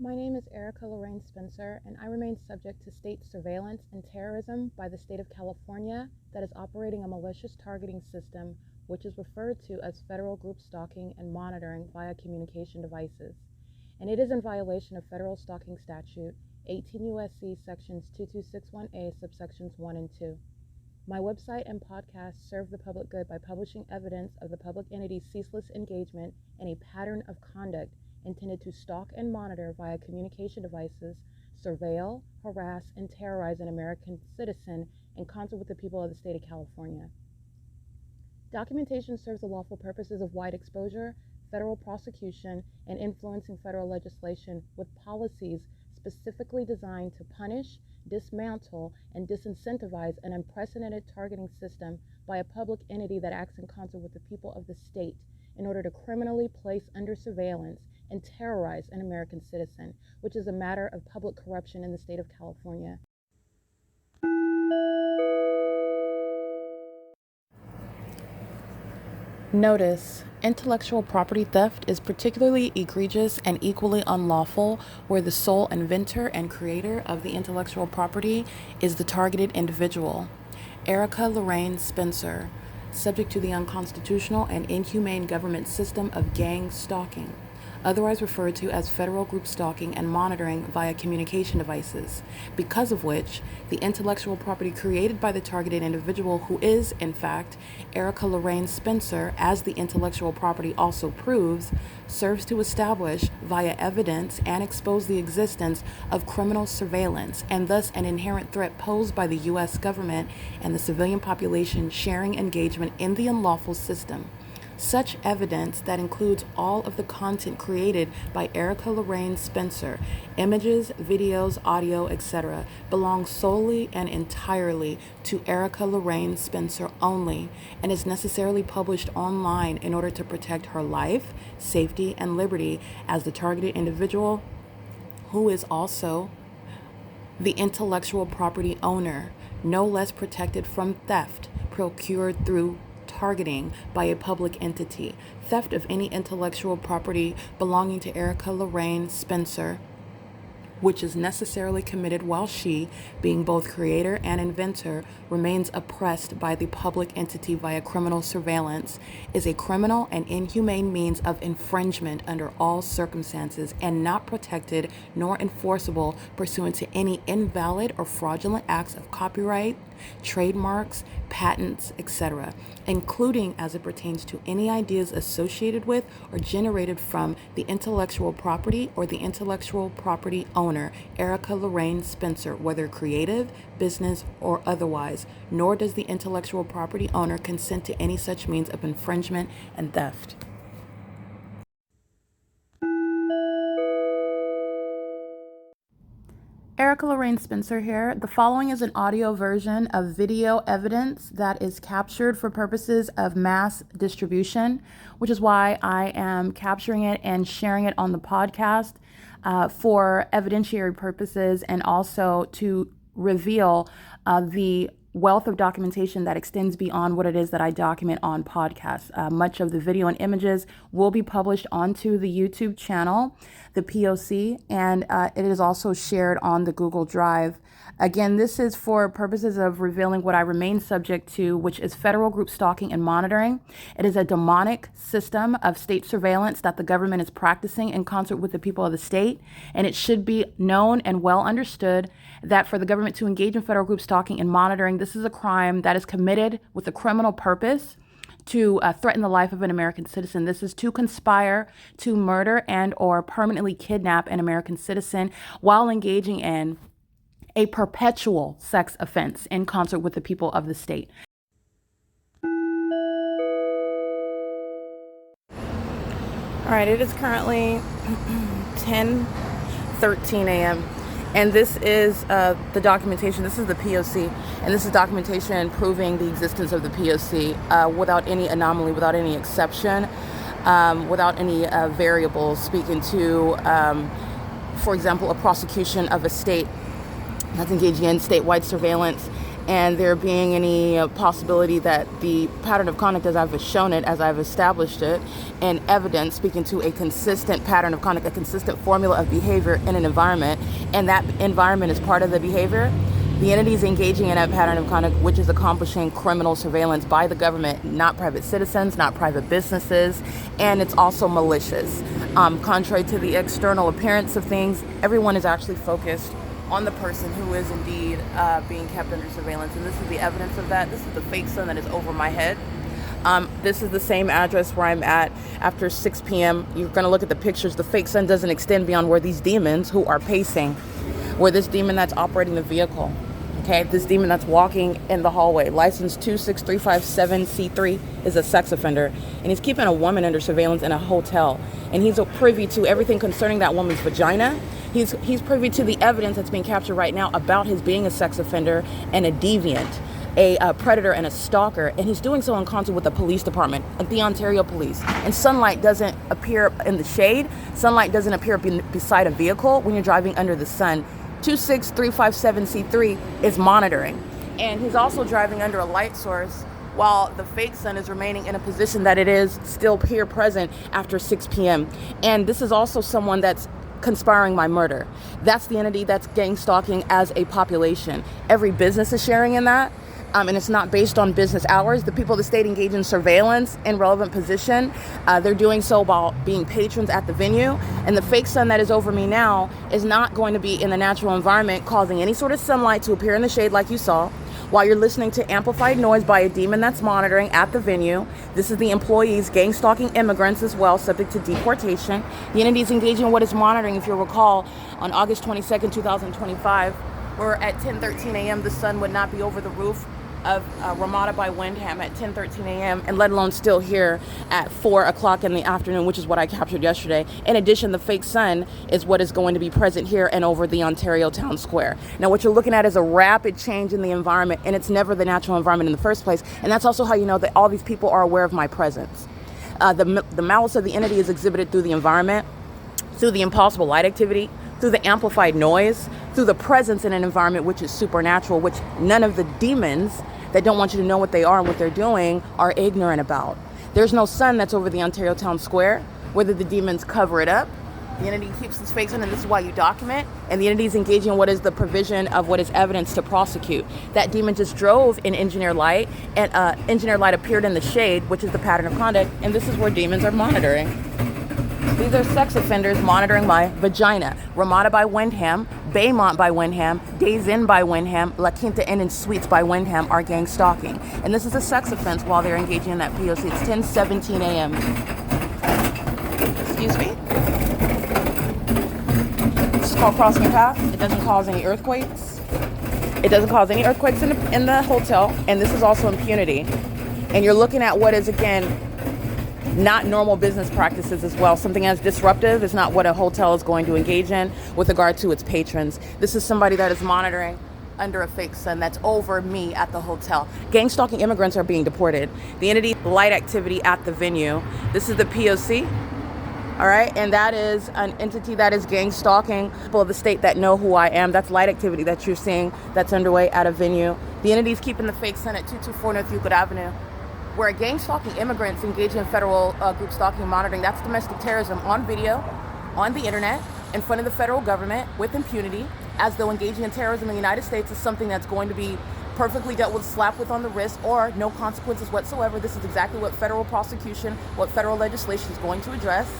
My name is Erica Lorraine Spencer, and I remain subject to state surveillance and terrorism by the state of California that is operating a malicious targeting system, which is referred to as federal group stalking and monitoring via communication devices. And it is in violation of federal stalking statute 18 U.S.C. sections 2261A subsections 1 and 2. My website and podcast serve the public good by publishing evidence of the public entity's ceaseless engagement in a pattern of conduct intended to stalk and monitor via communication devices, surveil, harass, and terrorize an American citizen in concert with the people of the state of California. Documentation serves the lawful purposes of wide exposure, federal prosecution, and influencing federal legislation with policies specifically designed to punish, dismantle, and disincentivize an unprecedented targeting system by a public entity that acts in concert with the people of the state in order to criminally place under surveillance and terrorize an American citizen, which is a matter of public corruption in the state of California. Notice: intellectual property theft is particularly egregious and equally unlawful where the sole inventor and creator of the intellectual property is the targeted individual. Erica Lorraine Spencer, subject to the unconstitutional and inhumane government system of gang stalking, otherwise referred to as federal group stalking and monitoring via communication devices, because of which the intellectual property created by the targeted individual, who is, in fact, Erica Lorraine Spencer, as the intellectual property also proves, serves to establish via evidence and expose the existence of criminal surveillance and thus an inherent threat posed by the U.S. government and the civilian population sharing engagement in the unlawful system. Such evidence that includes all of the content created by Erica Lorraine Spencer, images, videos, audio, etc., belongs solely and entirely to Erica Lorraine Spencer only and is necessarily published online in order to protect her life, safety, and liberty as the targeted individual, who is also the intellectual property owner, no less protected from theft procured through targeting by a public entity. Theft of any intellectual property belonging to Erica Lorraine Spencer, which is necessarily committed while she, being both creator and inventor, remains oppressed by the public entity via criminal surveillance, is a criminal and inhumane means of infringement under all circumstances and not protected nor enforceable pursuant to any invalid or fraudulent acts of copyright, trademarks, patents, etc., including as it pertains to any ideas associated with or generated from the intellectual property or the intellectual property owner, Erica Lorraine Spencer, whether creative, business, or otherwise, nor does the intellectual property owner consent to any such means of infringement and theft. Erica Lorraine Spencer here. The following is an audio version of video evidence that is captured for purposes of mass distribution, which is why I am capturing it and sharing it on the podcast for evidentiary purposes and also to reveal the wealth of documentation that extends beyond what it is that I document on podcasts. Much of the video and images will be published onto the YouTube channel, the P.O.C, and it is also shared on the Google Drive. Again, this is for purposes of revealing what I remain subject to, which is federal group stalking and monitoring. It is a demonic system of state surveillance that the government is practicing in concert with the people of the state, and it should be known and well understood that for the government to engage in federal group stalking and monitoring, this is a crime that is committed with a criminal purpose to threaten the life of an American citizen. This is to conspire to murder and or permanently kidnap an American citizen while engaging in a perpetual sex offense in concert with the people of the state. All right, it is currently 10:13 a.m. And this is the documentation. This is the P.O.C. And this is documentation proving the existence of the P.O.C. Without any anomaly, without any exception, without any variables speaking to, for example, a prosecution of a state that's engaging in statewide surveillance and there being any possibility that the pattern of conduct as I've shown it, as I've established it, and evidence speaking to a consistent pattern of conduct, a consistent formula of behavior in an environment, and that environment is part of the behavior, the entity is engaging in that pattern of conduct, which is accomplishing criminal surveillance by the government, not private citizens, not private businesses, and it's also malicious. Contrary to the external appearance of things, everyone is actually focused on the person who is indeed being kept under surveillance, and this is the evidence of that. This is the fake sun that is over my head. This is the same address where I'm at after 6 p.m. You're going to look at the pictures. The fake sun doesn't extend beyond where these demons who are pacing, where this demon that's operating the vehicle, okay, this demon that's walking in the hallway, license 26357C3, is a sex offender, and he's keeping a woman under surveillance in a hotel, and he's privy to everything concerning that woman's vagina. He's privy to the evidence that's being captured right now about his being a sex offender and a deviant, a predator and a stalker, and he's doing so in concert with the police department, the Ontario police. And sunlight doesn't appear in the shade. Sunlight doesn't appear beside a vehicle when you're driving under the sun. 26357C3 is monitoring, and he's also driving under a light source while the fake sun is remaining in a position that it is still here present after 6 p.m. And this is also someone that's conspiring my murder. That's the entity that's gang stalking as a population. Every business is sharing in that. And it's not based on business hours. The people of the state engage in surveillance in relevant position. They're doing so while being patrons at the venue. And the fake sun that is over me now is not going to be in the natural environment causing any sort of sunlight to appear in the shade like you saw, while you're listening to amplified noise by a demon that's monitoring at the venue. This is the employees gang stalking immigrants as well, subject to deportation. The entity is engaging in what is monitoring, if you'll recall, on August 22nd, 2025, where at 10:13 a.m. the sun would not be over the roof of RAMADA by WYNDHAM at 10:13 a.m. and let alone still here at 4 o'clock in the afternoon, which is what I captured yesterday. In addition, the fake sun is what is going to be present here and over the Ontario Town Square. Now, what you're looking at is a rapid change in the environment, and it's never the natural environment in the first place. And that's also how you know that all these people are aware of my presence. The malice of the entity is exhibited through the environment, through the impossible light activity, through the amplified noise, through the presence in an environment which is supernatural, which none of the demons that don't want you to know what they are and what they're doing are ignorant about. There's no sun that's over the Ontario Town Square, whether the demons cover it up. The entity keeps this fake sun, and this is why you document, and the entity is engaging in what is the provision of what is evidence to prosecute. That demon just drove in engineer light, and engineer light appeared in the shade, which is the pattern of conduct, and this is where demons are monitoring. These are sex offenders monitoring my vagina. RAMADA by WYNDHAM, Baymont by WYNDHAM, Days Inn by WYNDHAM, La Quinta Inn and Suites by WYNDHAM are gang stalking. And this is a sex offense while they're engaging in that P.O.C. It's 10:17 a.m. Excuse me? This is called crossing a path. It doesn't cause any earthquakes. It doesn't cause any earthquakes in the hotel. And this is also impunity. And you're looking at what is, again, not normal business practices as well. Something as disruptive is not what a hotel is going to engage in with regard to its patrons. This is somebody that is monitoring under a fake sun that's over me at the hotel. Gang stalking immigrants are being deported. The entity light activity at the venue. This is the P.O.C. All right, and that is an entity that is gang stalking people of the state that know who I am. That's light activity that you're seeing that's underway at a venue. The entity is keeping the fake sun at 224 North Euclid Avenue, where gang stalking immigrants engage in federal group stalking and monitoring. That's domestic terrorism on video, on the internet, in front of the federal government with impunity, as though engaging in terrorism in the United States is something that's going to be perfectly dealt with, slap with on the wrist, or no consequences whatsoever. This is exactly what federal prosecution, what federal legislation is going to address.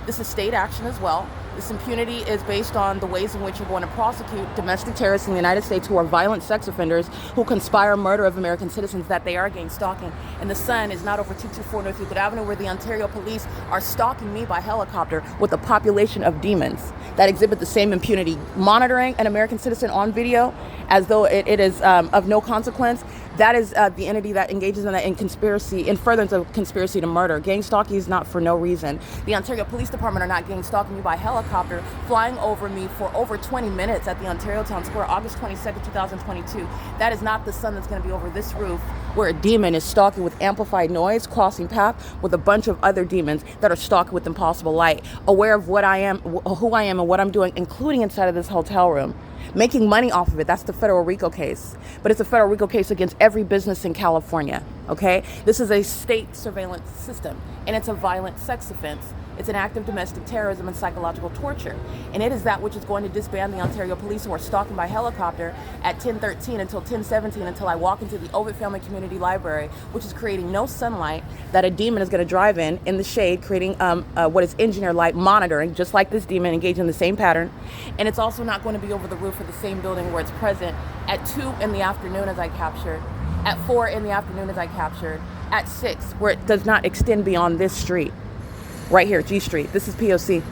This is state action as well. This impunity is based on the ways in which you're going to prosecute domestic terrorists in the United States who are violent sex offenders who conspire murder of American citizens, that they are gang stalking. And the sun is not over 224 North Euclid Avenue, where the Ontario police are stalking me by helicopter with a population of demons that exhibit the same impunity, monitoring an American citizen on video as though it is of no consequence. That is the entity that engages in that in conspiracy, in furtherance of conspiracy to murder. Gang stalking is not for no reason. The Ontario Police Department are not gang stalking me by helicopter, flying over me for over 20 minutes at the Ontario Town Square, August 22nd, 2022. That is not the sun that's going to be over this roof where a demon is stalking with amplified noise, crossing path with a bunch of other demons that are stalking with impossible light, aware of what I am, who I am, and what I'm doing, including inside of this hotel room. Making money off of it. That's the federal RICO case. But it's a federal RICO case against every business in California, okay? This is a state surveillance system, and it's a violent sex offense. It's an act of domestic terrorism and psychological torture. And it is that which is going to disband the Ontario police, who are stalking by helicopter at 10:13 until 10:17 until I walk into the Ovid Family Community Library, which is creating no sunlight, that a demon is going to drive in the shade, creating what is engineer light monitoring, just like this demon, engaged in the same pattern. And it's also not going to be over the roof of the same building where it's present at 2 in the afternoon as I captured, at 4 in the afternoon as I captured, at 6, where it does not extend beyond this street. Right here, G Street. This is P.O.C.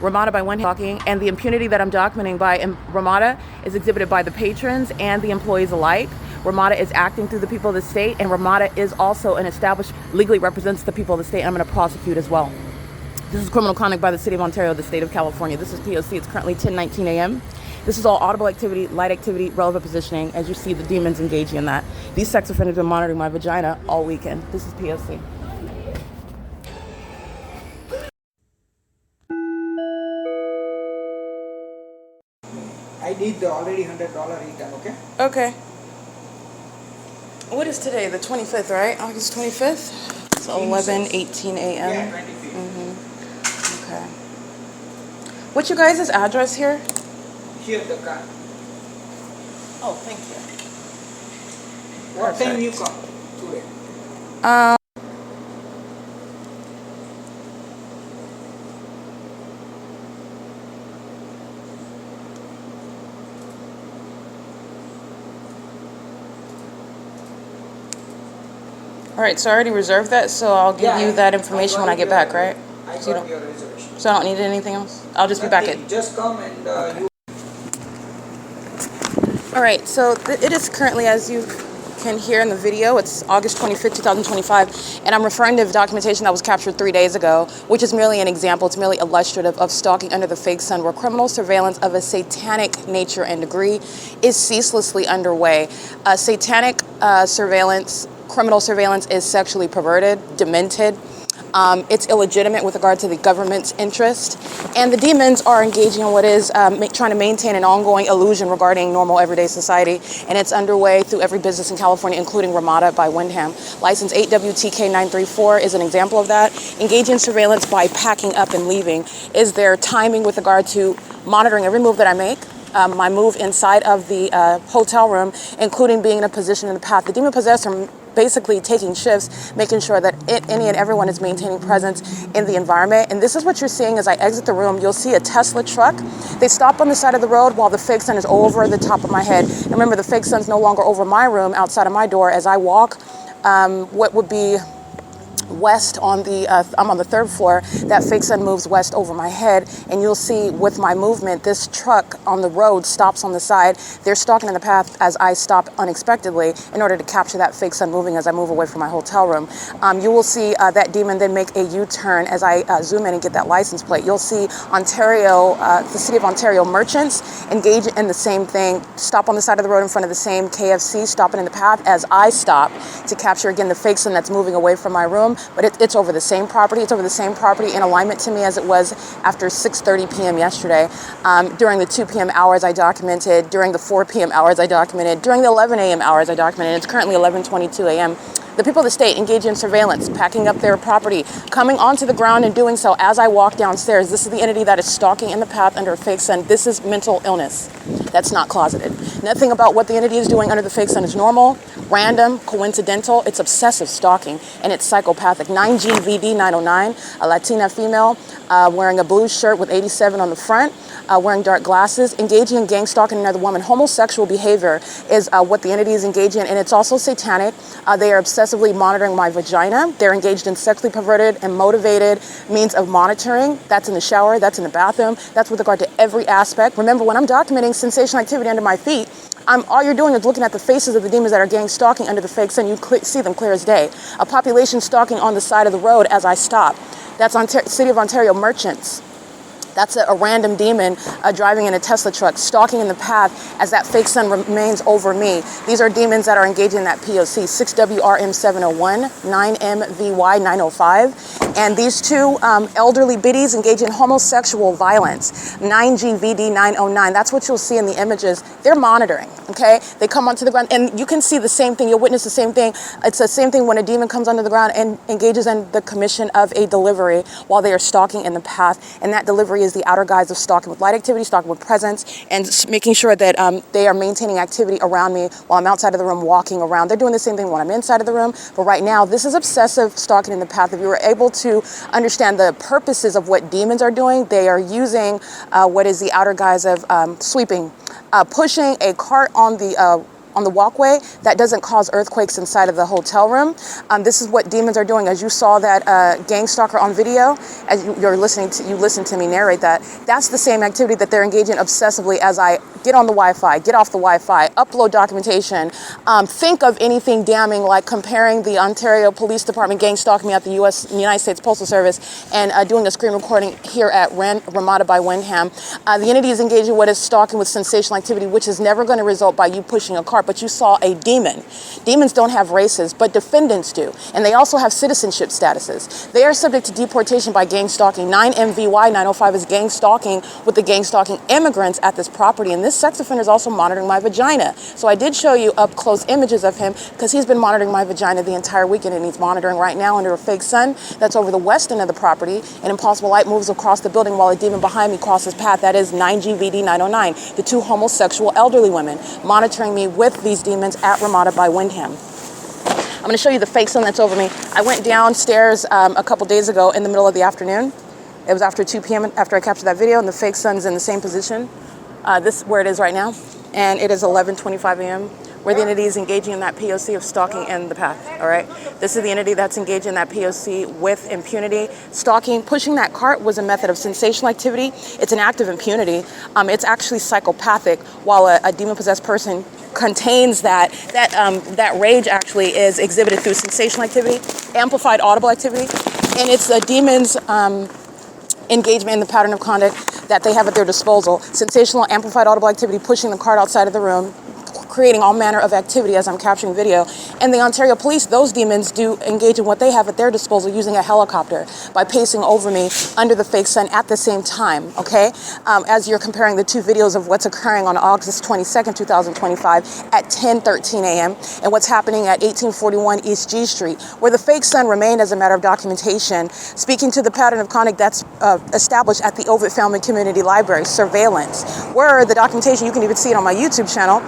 RAMADA by WYNDHAM, and the impunity that I'm documenting by RAMADA is exhibited by the patrons and the employees alike. RAMADA is acting through the people of the state, and RAMADA is also an established, legally represents the people of the state. I'm going to prosecute as well. This is criminal conduct by the City of Ontario, the State of California. This is P.O.C. It's currently 10:19 a.m. This is all audible activity, light activity, relevant positioning. As you see, the demons engaging in that. These sex offenders have been monitoring my vagina all weekend. This is P.O.C. I did already $100 return, okay? Okay. What is today? The 25th, right? August 25th? It's 11:18 a.m. Yeah, 25th. Okay. What's your guys' address here? Here the car. Oh, thank you. What time you come today? All right, so I already reserved that, so I'll give you that information when I get back, right? I got your reservation. So I don't need anything else? I'll just be back at... Just come and you... All right, so it is currently, as you can hear in the video, it's August 25th, 2025, and I'm referring to the documentation that was captured 3 days ago, which is merely an example. It's merely illustrative of stalking under the fake sun, where criminal surveillance of a satanic nature and degree is ceaselessly underway. Satanic surveillance, criminal surveillance is sexually perverted, demented. It's illegitimate with regard to the government's interest. And the demons are engaging in what is trying to maintain an ongoing illusion regarding normal everyday society. And it's underway through every business in California, including RAMADA by WYNDHAM. License 8WTK934 is an example of that. Engaging in surveillance by packing up and leaving is their timing with regard to monitoring every move that I make. My move inside of the hotel room, including being in a position in the path. The demon possessed are basically taking shifts, making sure that any and everyone is maintaining presence in the environment. And this is what you're seeing as I exit the room. You'll see a Tesla truck. They stop on the side of the road while the fake sun is over the top of my head. And remember, the fake sun's no longer over my room, outside of my door. As I walk, what would be west on the, I'm on the 3rd floor, that fake sun moves west over my head, and you'll see with my movement, this truck on the road stops on the side. They're stalking in the path as I stop unexpectedly in order to capture that fake sun moving as I move away from my hotel room. You will see that demon then make a U-turn as I zoom in and get that license plate. You'll see Ontario, the City of Ontario merchants engage in the same thing, stop on the side of the road in front of the same KFC, stopping in the path as I stop to capture again the fake sun that's moving away from my room. But it's over the same property. It's over the same property in alignment to me as it was after 6:30 p.m. yesterday. During the 2 p.m. hours I documented, during the 4 p.m. hours I documented, during the 11 a.m. hours I documented. It's currently 11:22 a.m. The people of the state engage in surveillance, packing up their property, coming onto the ground and doing so as I walk downstairs. This is the entity that is stalking in the path under a fake sun. This is mental illness. That's not closeted. Nothing about what the entity is doing under the fake sun is normal, random, coincidental. It's obsessive stalking, and it's psychopathic. 9GVD909, a Latina female wearing a blue shirt with 87 on the front, wearing dark glasses, engaging in gang stalking another woman. Homosexual behavior is what the entity is engaging in, and it's also satanic. They are obsessively monitoring my vagina. They're engaged in sexually perverted and motivated means of monitoring. That's in the shower, that's in the bathroom, that's with regard to every aspect. Remember, when I'm documenting sensational activity under my feet, all you're doing is looking at the faces of the demons that are gang stalking under the fake sun. You see them clear as day. A population stalking on the side of the road as I stop. That's City of Ontario merchants. That's a random demon driving in a Tesla truck, stalking in the path as that fake sun remains over me. These are demons that are engaging in that P.O.C. 6WRM701, 9MVY905. And these two elderly biddies engage in homosexual violence, 9GVD909. That's what you'll see in the images. They're monitoring, okay? They come onto the ground, and you can see the same thing. You'll witness the same thing. It's the same thing when a demon comes onto the ground and engages in the commission of a delivery while they are stalking in the path. And that delivery is the outer guise of stalking with light activity, stalking with presence, and making sure that they are maintaining activity around me while I'm outside of the room walking around. They're doing the same thing when I'm inside of the room, but right now this is obsessive stalking in the path. If you were able to understand the purposes of what demons are doing, they are using what is the outer guise of sweeping, pushing a cart on the walkway that doesn't cause earthquakes inside of the hotel room. This is what demons are doing. As you saw that gang stalker on video, as you listened to me narrate that, that's the same activity that they're engaging obsessively as I get on the Wi-Fi, get off the Wi-Fi, upload documentation, think of anything damning like comparing the Ontario Police Department gang stalking me at the United States Postal Service and doing a screen recording here at RAMADA by WYNDHAM. The entity is engaging in what is stalking with sensational activity, which is never going to result by you pushing a cart, but you saw a demon. Demons don't have races, but defendants do. And they also have citizenship statuses. They are subject to deportation by gang stalking. 9MVY905 is gang stalking with the gang stalking immigrants at this property. And this sex offender is also monitoring my vagina. So I did show you up close images of him because he's been monitoring my vagina the entire weekend, and he's monitoring right now under a fake sun that's over the west end of the property. An impossible light moves across the building while a demon behind me crosses path. That is 9GVD909, the two homosexual elderly women monitoring me with these demons at RAMADA by WYNDHAM. I'm going to show you the fake sun that's over me. I went downstairs a couple days ago in the middle of the afternoon. It was after 2 p.m. after I captured that video, and the fake sun's in the same position. This is where it is right now, and it is 11:25 a.m. where the entity is engaging in that P.O.C. of stalking in the path, all right? This is the entity that's engaged in that P.O.C. with impunity. Stalking, pushing that cart was a method of sensational activity. It's an act of impunity. It's actually psychopathic, while a demon-possessed person contains that rage actually is exhibited through sensational activity, amplified audible activity, and it's a demon's engagement in the pattern of conduct that they have at their disposal. Sensational, amplified audible activity, pushing the cart outside of the room, creating all manner of activity as I'm capturing video. And the Ontario Police, those demons do engage in what they have at their disposal using a helicopter by pacing over me under the fake sun at the same time, okay? As you're comparing the two videos of what's occurring on August 22nd, 2025 at 10:13 a.m. and what's happening at 1841 East G Street, where the fake sun remained as a matter of documentation, speaking to the pattern of conduct that's established at the Ovid Family Community Library, surveillance, where the documentation, you can even see it on my YouTube channel,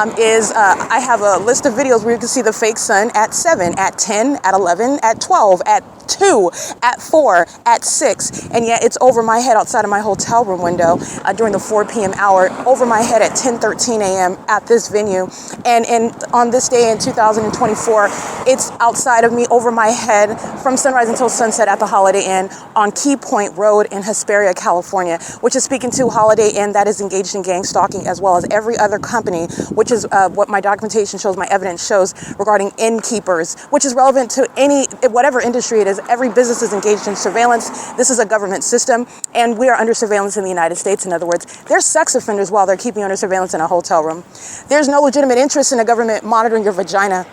I have a list of videos where you can see the fake sun at 7, at 10, at 11, at 12, at 2, at 4, at 6, and yet it's over my head outside of my hotel room window during the 4 p.m. hour, over my head at 10:13 a.m. at this venue. And on this day in 2024, it's outside of me, over my head, from sunrise until sunset at the Holiday Inn on Key Point Road in Hesperia, California, which is speaking to Holiday Inn that is engaged in gang stalking, as well as every other company, which is what my documentation shows, my evidence shows regarding innkeepers, which is relevant to whatever industry it is. Every business is engaged in surveillance. This is a government system, and we are under surveillance in the United States. In other words, they're sex offenders while they're keeping you under surveillance in a hotel room. There's no legitimate interest in a government monitoring your vagina.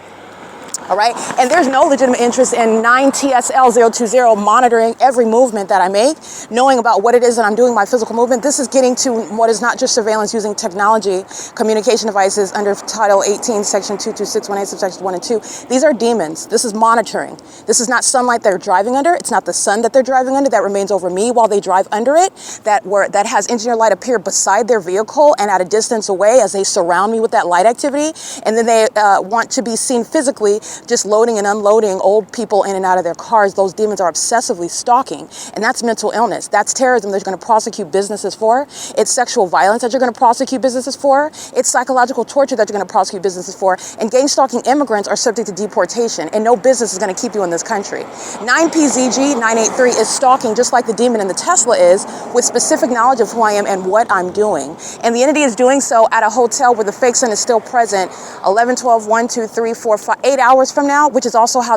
All right. And there's no legitimate interest in 9TSL020 monitoring every movement that I make, knowing about what it is that I'm doing, my physical movement. This is getting to what is not just surveillance using technology, communication devices under Title 18, Section 22618, subsections 1 and 2. These are demons. This is monitoring. This is not sunlight they're driving under. It's not the sun that they're driving under that remains over me while they drive under it, that has engineer light appear beside their vehicle and at a distance away as they surround me with that light activity. And then they want to be seen physically just loading and unloading old people in and out of their cars. Those demons are obsessively stalking, and that's mental illness. That's terrorism that you're going to prosecute businesses for. It's sexual violence that you're going to prosecute businesses for. It's psychological torture that you're going to prosecute businesses for. And gang stalking immigrants are subject to deportation, and no business is going to keep you in this country. 9PZG983 is stalking just like the demon in the Tesla is, with specific knowledge of who I am and what I'm doing. And the entity is doing so at a hotel where the fake sun is still present. 11, 12, 1, 2, 3, 4, 5, 8 hours hours from now, which is also how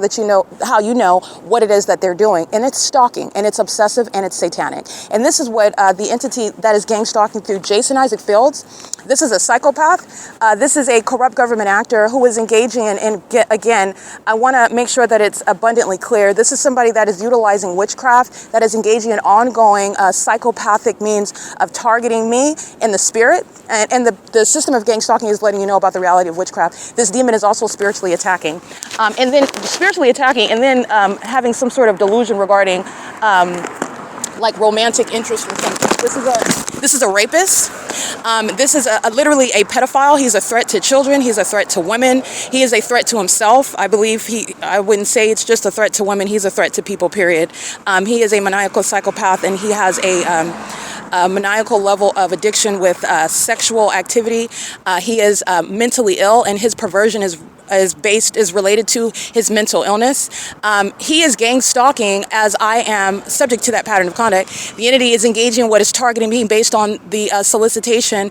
you know what it is that they're doing. And it's stalking, and it's obsessive, and it's satanic. And this is what the entity that is gang stalking through Jason Isaac Fields. This is a psychopath. This is a corrupt government actor who is engaging in again, I want to make sure that it's abundantly clear. This is somebody that is utilizing witchcraft, that is engaging in ongoing psychopathic means of targeting me in the spirit. And the system of gang stalking is letting you know about the reality of witchcraft. This demon is also spiritually attacking. And then having some sort of delusion regarding like romantic interest in something. This is a rapist. This is literally a pedophile. He's a threat to children. He's a threat to women. He is a threat to himself. I believe I wouldn't say it's just a threat to women. He's a threat to people, period. He is a maniacal psychopath, and he has a maniacal level of addiction with sexual activity. He is mentally ill, and his perversion is related to his mental illness. He is gang stalking, as I am subject to that pattern of conduct. The entity is engaging in what is targeting me based on the solicitation,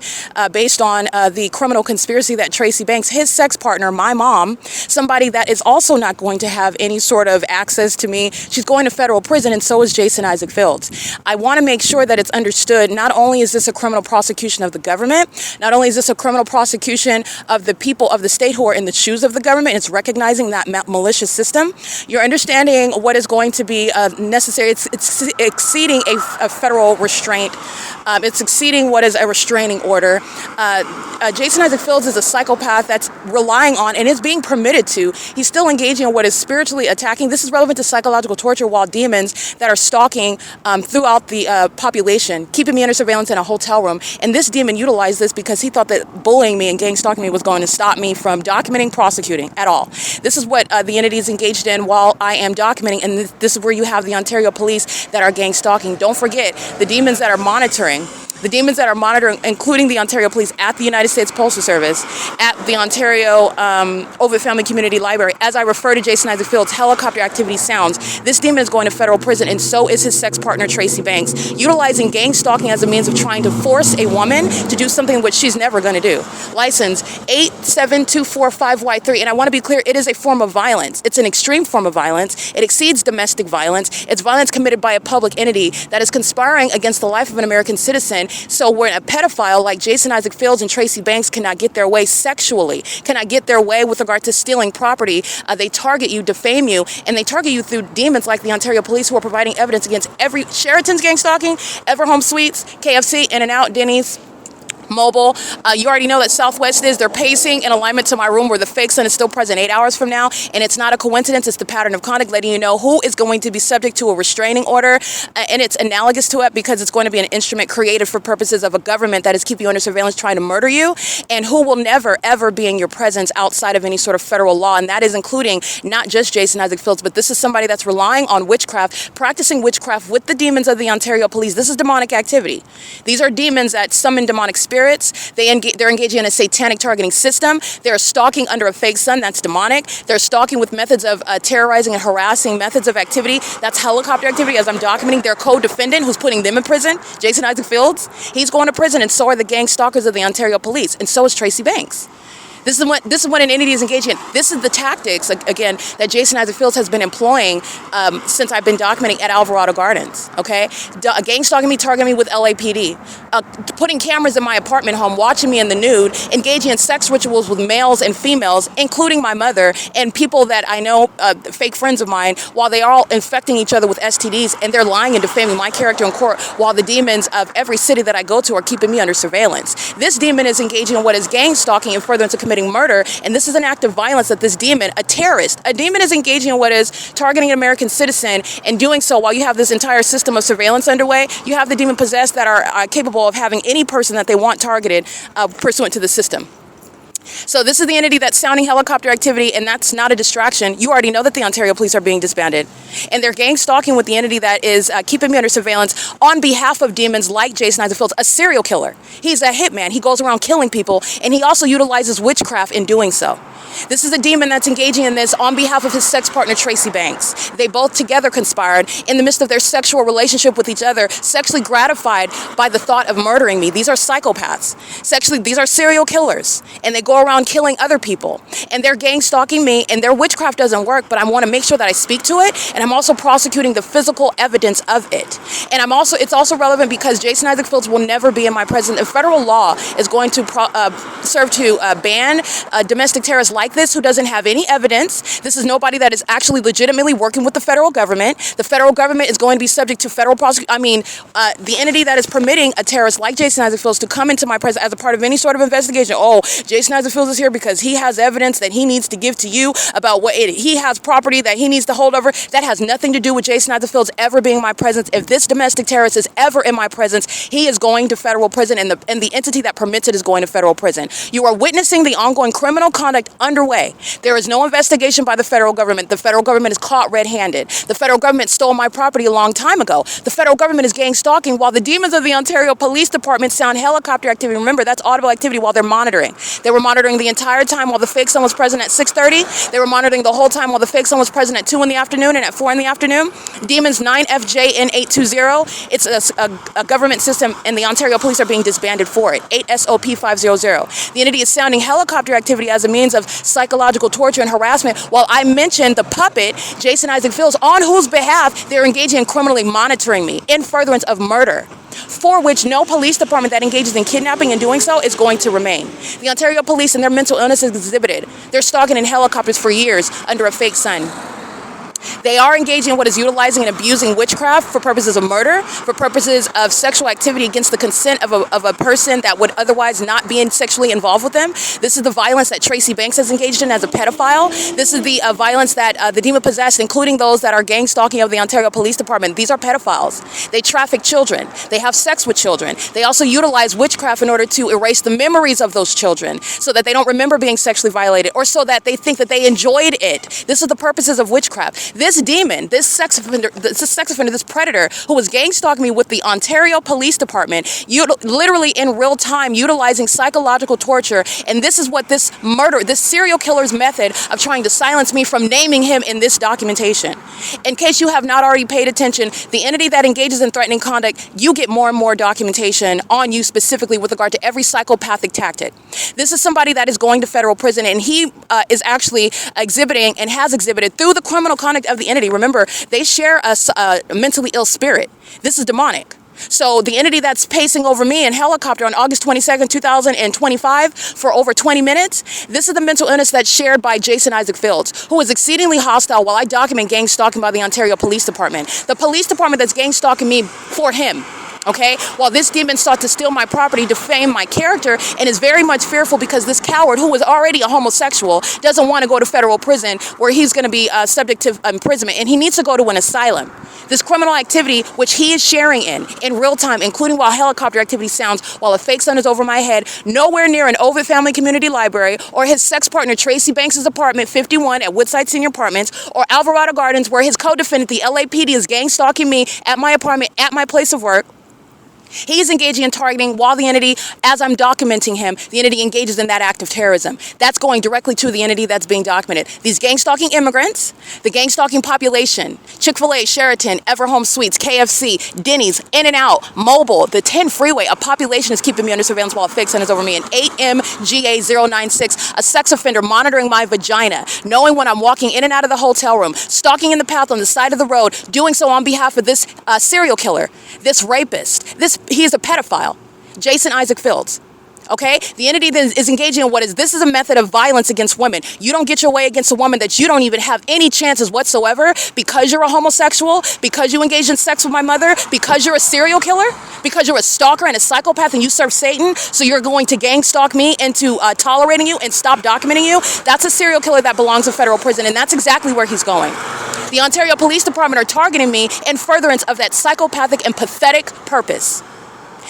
based on the criminal conspiracy that Tracy Banks, his sex partner, my mom, somebody that is also not going to have any sort of access to me. She's going to federal prison, and so is Jason Isaac Fields. I want to make sure that it's understood, not only is this a criminal prosecution of the government, not only is this a criminal prosecution of the people of the state who are in the shoes of the government, it's recognizing that malicious system. You're understanding what is going to be necessary. It's exceeding a federal restraint. It's exceeding what is a restraining order. Jason Isaac Fields is a psychopath that's relying on and is being permitted to. He's still engaging in what is spiritually attacking. This is relevant to psychological torture, while demons that are stalking throughout the population, keeping me under surveillance in a hotel room. And this demon utilized this because he thought that bullying me and gang stalking me was going to stop me from documenting, prosecuting at all. This is what the entity is engaged in while I am documenting, and this is where you have the Ontario police that are gang stalking. Don't forget the demons that are monitoring. The demons that are monitoring, including the Ontario Police at the United States Postal Service, at the Ontario Ovid Family Community Library. As I refer to Jason Isaac Fields, helicopter activity sounds. This demon is going to federal prison, and so is his sex partner, Tracy Banks, utilizing gang stalking as a means of trying to force a woman to do something which she's never going to do. License 87245Y3, and I want to be clear, it is a form of violence. It's an extreme form of violence. It exceeds domestic violence. It's violence committed by a public entity that is conspiring against the life of an American citizen. So when a pedophile like Jason Isaac Fields and Tracy Banks cannot get their way sexually, cannot get their way with regard to stealing property, they target you, defame you, and they target you through demons like the Ontario Police, who are providing evidence against every Sheraton's gang stalking, EVERHOME Suites, KFC, In-N-Out, Denny's, MOBIL. You already know that Southwest is. They're pacing in alignment to my room where the fake sun is still present 8 hours from now. And it's not a coincidence. It's the pattern of conduct letting you know who is going to be subject to a restraining order. And it's analogous to it because it's going to be an instrument created for purposes of a government that is keeping you under surveillance, trying to murder you, and who will never, ever be in your presence outside of any sort of federal law. And that is including not just Jason Isaac Fields, but this is somebody that's relying on witchcraft, practicing witchcraft with the demons of the Ontario Police. This is demonic activity. These are demons that summon demonic spirits. They're engaging in a satanic targeting system. They're stalking under a fake sun. That's demonic. They're stalking with methods of terrorizing and harassing methods of activity. That's helicopter activity, as I'm documenting. Their co-defendant, who's putting them in prison, Jason Isaac Fields, he's going to prison, and so are the gang stalkers of the Ontario Police, and so is Tracy Banks. This is what an entity is engaging in. This is the tactics, again, that Jason Isaac Fields has been employing since I've been documenting at Alvarado Gardens, okay? Gang stalking me, targeting me with LAPD, putting cameras in my apartment home, watching me in the nude, engaging in sex rituals with males and females, including my mother, and people that I know, fake friends of mine, while they are all infecting each other with STDs, and they're lying and defaming my character in court, while the demons of every city that I go to are keeping me under surveillance. This demon is engaging in what is gang stalking and furtherance of committing murder, and this is an act of violence that this demon, a terrorist, a demon is engaging in what is targeting an American citizen, and doing so while you have this entire system of surveillance underway. You have the demon possessed that are capable of having any person that they want targeted pursuant to the system. So this is the entity that's sounding helicopter activity, and that's not a distraction. You already know that the Ontario Police are being disbanded, and they're gang stalking with the entity that is keeping me under surveillance on behalf of demons like Jason Isaac Fields, a serial killer. He's a hitman. He goes around killing people, and he also utilizes witchcraft in doing so. This is a demon that's engaging in this on behalf of his sex partner, Tracy Banks. They both together conspired in the midst of their sexual relationship with each other, sexually gratified by the thought of murdering me. These are psychopaths. These are serial killers, and they go go around killing other people. And they're gang stalking me, and their witchcraft doesn't work, but I want to make sure that I speak to it, and I'm also prosecuting the physical evidence of it. And it's also relevant because Jason Isaac Fields will never be in my presence. If federal law is going to serve to ban domestic terrorists like this who doesn't have any evidence, this is nobody that is actually legitimately working with the federal government. The federal government is going to be subject to federal prosecution. The entity that is permitting a terrorist like Jason Isaac Fields to come into my presence as a part of any sort of investigation. Oh, Jason Isaac Fields is here because he has evidence that he needs to give to you about he has property that he needs to hold over. That has nothing to do with Jason Isaac Fields ever being in my presence. If this domestic terrorist is ever in my presence, he is going to federal prison, and the entity that permits it is going to federal prison. You are witnessing the ongoing criminal conduct underway. There is no investigation by the federal government. The federal government is caught red-handed. The federal government stole my property a long time ago. The federal government is gang stalking while the demons of the Ontario Police Department sound helicopter activity. Remember, that's audible activity while they're monitoring. They were monitoring the entire time while the fake son was present at 6:30. They were monitoring the whole time while the fake son was present at 2 in the afternoon and at 4 in the afternoon. Demons 9FJN820. It's a government system, and the Ontario Police are being disbanded for it. 8SOP500. The entity is sounding helicopter activity as a means of psychological torture and harassment, while I mentioned the puppet, Jason Isaac Fields, on whose behalf they're engaging in criminally monitoring me in furtherance of murder, for which no police department that engages in kidnapping and doing so is going to remain. The Ontario Police and their mental illness is exhibited. They're stalking in helicopters for years under a fake sun. They are engaging in what is utilizing and abusing witchcraft for purposes of murder, for purposes of sexual activity against the consent of a person that would otherwise not be sexually involved with them. This is the violence that Tracy Banks has engaged in as a pedophile. This is the violence that the demon-possessed, including those that are gang stalking of the Ontario Police Department. These are pedophiles. They traffic children. They have sex with children. They also utilize witchcraft in order to erase the memories of those children so that they don't remember being sexually violated, or so that they think that they enjoyed it. This is the purposes of witchcraft. This demon, this sex offender, this predator who was gang stalking me with the Ontario Police Department, literally in real time, utilizing psychological torture. And this is what this serial killer's method of trying to silence me from naming him in this documentation. In case you have not already paid attention, the entity that engages in threatening conduct, you get more and more documentation on you specifically with regard to every psychopathic tactic. This is somebody that is going to federal prison, and he is actually exhibiting and has exhibited through the criminal conduct of the entity. Remember, they share a mentally ill spirit. This is demonic. So the entity that's pacing over me in helicopter on August 22nd, 2025 for over 20 minutes, this is the mental illness that's shared by Jason Isaac Fields, who is exceedingly hostile while I document gang stalking by the Ontario Police Department. The police department that's gang stalking me for him. Okay, while this demon sought to steal my property, defame my character, and is very much fearful because this coward, who was already a homosexual, doesn't want to go to federal prison where he's going to be subject to imprisonment, and he needs to go to an asylum. This criminal activity, which he is sharing in real time, including while helicopter activity sounds, while a fake sun is over my head, nowhere near an Ovid Family Community Library, or his sex partner Tracy Banks' apartment, 51 at Woodside Senior Apartments, or Alvarado Gardens, where his co-defendant, the LAPD, is gang stalking me at my apartment, at my place of work. He's engaging in targeting while the entity, as I'm documenting him, the entity engages in that act of terrorism. That's going directly to the entity that's being documented. These gang-stalking immigrants, the gang-stalking population, Chick-fil-A, Sheraton, EVERHOME Suites, KFC, Denny's, In-N-Out, MOBIL, the 10 freeway, a population is keeping me under surveillance while a fake sun is over me. An 8MGA096, a sex offender monitoring my vagina, knowing when I'm walking in and out of the hotel room, stalking in the path on the side of the road, doing so on behalf of this serial killer, this rapist, he is a pedophile, Jason Isaac Fields. Okay, the entity that is engaging in this is a method of violence against women. You don't get your way against a woman that you don't even have any chances whatsoever because you're a homosexual, because you engage in sex with my mother, because you're a serial killer, because you're a stalker and a psychopath and you serve Satan, so you're going to gang stalk me into tolerating you and stop documenting you. That's a serial killer that belongs in federal prison, and that's exactly where he's going. The Ontario Police Department are targeting me in furtherance of that psychopathic and pathetic purpose.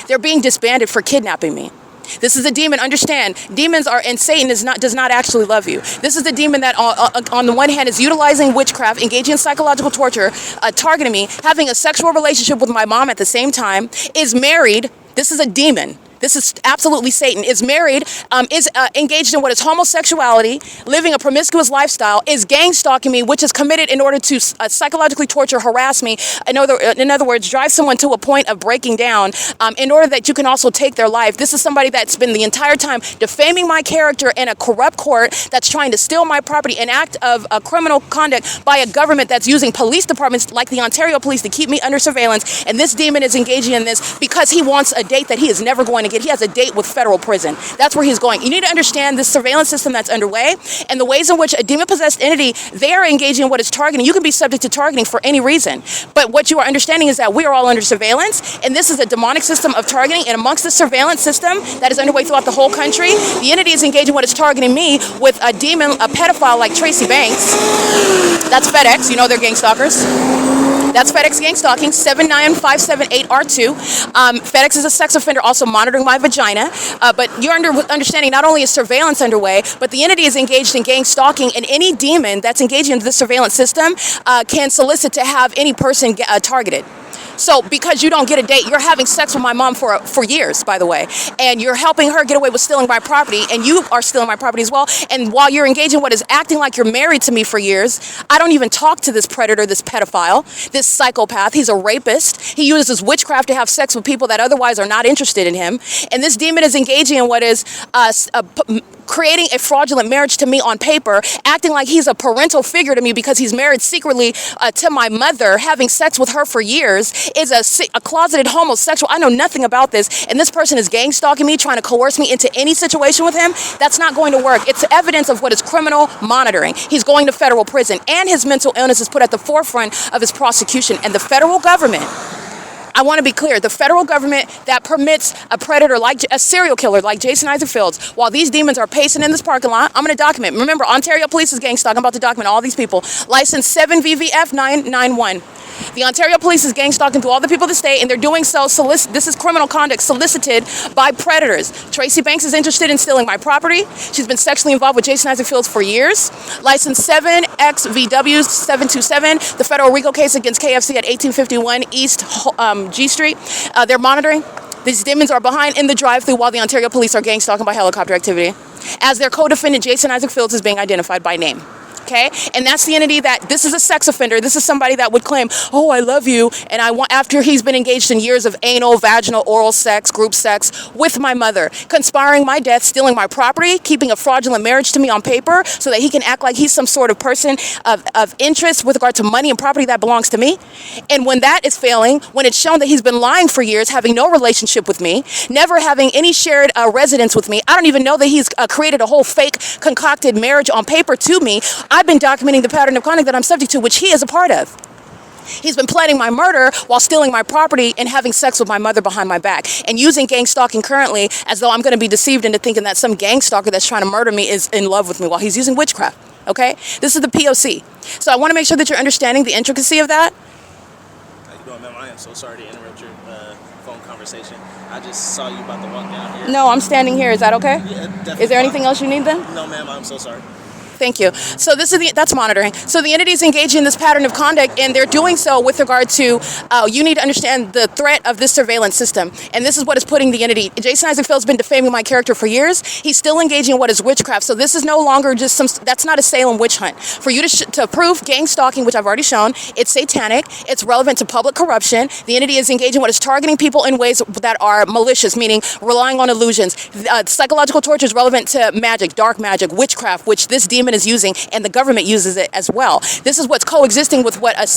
They're being disbanded for kidnapping me. This is a demon. Understand, demons are, and Satan does not actually love you. This is the demon that on the one hand is utilizing witchcraft, engaging in psychological torture, targeting me, having a sexual relationship with my mom at the same time, is married. This is a demon. This is absolutely Satan. Is married, is engaged in what is homosexuality, living a promiscuous lifestyle, is gang stalking me, which is committed in order to psychologically torture, harass me. In other words, drive someone to a point of breaking down in order that you can also take their life. This is somebody that's been the entire time defaming my character in a corrupt court that's trying to steal my property, an act of criminal conduct by a government that's using police departments like the Ontario Police to keep me under surveillance. And this demon is engaging in this because he wants a date that he is never going to get. He has a date with federal prison. That's where he's going. You need to understand this surveillance system that's underway and the ways in which a demon-possessed entity, they are engaging in what is targeting. You can be subject to targeting for any reason. But what you are understanding is that we are all under surveillance, and this is a demonic system of targeting. And amongst the surveillance system that is underway throughout the whole country, the entity is engaging what is targeting me with a demon, a pedophile like Tracy Banks. That's FedEx. You know they're gang stalkers. That's FedEx gang stalking, 79578R2. FedEx is a sex offender also monitoring my vagina. But you're understanding not only is surveillance underway, but the entity is engaged in gang stalking, and any demon that's engaged in this surveillance system can solicit to have any person targeted. So because you don't get a date, you're having sex with my mom for years, by the way, and you're helping her get away with stealing my property, and you are stealing my property as well. And while you're engaging what is acting like you're married to me for years, I don't even talk to this predator, this pedophile, this psychopath. He's a rapist. He uses witchcraft to have sex with people that otherwise are not interested in him. And this demon is engaging in what is creating a fraudulent marriage to me on paper, acting like he's a parental figure to me because he's married secretly to my mother, having sex with her for years, is a closeted homosexual. I know nothing about this, and this person is gang stalking me, trying to coerce me into any situation with him. That's not going to work. It's evidence of what is criminal monitoring. He's going to federal prison, and his mental illness is put at the forefront of his prosecution. And the federal government, I want to be clear, the federal government that permits a predator, like a serial killer like Jason Isaac Fields, while these demons are pacing in this parking lot, I'm going to document. Remember, Ontario Police is gang stalking. I'm about to document all these people. License 7VVF991. The Ontario Police is gang stalking through all the people of the state, and they're doing so, this is criminal conduct solicited by predators. Tracy Banks is interested in stealing my property. She's been sexually involved with Jason Isaac Fields for years. License 7XVW727, the federal RICO case against KFC at 1851 East G Street. They're monitoring. These demons are behind in the drive-thru while the Ontario Police are gang stalking by helicopter activity, as their co-defendant Jason Isaac Fields is being identified by name. Okay, and that's the entity that, this is a sex offender. This is somebody that would claim, oh, I love you, and I want, after he's been engaged in years of anal, vaginal, oral sex, group sex with my mother, conspiring my death, stealing my property, keeping a fraudulent marriage to me on paper so that he can act like he's some sort of person of interest with regard to money and property that belongs to me. And when that is failing, when it's shown that he's been lying for years, having no relationship with me, never having any shared residence with me, I don't even know that he's created a whole fake concocted marriage on paper to me. I've been documenting the pattern of conduct that I'm subject to, which he is a part of. He's been planning my murder while stealing my property and having sex with my mother behind my back, and using gang stalking currently as though I'm going to be deceived into thinking that some gang stalker that's trying to murder me is in love with me while he's using witchcraft. Okay? This is the P.O.C. So I want to make sure that you're understanding the intricacy of that. How you doing, ma'am? I am so sorry to interrupt your phone conversation. I just saw you about to walk down here. No, I'm standing here. Is that okay? Yeah, definitely. Is there anything else you need then? No, ma'am. I'm so sorry. Thank you. So this is that's monitoring. So the entity is engaging in this pattern of conduct, and they're doing so with regard to, you need to understand the threat of this surveillance system. And this is what is putting the entity. Jason Isaac Fields has been defaming my character for years. He's still engaging in what is witchcraft. So this is no longer just that's not a Salem witch hunt. For you to prove gang stalking, which I've already shown, it's satanic, it's relevant to public corruption. The entity is engaging in what is targeting people in ways that are malicious, meaning relying on illusions. Psychological torture is relevant to magic, dark magic, witchcraft, which this demon is using, and the government uses it as well. This is what's coexisting with what a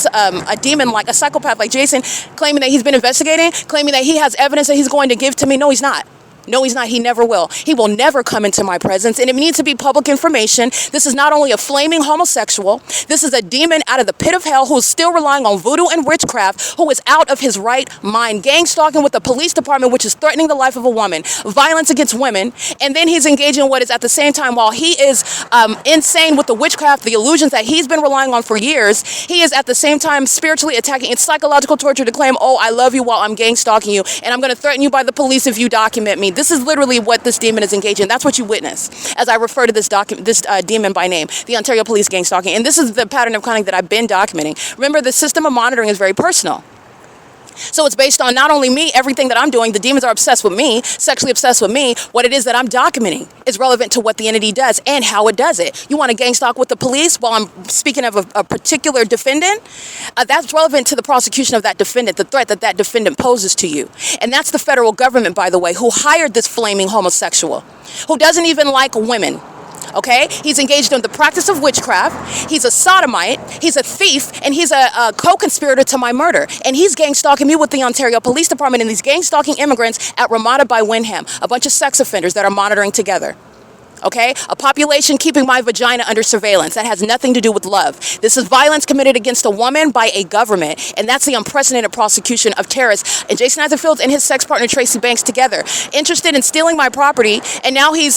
demon, like a psychopath like Jason, claiming that he's been investigating, claiming that he has evidence that he's going to give to me. No, he's not. No, he's not. He never will. He will never come into my presence, and it needs to be public information. This is not only a flaming homosexual. This is a demon out of the pit of hell who is still relying on voodoo and witchcraft, who is out of his right mind, gang stalking with the police department, which is threatening the life of a woman, violence against women, and then he's engaging in what is at the same time, while he is insane with the witchcraft, the illusions that he's been relying on for years, he is at the same time spiritually attacking. It's psychological torture to claim, oh, I love you while I'm gang stalking you, and I'm going to threaten you by the police if you document me. This is literally what this demon is engaging in. That's what you witness as I refer to this demon by name, the Ontario Police gang stalking. And this is the pattern of conduct that I've been documenting. Remember, the system of monitoring is very personal. So it's based on not only me, everything that I'm doing, the demons are obsessed with me, sexually obsessed with me. What it is that I'm documenting is relevant to what the entity does and how it does it. You want to gang stalk with the police while I'm speaking of a particular defendant? That's relevant to the prosecution of that defendant, the threat that that defendant poses to you. And that's the federal government, by the way, who hired this flaming homosexual, who doesn't even like women. Okay, he's engaged in the practice of witchcraft. He's a sodomite. He's a thief, and he's a co-conspirator to my murder. And he's gang stalking me with the Ontario Police Department, and he's gang stalking immigrants at RAMADA by WYNDHAM, a bunch of sex offenders that are monitoring together. Okay, a population keeping my vagina under surveillance. That has nothing to do with love. This is violence committed against a woman by a government, and that's the unprecedented prosecution of terrorists. And Jason Eisenfield and his sex partner Tracy Banks together, interested in stealing my property, and now he's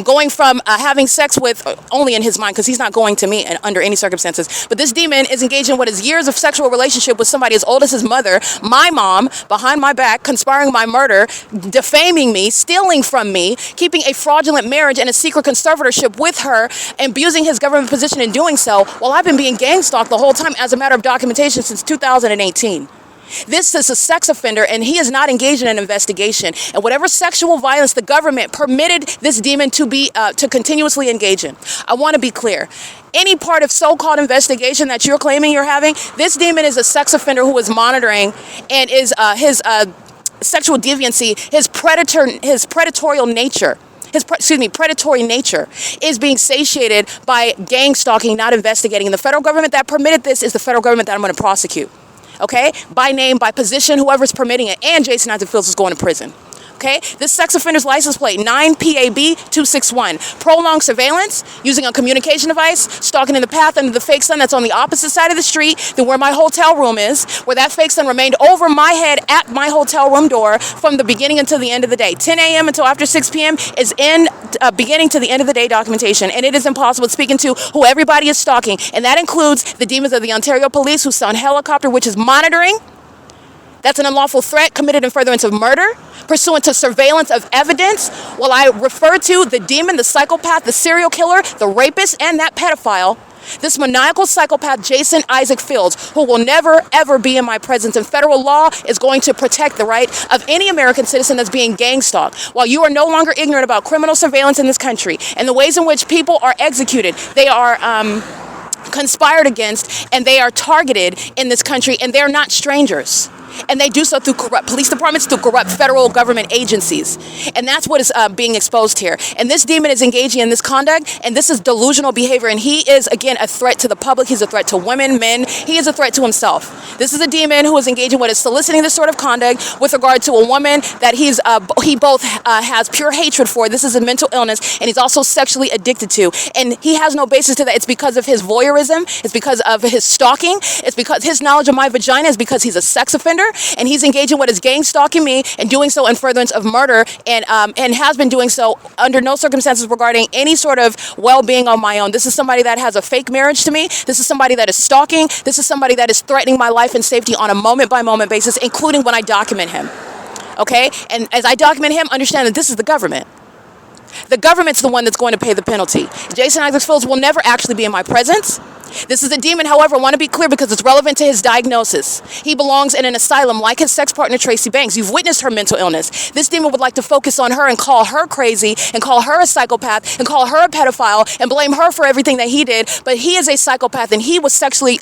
going from having sex with, only in his mind, because he's not going to me under any circumstances, but this demon is engaged in what is years of sexual relationship with somebody as old as his mother, my mom, behind my back, conspiring my murder, defaming me, stealing from me, keeping a fraudulent marriage and a secret conservatorship with her, and abusing his government position in doing so, while I've been being gang stalked the whole time as a matter of documentation since 2018. This is a sex offender, and he is not engaged in an investigation. And whatever sexual violence the government permitted this demon to be to continuously engage in, I want to be clear. Any part of so-called investigation that you're claiming you're having, this demon is a sex offender who is monitoring, and is his sexual deviancy, his predatory nature is being satiated by gang stalking, not investigating. And the federal government that permitted this is the federal government that I'm going to prosecute. Okay, by name, by position, whoever's permitting it, and Jason Eisenfield is going to prison. Okay, this sex offender's license plate 9PAB261. Prolonged surveillance using a communication device, stalking in the path under the fake sun that's on the opposite side of the street than where my hotel room is, where that fake sun remained over my head at my hotel room door from the beginning until the end of the day. 10 a.m. until after 6 p.m. is in beginning to the end of the day documentation, and it is impossible speaking to who everybody is stalking, and that includes the demons of the Ontario Police who sent helicopter, which is monitoring. That's an unlawful threat committed in furtherance of murder, pursuant to surveillance of evidence, while I refer to the demon, the psychopath, the serial killer, the rapist, and that pedophile, this maniacal psychopath, Jason Isaac Fields, who will never, ever be in my presence. And federal law is going to protect the right of any American citizen that's being gang stalked. While you are no longer ignorant about criminal surveillance in this country and the ways in which people are executed, they are conspired against, and they are targeted in this country, and they're not strangers. And they do so through corrupt police departments, through corrupt federal government agencies. And that's what is being exposed here. And this demon is engaging in this conduct, and this is delusional behavior. And he is, again, a threat to the public. He's a threat to women, men. He is a threat to himself. This is a demon who is engaging what is soliciting this sort of conduct with regard to a woman that he both has pure hatred for. This is a mental illness, and he's also sexually addicted to. And he has no basis to that. It's because of his voyeurism. It's because of his stalking. It's because his knowledge of my vagina is because he's a sex offender. And he's engaging what is gang stalking me and doing so in furtherance of murder, and has been doing so under no circumstances regarding any sort of well-being on my own. This is somebody that has a fake marriage to me. This is somebody that is stalking. This is somebody that is threatening my life and safety on a moment-by-moment basis, including when I document him. Okay? And as I document him, understand that this is the government. The government's the one that's going to pay the penalty. Jason Isaac Fields will never actually be in my presence. This is a demon, however, I want to be clear because it's relevant to his diagnosis. He belongs in an asylum like his sex partner, Tracy Banks. You've witnessed her mental illness. This demon would like to focus on her and call her crazy and call her a psychopath and call her a pedophile and blame her for everything that he did. But he is a psychopath, and he was sexually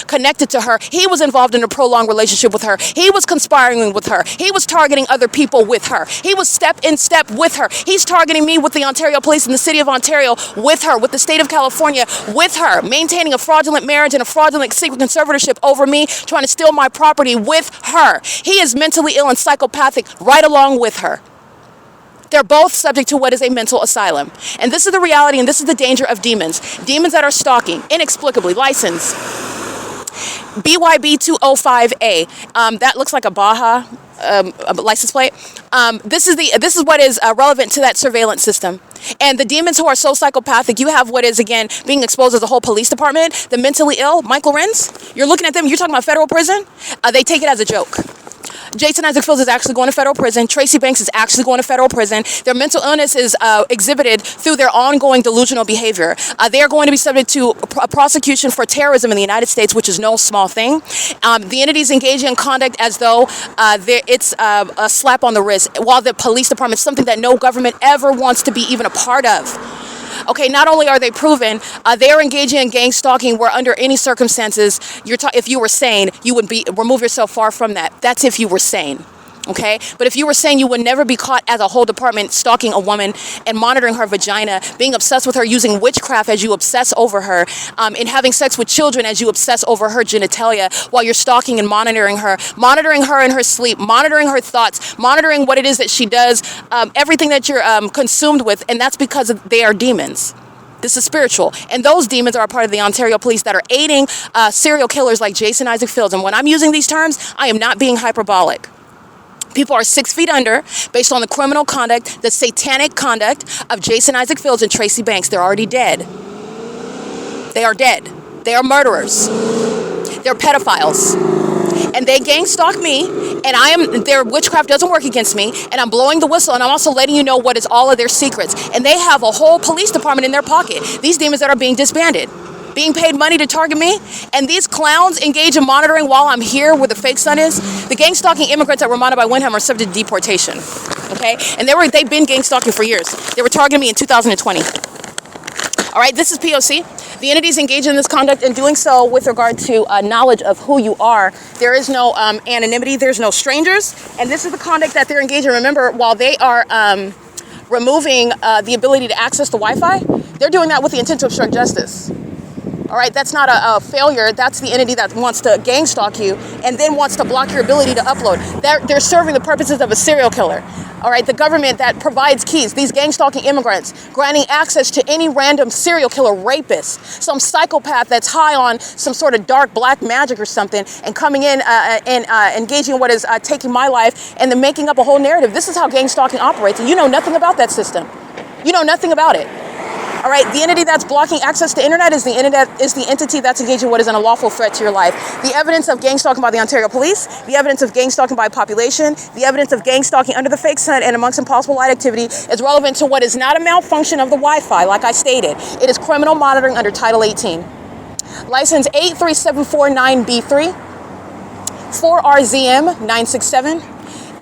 connected to her. He was involved in a prolonged relationship with her. He was conspiring with her. He was targeting other people with her. He was step in step with her. He's targeting me with the Ontario Police and the City of Ontario with her, with the State of California with her, maintaining a fraudulent marriage and a fraudulent secret conservatorship over me, trying to steal my property with her. He is mentally ill and psychopathic right along with her. They're both subject to what is a mental asylum. And this is the reality, and this is the danger of demons. Demons that are stalking, inexplicably, license BYB205A. That looks like a Baja license plate. This is what is relevant to that surveillance system. And the demons who are so psychopathic, you have what is, again, being exposed as a whole police department. The mentally ill, Michael LORENZ, you're looking at them, you're talking about federal prison. They take it as a joke. Jason Isaac Fields is actually going to federal prison. Tracy Banks is actually going to federal prison. Their mental illness is exhibited through their ongoing delusional behavior. They are going to be subject to a prosecution for terrorism in the United States, which is no small thing. The entities engage in conduct as though it's a slap on the wrist, while the police department is something that no government ever wants to be even a part of. Okay, not only are they proven, they are engaging in gang stalking where under any circumstances, if you were sane, you would remove yourself far from that. That's if you were sane. Okay, but if you were saying you would never be caught as a whole department stalking a woman and monitoring her vagina, being obsessed with her, using witchcraft as you obsess over her, and having sex with children as you obsess over her genitalia while you're stalking and monitoring her in her sleep, monitoring her thoughts, monitoring what it is that she does, everything that you're consumed with, and that's because they are demons. This is spiritual. And those demons are a part of the Ontario police that are aiding serial killers like Jason Isaac Fields. And when I'm using these terms, I am not being hyperbolic. People are 6 feet under based on the criminal conduct, the satanic conduct of Jason Isaac Fields and Tracy Banks. They're already dead. They are dead. They are murderers. They're pedophiles. And they gang stalk me, and their witchcraft doesn't work against me, and I'm blowing the whistle, and I'm also letting you know what is all of their secrets. And they have a whole police department in their pocket. These demons that are being disbanded, being paid money to target me, and these clowns engage in monitoring while I'm here where the fake sun is. The gang stalking immigrants at RAMADA by WYNDHAM are subject to deportation, okay? And they've been gang stalking for years. They were targeting me in 2020. All right, this is P.O.C. The entities engage in this conduct and doing so with regard to knowledge of who you are. There is no anonymity, there's no strangers, and this is the conduct that they're engaged in. Remember, while they are removing the ability to access the Wi-Fi, they're doing that with the intent to obstruct justice. All right, that's not a failure. That's the entity that wants to gang stalk you and then wants to block your ability to upload. They're serving the purposes of a serial killer. All right, the government that provides keys, these gang stalking immigrants, granting access to any random serial killer rapist, some psychopath that's high on some sort of dark black magic or something, and coming in and engaging in what is taking my life and then making up a whole narrative. This is how gang stalking operates, and you know nothing about that system. You know nothing about it. All right, the entity that's blocking access to internet is the entity that's engaging in what is an unlawful threat to your life. The evidence of gang stalking by the Ontario Police, the evidence of gang stalking by population, the evidence of gang stalking under the fake sun and amongst impossible light activity is relevant to what is not a malfunction of the Wi-Fi, like I stated. It is criminal monitoring under Title 18. License 83749B3, 4RZM 967,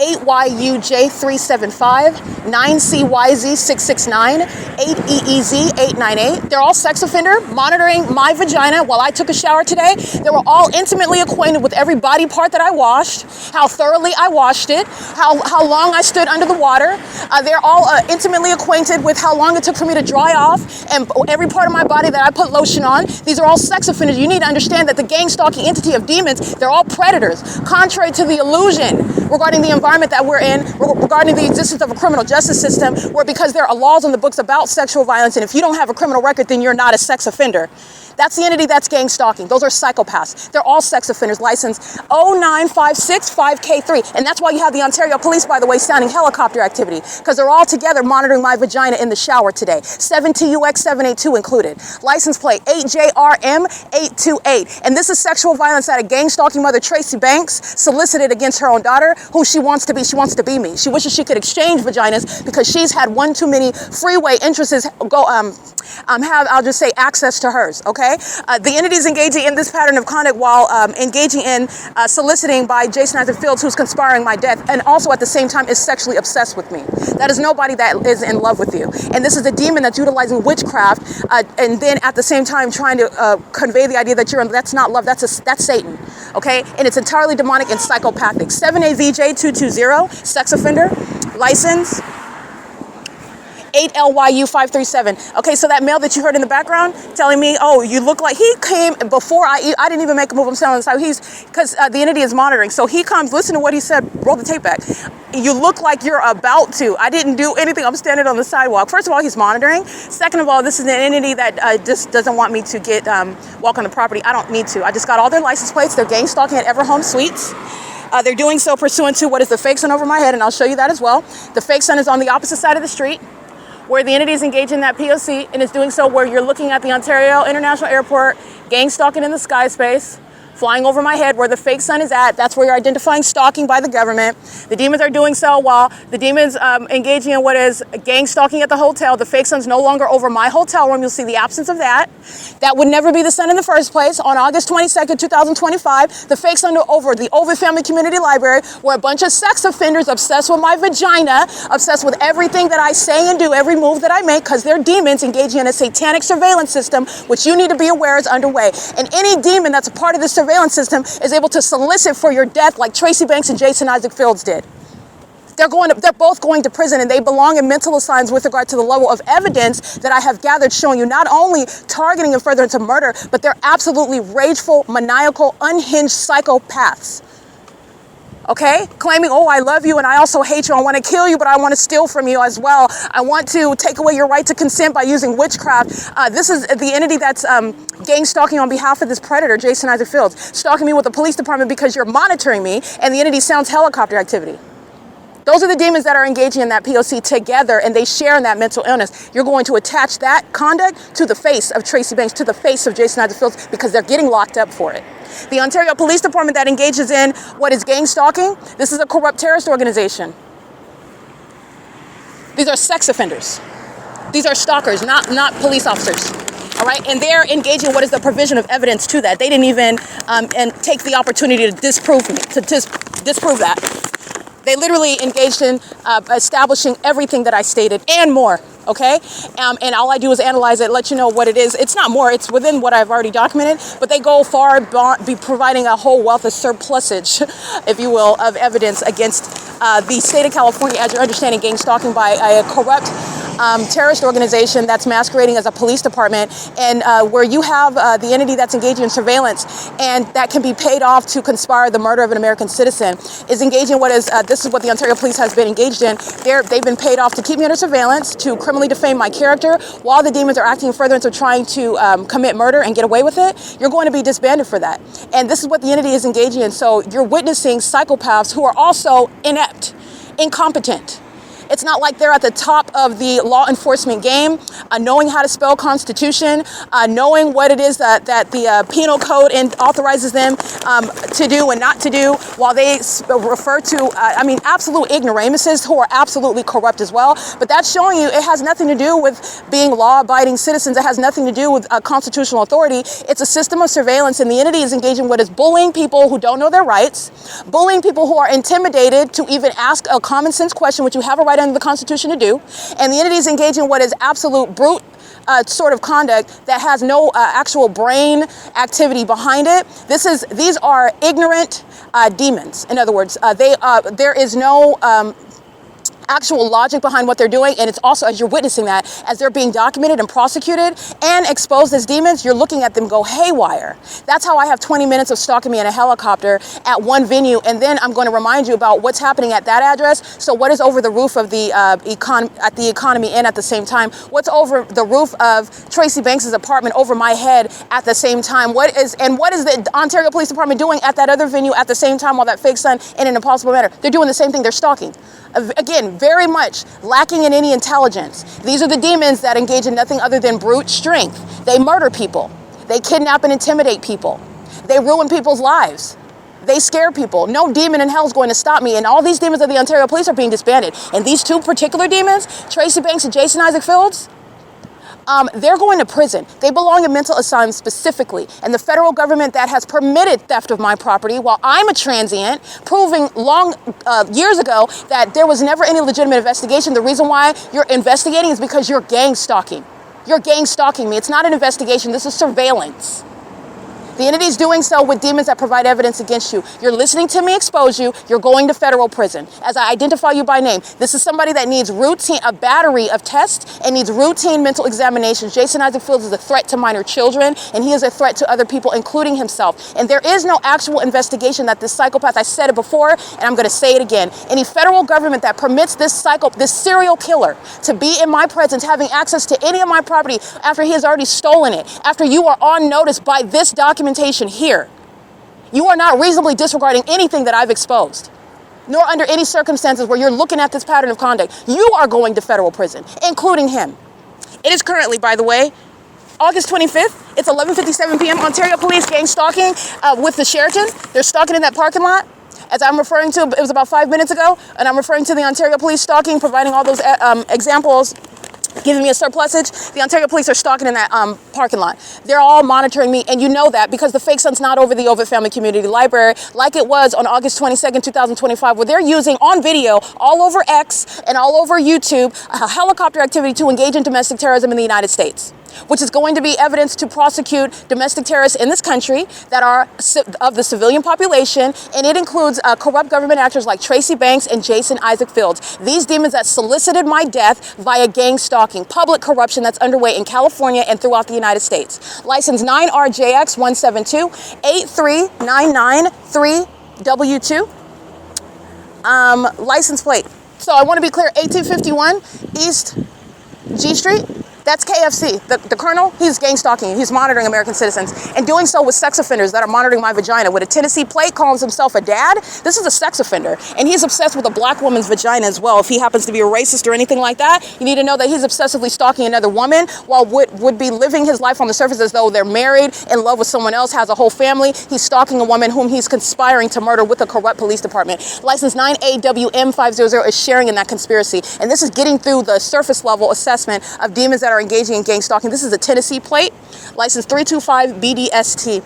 8YUJ375, 9CYZ669, 8EEZ 898. They're all sex offender monitoring my vagina while I took a shower today. They were all intimately acquainted with every body part that I washed, how thoroughly I washed it, how long I stood under the water. They're all intimately acquainted with how long it took for me to dry off and every part of my body that I put lotion on. These are all sex offenders. You need to understand that the gang stalking entity of demons, they're all predators. Contrary to the illusion regarding the environment that we're in, regarding the existence of a criminal justice system, where because there are laws on the books about sexual violence, and if you don't have a criminal record, then you're not a sex offender. That's the entity that's gang stalking. Those are psychopaths. They're all sex offenders, license 09565K3. And that's why you have the Ontario Police, by the way, sounding helicopter activity, because they're all together monitoring my vagina in the shower today. 7TUX782 included. License plate 8JRM828. And this is sexual violence that a gang stalking mother, Tracy Banks, solicited against her own daughter, who she wants to be. She wants to be me. She wishes she could exchange vaginas because she's had one too many freeway entrances I'll just say access to hers, okay? The entity is engaging in this pattern of conduct while engaging in soliciting by Jason Isaac Fields, who's conspiring my death, and also at the same time is sexually obsessed with me. That is nobody that is in love with you. And this is a demon that's utilizing witchcraft and then at the same time trying to convey the idea that that's not love, that's Satan, okay? And it's entirely demonic and psychopathic. 7AVJ220, sex offender, license 8LYU537. Okay, so that male that you heard in the background telling me, oh, you look like, he came before I didn't even make a move, I'm standing on the side. Because the entity is monitoring. So he comes, listen to what he said, roll the tape back. You look like you're about to. I didn't do anything, I'm standing on the sidewalk. First of all, he's monitoring. Second of all, this is an entity that just doesn't want me to walk on the property. I don't need to. I just got all their license plates. They're gang stalking at EVERHOME Suites. They're doing so pursuant to what is the fake sun over my head, and I'll show you that as well. The fake sun is on the opposite side of the street, where the entity is engaged in that P.O.C. and is doing so where you're looking at the Ontario International Airport, gang stalking in the sky space, flying over my head where the fake sun is at. That's where you're identifying stalking by the government. The demons are doing so while the demons engaging in what is gang stalking at the hotel. The fake sun's no longer over my hotel room. You'll see the absence of that. That would never be the sun in the first place. On August 22nd, 2025, the fake sun over the Ovid Family Community Library, where a bunch of sex offenders obsessed with my vagina, obsessed with everything that I say and do, every move that I make, because they're demons engaging in a satanic surveillance system, which you need to be aware is underway. And any demon that's a part of this surveillance system is able to solicit for your death like Tracy Banks and Jason Isaac Fields did. They're both going to prison, and they belong in mental asylums with regard to the level of evidence that I have gathered showing you not only targeting and furtherance of murder, but they're absolutely rageful, maniacal, unhinged psychopaths. Okay? Claiming, oh, I love you and I also hate you. I want to kill you, but I want to steal from you as well. I want to take away your right to consent by using witchcraft. This is the entity that's gang stalking on behalf of this predator, Jason Isaac Fields, stalking me with the police department because you're monitoring me, and the entity sounds helicopter activity. Those are the demons that are engaging in that P.O.C. together, and they share in that mental illness. You're going to attach that conduct to the face of Tracy Banks, to the face of Jason Isaac Fields, because they're getting locked up for it. The Ontario Police Department that engages in what is gang stalking, this is a corrupt terrorist organization. These are sex offenders. These are stalkers, not police officers. All right, and they're engaging in what is the provision of evidence to that. They didn't even and take the opportunity to disprove that. They literally engaged in establishing everything that I stated and more, okay? And all I do is analyze it, let you know what it is. It's not more, it's within what I've already documented, but they go far be providing a whole wealth of surplusage, if you will, of evidence against the state of California, as you're understanding, gang stalking by a corrupt terrorist organization that's masquerading as a police department, and where you have the entity that's engaging in surveillance and that can be paid off to conspire the murder of an American citizen is engaging in what is, this is what the Ontario Police has been engaged in. They've been paid off to keep me under surveillance, to criminally defame my character, while the demons are acting in furtherance of trying to commit murder and get away with it. You're going to be disbanded for that. And this is what the entity is engaging in. So you're witnessing psychopaths who are also inept, incompetent. It's not like they're at the top of the law enforcement game, knowing how to spell Constitution, knowing what it is that the penal code authorizes them to do and not to do, while they refer to, absolute ignoramuses who are absolutely corrupt as well. But that's showing you it has nothing to do with being law-abiding citizens. It has nothing to do with constitutional authority. It's a system of surveillance, and the entity is engaging what is bullying people who don't know their rights, bullying people who are intimidated to even ask a common sense question, which you have a right under the Constitution to do, and the entity is engaging what is absolute brute sort of conduct that has no actual brain activity behind it. These are ignorant demons. In other words, there is no actual logic behind what they're doing, and it's also, as you're witnessing that, as they're being documented and prosecuted and exposed as demons, you're looking at them go haywire. That's how I have 20 minutes of stalking me in a helicopter at one venue, and then I'm going to remind you about what's happening at that address. So what is over the roof of the Economy Inn at the same time? What's over the roof of Tracy Banks' apartment over my head at the same time? What is the Ontario Police Department doing at that other venue at the same time while that fake sun in an impossible manner? They're doing the same thing. They're stalking. Again, very much lacking in any intelligence. These are the demons that engage in nothing other than brute strength. They murder people. They kidnap and intimidate people. They ruin people's lives. They scare people. No demon in hell is going to stop me. And all these demons of the Ontario Police are being disbanded. And these two particular demons, Tracy Banks and Jason Isaac Fields, they're going to prison. They belong in mental asylums specifically. And the federal government that has permitted theft of my property while I'm a transient, proving years ago that there was never any legitimate investigation. The reason why you're investigating is because you're gang stalking. You're gang stalking me. It's not an investigation. This is surveillance. The entity is doing so with demons that provide evidence against you. You're listening to me expose you. You're going to federal prison. As I identify you by name, this is somebody that needs a battery of tests and needs routine mental examinations. Jason Isaac Fields is a threat to minor children, and he is a threat to other people, including himself. And there is no actual investigation that this psychopath, I said it before, and I'm going to say it again. Any federal government that permits this serial killer to be in my presence, having access to any of my property after he has already stolen it, after you are on notice by this documentation here, you are not reasonably disregarding anything that I've exposed, nor under any circumstances where you're looking at this pattern of conduct. You are going to federal prison, including him. It is currently, by the way, August 25th. It's 11:57 p.m. Ontario Police gang stalking with the Sheraton. They're stalking in that parking lot. As I'm referring to, it was about 5 minutes ago, and I'm referring to the Ontario Police stalking, providing all those examples, giving me a surplusage. The Ontario Police are stalking in that parking lot. They're all monitoring me, and you know that because the fake sun's not over the Ovitt Family Community Library like it was on August 22nd, 2025, where they're using on video all over X and all over YouTube helicopter activity to engage in domestic terrorism in the United States, which is going to be evidence to prosecute domestic terrorists in this country that are of the civilian population, and it includes corrupt government actors like Tracy Banks and Jason Isaac Fields. These demons that solicited my death via gang stalking, public corruption that's underway in California and throughout the United States. License 9RJX17283993W2. License plate. So I want to be clear, 1851 East G Street. That's KFC. The colonel, he's gang stalking. He's monitoring American citizens and doing so with sex offenders that are monitoring my vagina with a Tennessee plate, calls himself a dad. This is a sex offender, and he's obsessed with a black woman's vagina as well. If he happens to be a racist or anything like that, you need to know that he's obsessively stalking another woman while would be living his life on the surface as though they're married, in love with someone else, has a whole family. He's stalking a woman whom he's conspiring to murder with a corrupt police department. License 9AWM500 is sharing in that conspiracy, and this is getting through the surface level assessment of demons that are engaging in gang stalking. This is a Tennessee plate, license 325BDST.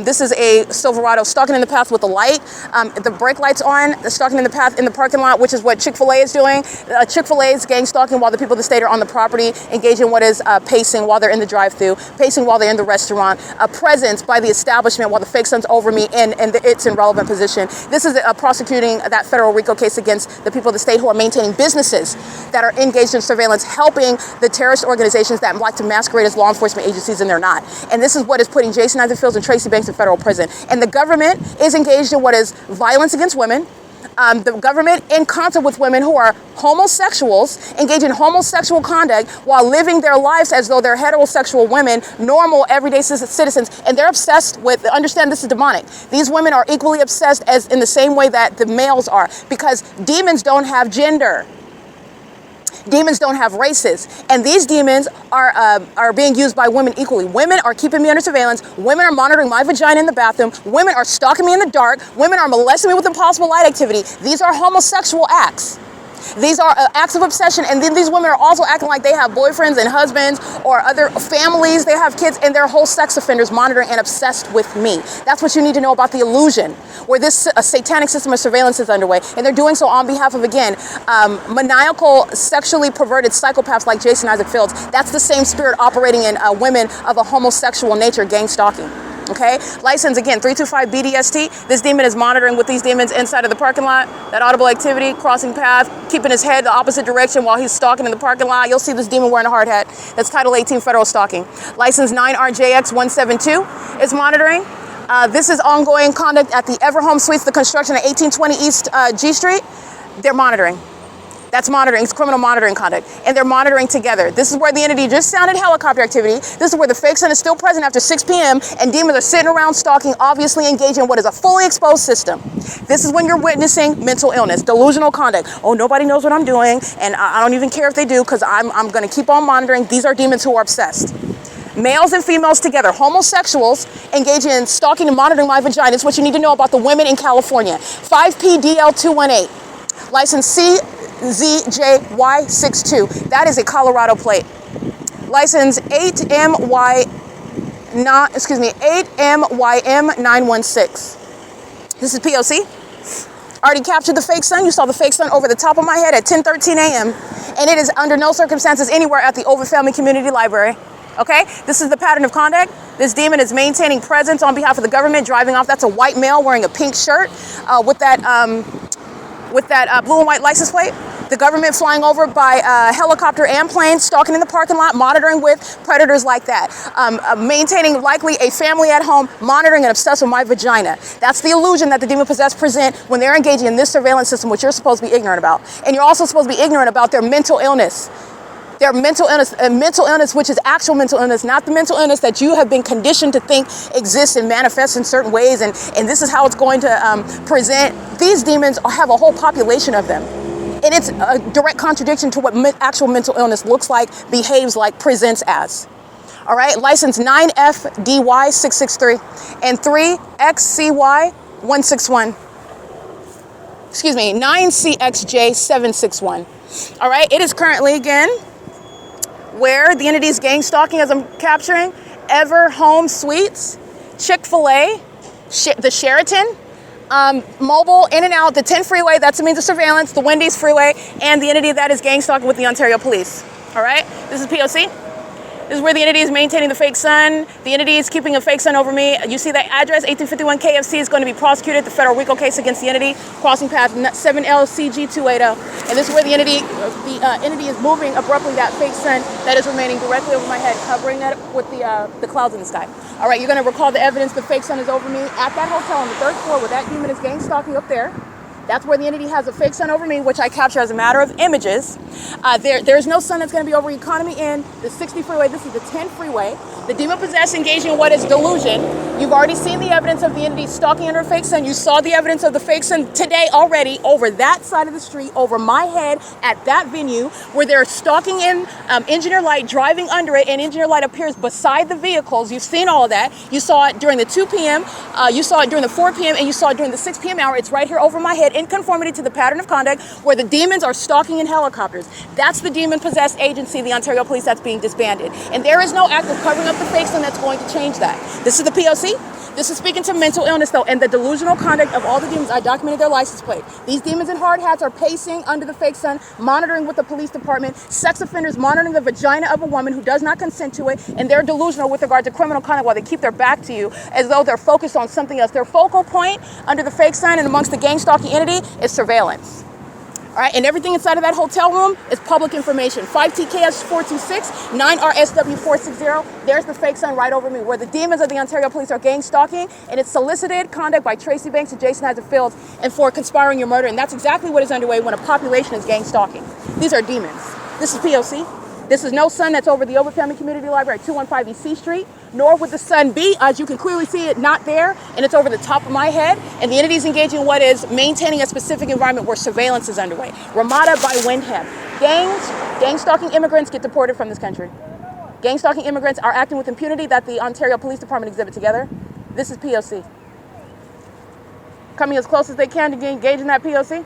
This is a Silverado stalking in the path with the light. The brake light's on, the stalking in the path in the parking lot, which is what Chick-fil-A is doing. Chick-fil-A is gang stalking while the people of the state are on the property, engaging in what is pacing while they're in the drive-thru, pacing while they're in the restaurant, a presence by the establishment while the fake sun's over me and it's in relevant position. This is prosecuting that federal RICO case against the people of the state who are maintaining businesses that are engaged in surveillance, helping the terrorist organizations that like to masquerade as law enforcement agencies, and they're not. And this is what is putting Jason Isaac Fields and Tracy Banks in federal prison. And the government is engaged in what is violence against women. The government in concert with women who are homosexuals, engage in homosexual conduct while living their lives as though they're heterosexual women, normal, everyday citizens, and they're obsessed with, understand this is demonic. These women are equally obsessed as in the same way that the males are, because demons don't have gender. Demons don't have races, and these demons are being used by women equally. Women are keeping me under surveillance. Women are monitoring my vagina in the bathroom. Women are stalking me in the dark. Women are molesting me with impossible light activity. These are homosexual acts. These are acts of obsession, and then these women are also acting like they have boyfriends and husbands or other families, they have kids, and they're whole sex offenders monitoring and obsessed with me. That's what you need to know about the illusion, where this satanic system of surveillance is underway, and they're doing so on behalf of, again, maniacal, sexually perverted psychopaths like Jason Isaac Fields. That's the same spirit operating in women of a homosexual nature, gang stalking. Okay, license again 325BDST. This demon is monitoring with these demons inside of the parking lot. That audible activity, crossing path, keeping his head the opposite direction while he's stalking in the parking lot. You'll see this demon wearing a hard hat. That's Title 18 federal stalking. License 9RJX172 is monitoring. This is ongoing conduct at the EVERHOME Suites, the construction at 1820 East G Street. They're monitoring. That's monitoring. It's criminal monitoring conduct. And they're monitoring together. This is where the entity just sounded helicopter activity. This is where the fake sun is still present after 6 p.m. and demons are sitting around stalking, obviously engaging in what is a fully exposed system. This is when you're witnessing mental illness, delusional conduct. Oh, nobody knows what I'm doing, and I don't even care if they do, because I'm going to keep on monitoring. These are demons who are obsessed. Males and females together, homosexuals engaging in stalking and monitoring my vagina. It's what you need to know about the women in California. 5PDL218. License CZJY62. That is a Colorado plate. License 8MYM916. This is P.O.C. Already captured the fake sun. You saw the fake sun over the top of my head at 10:13 a.m. And it is under no circumstances anywhere at the Ovitt Family Community Library. Okay, this is the pattern of conduct. This demon is maintaining presence on behalf of the government, driving off. That's a white male wearing a pink shirt with that blue and white license plate. The government flying over by helicopter and plane, stalking in the parking lot, monitoring with predators like that. Maintaining likely a family at home, monitoring and obsessed with my vagina. That's the illusion that the demon-possessed present when they're engaging in this surveillance system, which you're supposed to be ignorant about. And you're also supposed to be ignorant about their mental illness. Their mental illness, which is actual mental illness, not the mental illness that you have been conditioned to think exists and manifests in certain ways, and this is how it's going to present. These demons have a whole population of them. And it's a direct contradiction to what actual mental illness looks like, behaves like, presents as. All All right, license 9FDY663 and 3XCY161. Excuse me, 9CXJ761. All right, it is currently, again, where the entity's gang stalking, as I'm capturing, EVERHOME Suites, CHIC-FIL, the Sheraton, MOBIL, in and out, the 10 freeway, that's a means of surveillance, the WENDY'S freeway, and the entity that is gang stalking with the Ontario Police. All right, this is P.O.C. This is where the entity is maintaining the fake sun. The entity is keeping a fake sun over me. You see the address, 1851 KFC is going to be prosecuted, the federal RICO case against the entity, crossing path 7LCG280. And this is where the entity is moving abruptly that fake sun that is remaining directly over my head, covering it with the clouds in the sky. All right, you're going to recall the evidence the fake sun is over me at that hotel on the 3rd floor where that demon is gang stalking up there. That's where the entity has a fake sun over me, which I capture as a matter of images. There's no sun that's going to be over Economy in the 60 freeway. This is the 10 freeway. The demon possessed engaging in what is delusion. You've already seen the evidence of the entity stalking under a fake sun. You saw the evidence of the fake sun today already over that side of the street, over my head at that venue where they're stalking in engineer light, driving under it, and engineer light appears beside the vehicles. You've seen all of that. You saw it during the 2 p.m., you saw it during the 4 p.m., and you saw it during the 6 p.m. hour. It's right here over my head in conformity to the pattern of conduct where the demons are stalking in helicopters. That's the demon-possessed agency, the Ontario Police, that's being disbanded. And there is no act of covering up the fake sun that's going to change that. This is the P.O.C. This is speaking to mental illness, though, and the delusional conduct of all the demons. I documented their license plate. These demons in hard hats are pacing under the fake sun, monitoring with the police department, sex offenders monitoring the vagina of a woman who does not consent to it, and they're delusional with regard to criminal conduct while they keep their back to you as though they're focused on something else. Their focal point under the fake sun and amongst the gang stalking entity is surveillance. All right, and everything inside of that hotel room is public information. 5TKS426, 9RSW460. There's the fake sun right over me, where the demons of the Ontario Police are gang stalking, and it's solicited conduct by Tracy Banks and Jason Isaac Fields, and for conspiring your murder. And that's exactly what is underway when a population is gang stalking. These are demons. This is P.O.C. This is no sun that's over the Oba Family Community Library at 215 EC Street, nor would the sun be, as you can clearly see it, not there, and it's over the top of my head, and the entity is engaging in what is maintaining a specific environment where surveillance is underway. RAMADA by WYNDHAM. Gang stalking immigrants get deported from this country. Gang stalking immigrants are acting with impunity that the Ontario Police Department exhibit together. This is P.O.C. Coming as close as they can to engage in that P.O.C.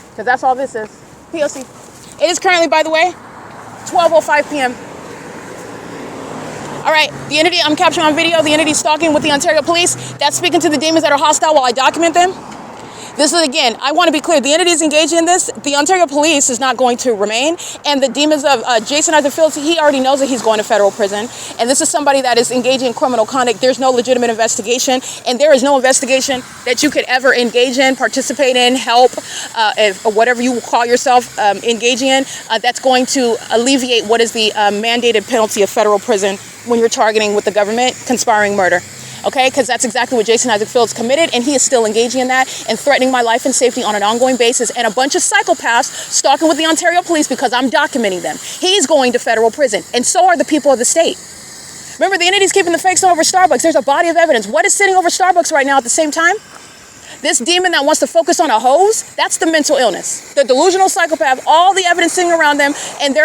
Because that's all this is. P.O.C. It is currently, by the way, 12:05 p.m. All right, the entity I'm capturing on video, the entity stalking with the Ontario Police, that's speaking to the demons that are hostile while I document them. This is, again, I want to be clear, the entity is engaging in this. The Ontario Police is not going to remain, and the demons of Jason Isaac Fields, he already knows that he's going to federal prison, and this is somebody that is engaging in criminal conduct. There's no legitimate investigation, and there is no investigation that you could ever engage in, participate in, help, or whatever you call yourself engaging in, that's going to alleviate what is the mandated penalty of federal prison when you're targeting with the government, conspiring murder. Okay, because that's exactly what Jason Isaac Fields committed, and he is still engaging in that and threatening my life and safety on an ongoing basis, and a bunch of psychopaths stalking with the Ontario Police because I'm documenting them. He's going to federal prison, and so are the people of the state. Remember, the entity's keeping the fake sun over Starbucks. There's a body of evidence. What is sitting over Starbucks right now at the same time? This demon that wants to focus on a hose, that's the mental illness. The delusional psychopath, all the evidence sitting around them, and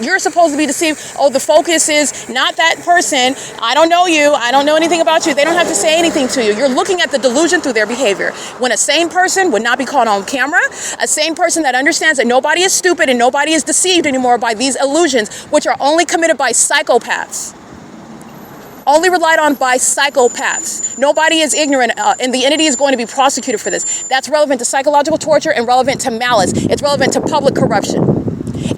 you're supposed to be deceived. Oh, the focus is not that person. I don't know you. I don't know anything about you. They don't have to say anything to you. You're looking at the delusion through their behavior. When a sane person would not be caught on camera, a sane person that understands that nobody is stupid and nobody is deceived anymore by these illusions, which are only committed by psychopaths. Only relied on by psychopaths. Nobody is ignorant, and the entity is going to be prosecuted for this. That's relevant to psychological torture and relevant to malice. It's relevant to public corruption.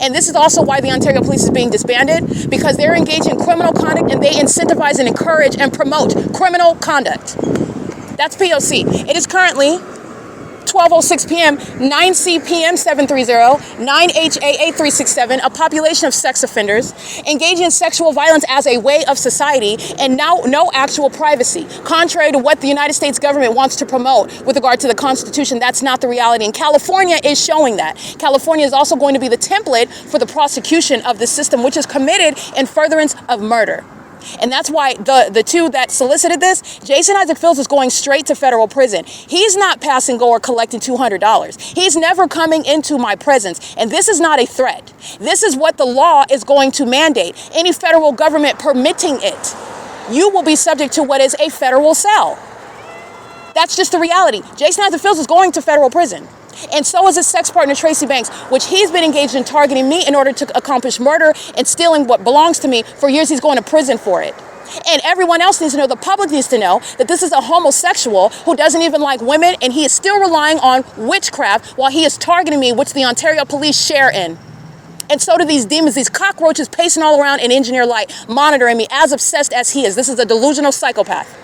And this is also why the Ontario Police is being disbanded, because they're engaged in criminal conduct and they incentivize and encourage and promote criminal conduct. That's P.O.C. It is currently 12:06 p.m., 9CPM730, 9HAA367, a population of sex offenders engaging in sexual violence as a way of society, and now no actual privacy. Contrary to what the United States government wants to promote with regard to the Constitution, that's not the reality. And California is showing that. California is also going to be the template for the prosecution of the system, which is committed in furtherance of murder. And that's why the two that solicited this, Jason Isaac Fields is going straight to federal prison. He's not passing go or collecting $200. He's never coming into my presence. And this is not a threat. This is what the law is going to mandate. Any federal government permitting it, you will be subject to what is a federal cell. That's just the reality. Jason Isaac Fields is going to federal prison. And so is his sex partner, Tracy Banks, which he's been engaged in targeting me in order to accomplish murder and stealing what belongs to me. For years, he's going to prison for it. And everyone else needs to know, the public needs to know, that this is a homosexual who doesn't even like women, and he is still relying on witchcraft while he is targeting me, which the Ontario police share in. And so do these demons, these cockroaches pacing all around in engineer light, monitoring me as obsessed as he is. This is a delusional psychopath.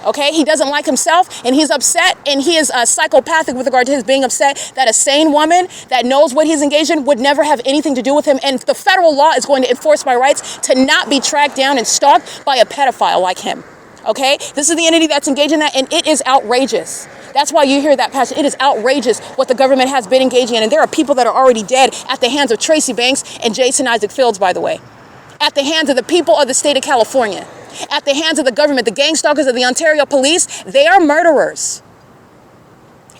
Okay, he doesn't like himself, and he's upset, and he is psychopathic with regard to his being upset that a sane woman that knows what he's engaged in would never have anything to do with him. And the federal law is going to enforce my rights to not be tracked down and stalked by a pedophile like him. Okay, this is the entity that's engaged in that, and it is outrageous. That's why you hear that passion. It is outrageous what the government has been engaging in, and there are people that are already dead at the hands of Tracy Banks and Jason Isaac Fields, by the way, at the hands of the people of the state of California. At the hands of the government, the gang stalkers of the Ontario police, they are murderers.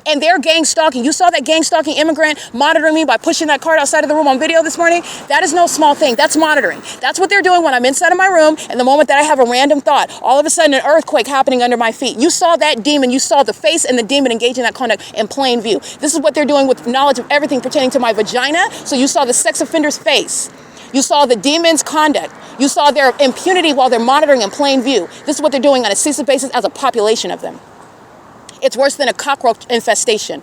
And they're gang stalking. You saw that gang stalking immigrant monitoring me by pushing that cart outside of the room on video this morning? That is no small thing. That's monitoring. That's what they're doing when I'm inside of my room, and the moment that I have a random thought, all of a sudden an earthquake happening under my feet. You saw that demon. You saw the face and the demon engaging that conduct in plain view. This is what they're doing with knowledge of everything pertaining to my vagina. So you saw the sex offender's face. You saw the demon's conduct. You saw their impunity while they're monitoring in plain view. This is what they're doing on a ceaseless basis as a population of them. It's worse than a cockroach infestation.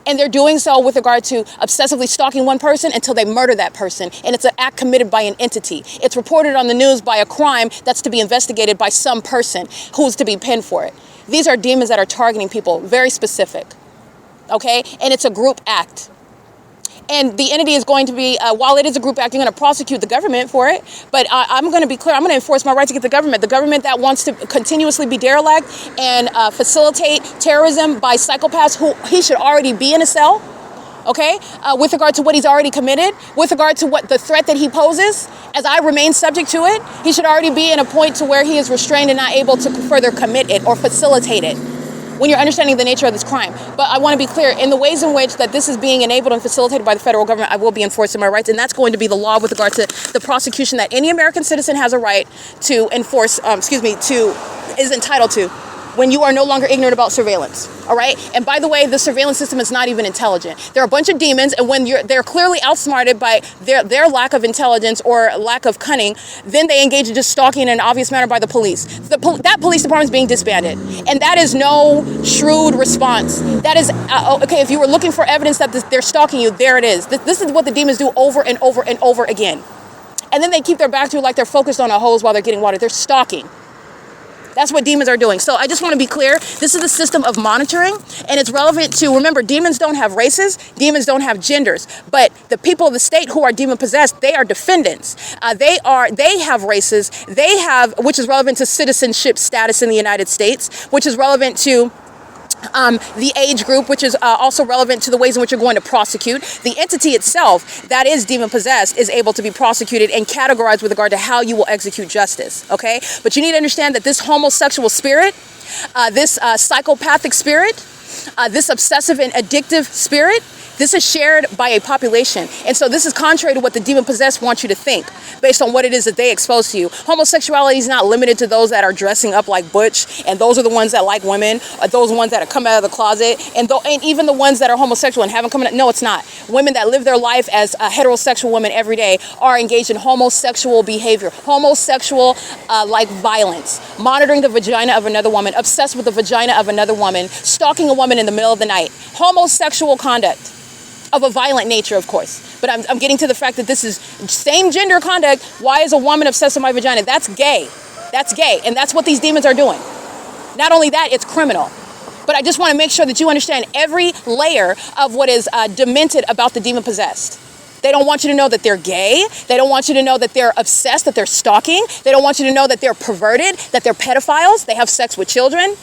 And they're doing so with regard to obsessively stalking one person until they murder that person. And it's an act committed by an entity. It's reported on the news by a crime that's to be investigated by some person who's to be pinned for it. These are demons that are targeting people, very specific. Okay? And it's a group act. And the entity is going to be, while it is a group act, you're going to prosecute the government for it. But I'm going to be clear. I'm going to enforce my right to get the government that wants to continuously be derelict and facilitate terrorism by psychopaths who he should already be in a cell. Okay, with regard to what he's already committed, with regard to what the threat that he poses, as I remain subject to it, he should already be in a point to where he is restrained and not able to further commit it or facilitate it, when you're understanding the nature of this crime. But I want to be clear, in the ways in which that this is being enabled and facilitated by the federal government, I will be enforcing my rights, and that's going to be the law with regard to the prosecution that any American citizen has a right to enforce, is entitled to, when you are no longer ignorant about surveillance, all right? And by the way, the surveillance system is not even intelligent. There are a bunch of demons, and when they're clearly outsmarted by their lack of intelligence or lack of cunning, then they engage in just stalking in an obvious manner by the police. That police department is being disbanded, and that is no shrewd response. That is, okay, if you were looking for evidence that they're stalking you, there it is. This is what the demons do over and over and over again. And then they keep their back to you like they're focused on a hose while they're getting water. They're stalking. That's what demons are doing. So I just want to be clear. This is a system of monitoring, and it's relevant to, remember, demons don't have races. Demons don't have genders. But the people of the state who are demon possessed, they are defendants. They have races. They have, which is relevant to citizenship status in the United States, which is relevant to the age group, which is also relevant to the ways in which you're going to prosecute. The entity itself that is demon possessed is able to be prosecuted and categorized with regard to how you will execute justice, okay? But you need to understand that this homosexual spirit, this psychopathic spirit, this obsessive and addictive spirit, this is shared by a population. And so this is contrary to what the demon-possessed want you to think, based on what it is that they expose to you. Homosexuality is not limited to those that are dressing up like butch, and those are the ones that like women, those ones that are come out of the closet, and even the ones that are homosexual and haven't come out. No, it's not. Women that live their life as heterosexual women every day are engaged in homosexual behavior, homosexual like violence, monitoring the vagina of another woman, obsessed with the vagina of another woman, stalking a woman in the middle of the night, homosexual conduct. Of a violent nature, of course. But I'm getting to the fact that this is same gender conduct. Why is a woman obsessed with my vagina? That's gay. That's gay. And that's what these demons are doing. Not only that, it's criminal. But I just want to make sure that you understand every layer of what is demented about the demon-possessed. They don't want you to know that they're gay. They don't want you to know that they're obsessed, that they're stalking. They don't want you to know that they're perverted, that they're pedophiles. They have sex with children.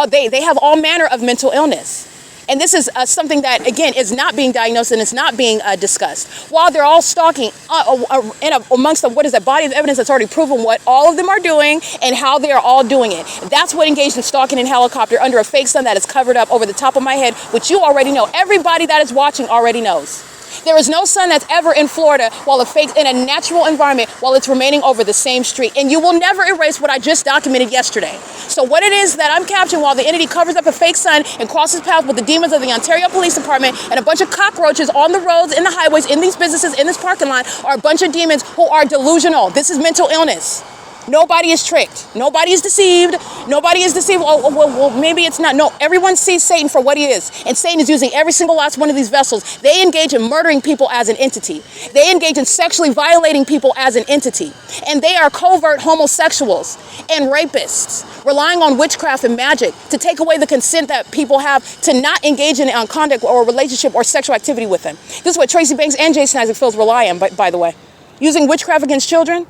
They have all manner of mental illness. And this is something that, again, is not being diagnosed and it's not being discussed. While they're all stalking amongst the, what is that, body of evidence that's already proven what all of them are doing and how they are all doing it. That's what engaged in stalking in helicopter under a fake sun that is covered up over the top of my head, which you already know. Everybody that is watching already knows. There is no sun that's ever in Florida while in a natural environment while it's remaining over the same street. And you will never erase what I just documented yesterday. So what it is that I'm capturing while the entity covers up a fake sun and crosses paths with the demons of the Ontario Police Department and a bunch of cockroaches on the roads, in the highways, in these businesses, in this parking lot, are a bunch of demons who are delusional. This is mental illness. Nobody is tricked. Nobody is deceived. Nobody is deceived. Oh, well, maybe it's not. No, everyone sees Satan for what he is. And Satan is using every single last one of these vessels. They engage in murdering people as an entity. They engage in sexually violating people as an entity. And they are covert homosexuals and rapists, relying on witchcraft and magic to take away the consent that people have to not engage in conduct or relationship or sexual activity with them. This is what Tracy Banks and Jason Isaac Phillips rely on, by the way. Using witchcraft against children.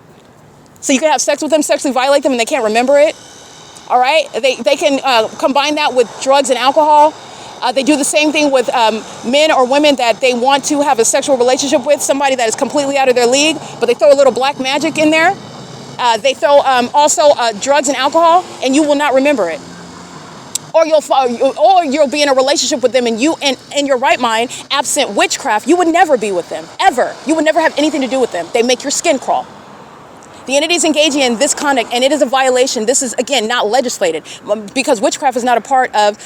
So you can have sex with them, sexually violate them, and they can't remember it. All right? They can combine that with drugs and alcohol. They do the same thing with men or women that they want to have a sexual relationship with, somebody that is completely out of their league, but they throw a little black magic in there. They throw also drugs and alcohol, and you will not remember it. Or you'll be in a relationship with them, and you, in your right mind, absent witchcraft, you would never be with them, ever. You would never have anything to do with them. They make your skin crawl. The entity is engaging in this conduct, and it is a violation. This is, again, not legislated because witchcraft is not a part of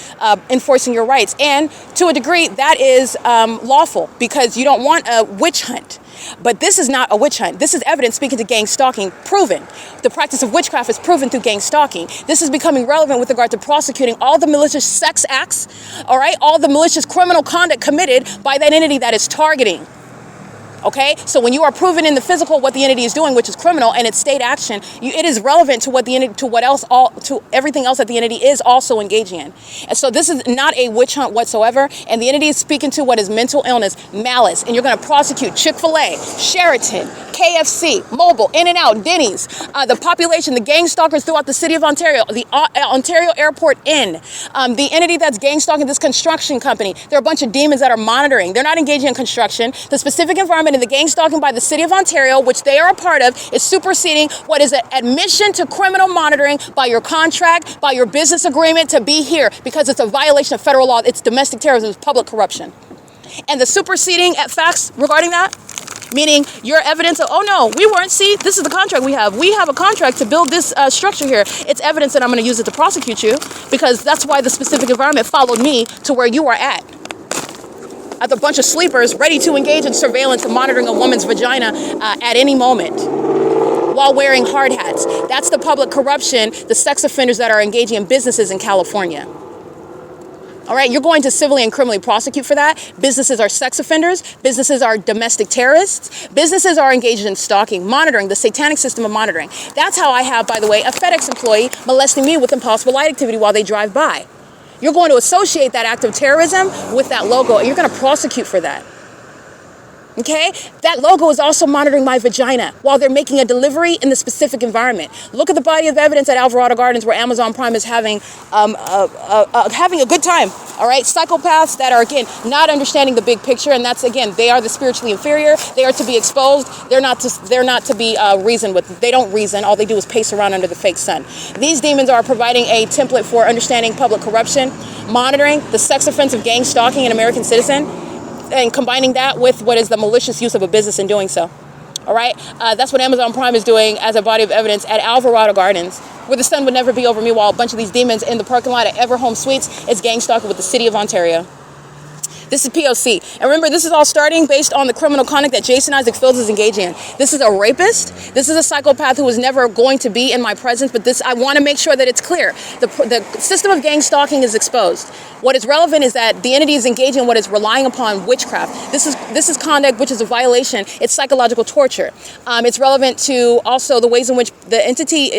enforcing your rights. And to a degree, that is lawful because you don't want a witch hunt. But this is not a witch hunt. This is evidence speaking to gang stalking, proven. The practice of witchcraft is proven through gang stalking. This is becoming relevant with regard to prosecuting all the malicious sex acts, all right, all the malicious criminal conduct committed by that entity that is targeting. Okay, so when you are proven in the physical what the entity is doing, which is criminal, and it's state action, it is relevant to what the entity, to everything else that the entity is also engaging in. And so this is not a witch hunt whatsoever. And the entity is speaking to what is mental illness, malice, and you're going to prosecute Chick-fil-A, Sheraton, KFC, MOBIL, In-N-Out, Denny's, the population, the gang stalkers throughout the city of Ontario, the Ontario Airport Inn, the entity that's gang stalking this construction company. There are a bunch of demons that are monitoring. They're not engaging in construction. The specific environment and the gang stalking by the city of Ontario, which they are a part of, is superseding what is an admission to criminal monitoring by your contract, by your business agreement to be here, because it's a violation of federal law. It's domestic terrorism, it's public corruption. And the superseding facts regarding that, meaning your evidence of, oh no, we weren't, see, this is the contract we have. We have a contract to build this structure here. It's evidence that I'm going to use it to prosecute you, because that's why the specific environment followed me to where you are at. As a bunch of sleepers ready to engage in surveillance and monitoring a woman's vagina at any moment while wearing hard hats. That's the public corruption, the sex offenders that are engaging in businesses in California. All right, you're going to civilly and criminally prosecute for that. Businesses are sex offenders. Businesses are domestic terrorists. Businesses are engaged in stalking, monitoring, the satanic system of monitoring. That's how I have, by the way, a FedEx employee molesting me with impossible light activity while they drive by. You're going to associate that act of terrorism with that logo, and you're going to prosecute for that. Okay? That logo is also monitoring my vagina while they're making a delivery in the specific environment. Look at the body of evidence at Alvarado Gardens where Amazon Prime is having a good time. All right? Psychopaths that are, again, not understanding the big picture, and that's, again, they are the spiritually inferior. They are to be exposed. They're not to be reasoned with. They don't reason. All they do is pace around under the fake sun. These demons are providing a template for understanding public corruption, monitoring the sex offense of gang stalking an American citizen, and combining that with what is the malicious use of a business in doing so. All right? That's what Amazon Prime is doing as a body of evidence at Alvarado Gardens, where the sun would never be over me while a bunch of these demons in the parking lot at EVERHOME Suites is gang stalking with the city of Ontario. This is P.O.C. And remember, this is all starting based on the criminal conduct that Jason Isaac Phillips is engaging in. This is a rapist. This is a psychopath who is never going to be in my presence, but I want to make sure that it's clear. The system of gang stalking is exposed. What is relevant is that the entity is engaging in what is relying upon witchcraft. This is conduct which is a violation. It's psychological torture. It's relevant to also the ways in which the entity,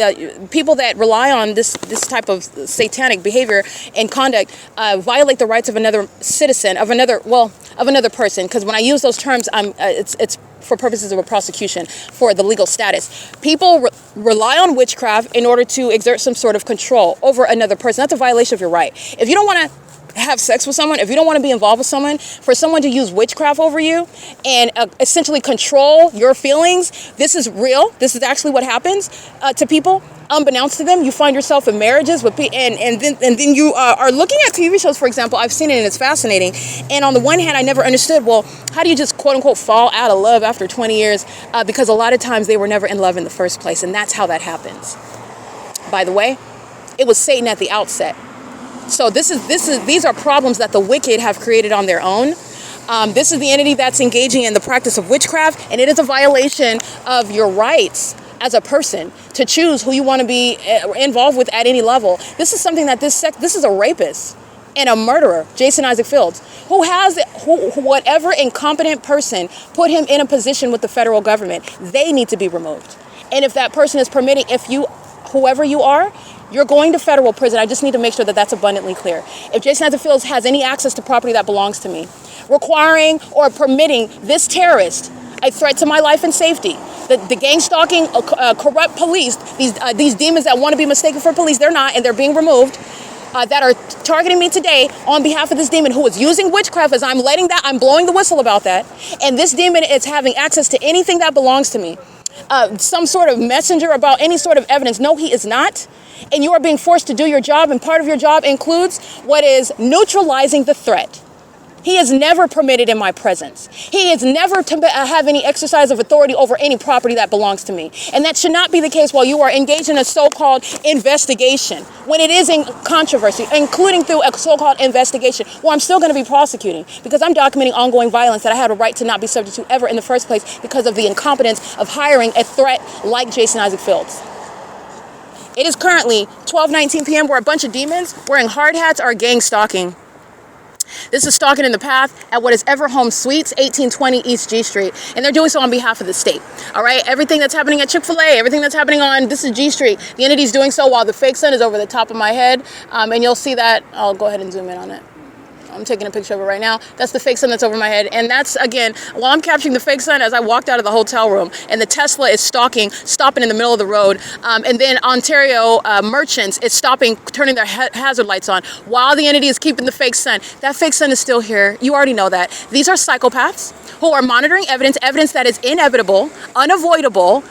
people that rely on this type of satanic behavior and conduct violate the rights of another citizen, of another person. Because when I use those terms, it's for purposes of a prosecution for the legal status. People rely on witchcraft in order to exert some sort of control over another person. That's a violation of your right. If you don't want to have sex with someone, if you don't want to be involved with someone, for someone to use witchcraft over you and essentially control your feelings, this is real. This is actually what happens to people. Unbeknownst to them, you find yourself in marriages with people, and then you are looking at TV shows, for example. I've seen it and it's fascinating. And on the one hand, I never understood, well, how do you just quote unquote fall out of love after 20 years? Because a lot of times they were never in love in the first place, and that's how that happens. By the way, it was Satan at the outset. So these are problems that the wicked have created on their own. This is the entity that's engaging in the practice of witchcraft, and it is a violation of your rights as a person to choose who you want to be involved with at any level. This is something that this is a rapist and a murderer, Jason Isaac Fields, whatever incompetent person put him in a position with the federal government, they need to be removed. And if that person is permitting, whoever you are, you're going to federal prison. I just need to make sure that that's abundantly clear. If Jason Isaac Fields has any access to property that belongs to me, requiring or permitting this terrorist a threat to my life and safety, the gang stalking, corrupt police, these demons that want to be mistaken for police, they're not, and they're being removed, that are targeting me today on behalf of this demon who is using witchcraft, as I'm blowing the whistle about that, and this demon is having access to anything that belongs to me. Some sort of messenger about any sort of evidence. No, he is not. And you are being forced to do your job, and part of your job includes what is neutralizing the threat. He is never permitted in my presence. He is never to have any exercise of authority over any property that belongs to me. And that should not be the case while you are engaged in a so-called investigation. When it is in controversy, including through a so-called investigation, well, I'm still going to be prosecuting because I'm documenting ongoing violence that I had a right to not be subject to ever in the first place because of the incompetence of hiring a threat like Jason Isaac Fields. It is currently 12:19 p.m. where a bunch of demons wearing hard hats are gang stalking. This is stalking in the path at what is EVERHOME Suites, 1820 East G Street. And they're doing so on behalf of the state. All right? Everything that's happening at CHIC-FIL, everything that's happening on, this is G Street. The entity's doing so while the fake sun is over the top of my head. And you'll see that. I'll go ahead and zoom in on it. I'm taking a picture of it right now. That's the fake sun that's over my head. And that's, again, while I'm capturing the fake sun as I walked out of the hotel room and the Tesla is stopping in the middle of the road. And then Ontario merchants is stopping, turning their hazard lights on while the entity is keeping the fake sun. That fake sun is still here. You already know that. These are psychopaths who are monitoring evidence that is inevitable, unavoidable,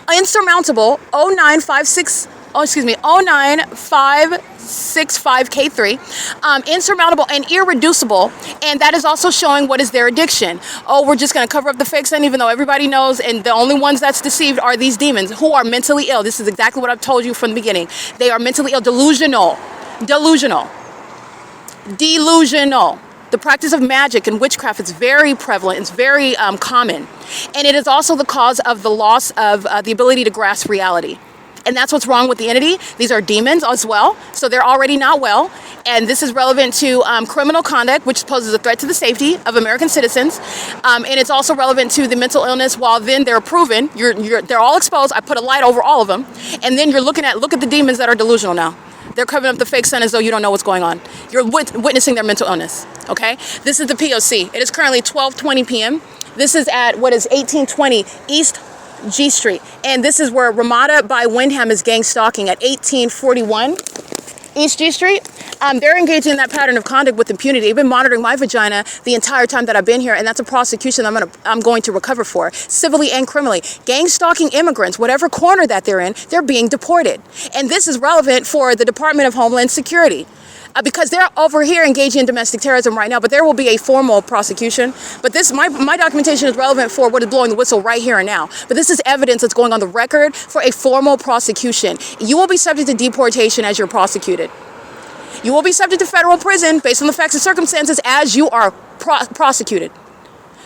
insurmountable, 09565K3, insurmountable and irreducible, and that is also showing what is their addiction. Oh, we're just going to cover up the fake sin even though everybody knows, and the only ones that's deceived are these demons who are mentally ill. This is exactly what I've told you from the beginning. They are mentally ill, delusional. The practice of magic and witchcraft is very prevalent. It's very common, and it is also the cause of the loss of the ability to grasp reality. And that's what's wrong with the entity. These are demons as well, so they're already not well. And this is relevant to criminal conduct, which poses a threat to the safety of American citizens. And it's also relevant to the mental illness. While then they're proven, they're all exposed. I put a light over all of them. And then look at the demons that are delusional now. They're covering up the fake sun as though you don't know what's going on. You're witnessing their mental illness, okay? This is the P.O.C. It is currently 12:20 p.m. This is at what is 1820 East G Street, and this is where RAMADA by WYNDHAM is gang stalking at 1841 East G Street. They're engaging in that pattern of conduct with impunity. They've been monitoring my vagina the entire time that I've been here, and that's a prosecution I'm going to recover for, civilly and criminally. Gang stalking immigrants, whatever corner that they're in, they're being deported. And this is relevant for the Department of Homeland Security. Because they're over here engaging in domestic terrorism right now, but there will be a formal prosecution. But my documentation is relevant for what is blowing the whistle right here and now. But this is evidence that's going on the record for a formal prosecution. You will be subject to deportation as you're prosecuted. You will be subject to federal prison based on the facts and circumstances as you are prosecuted.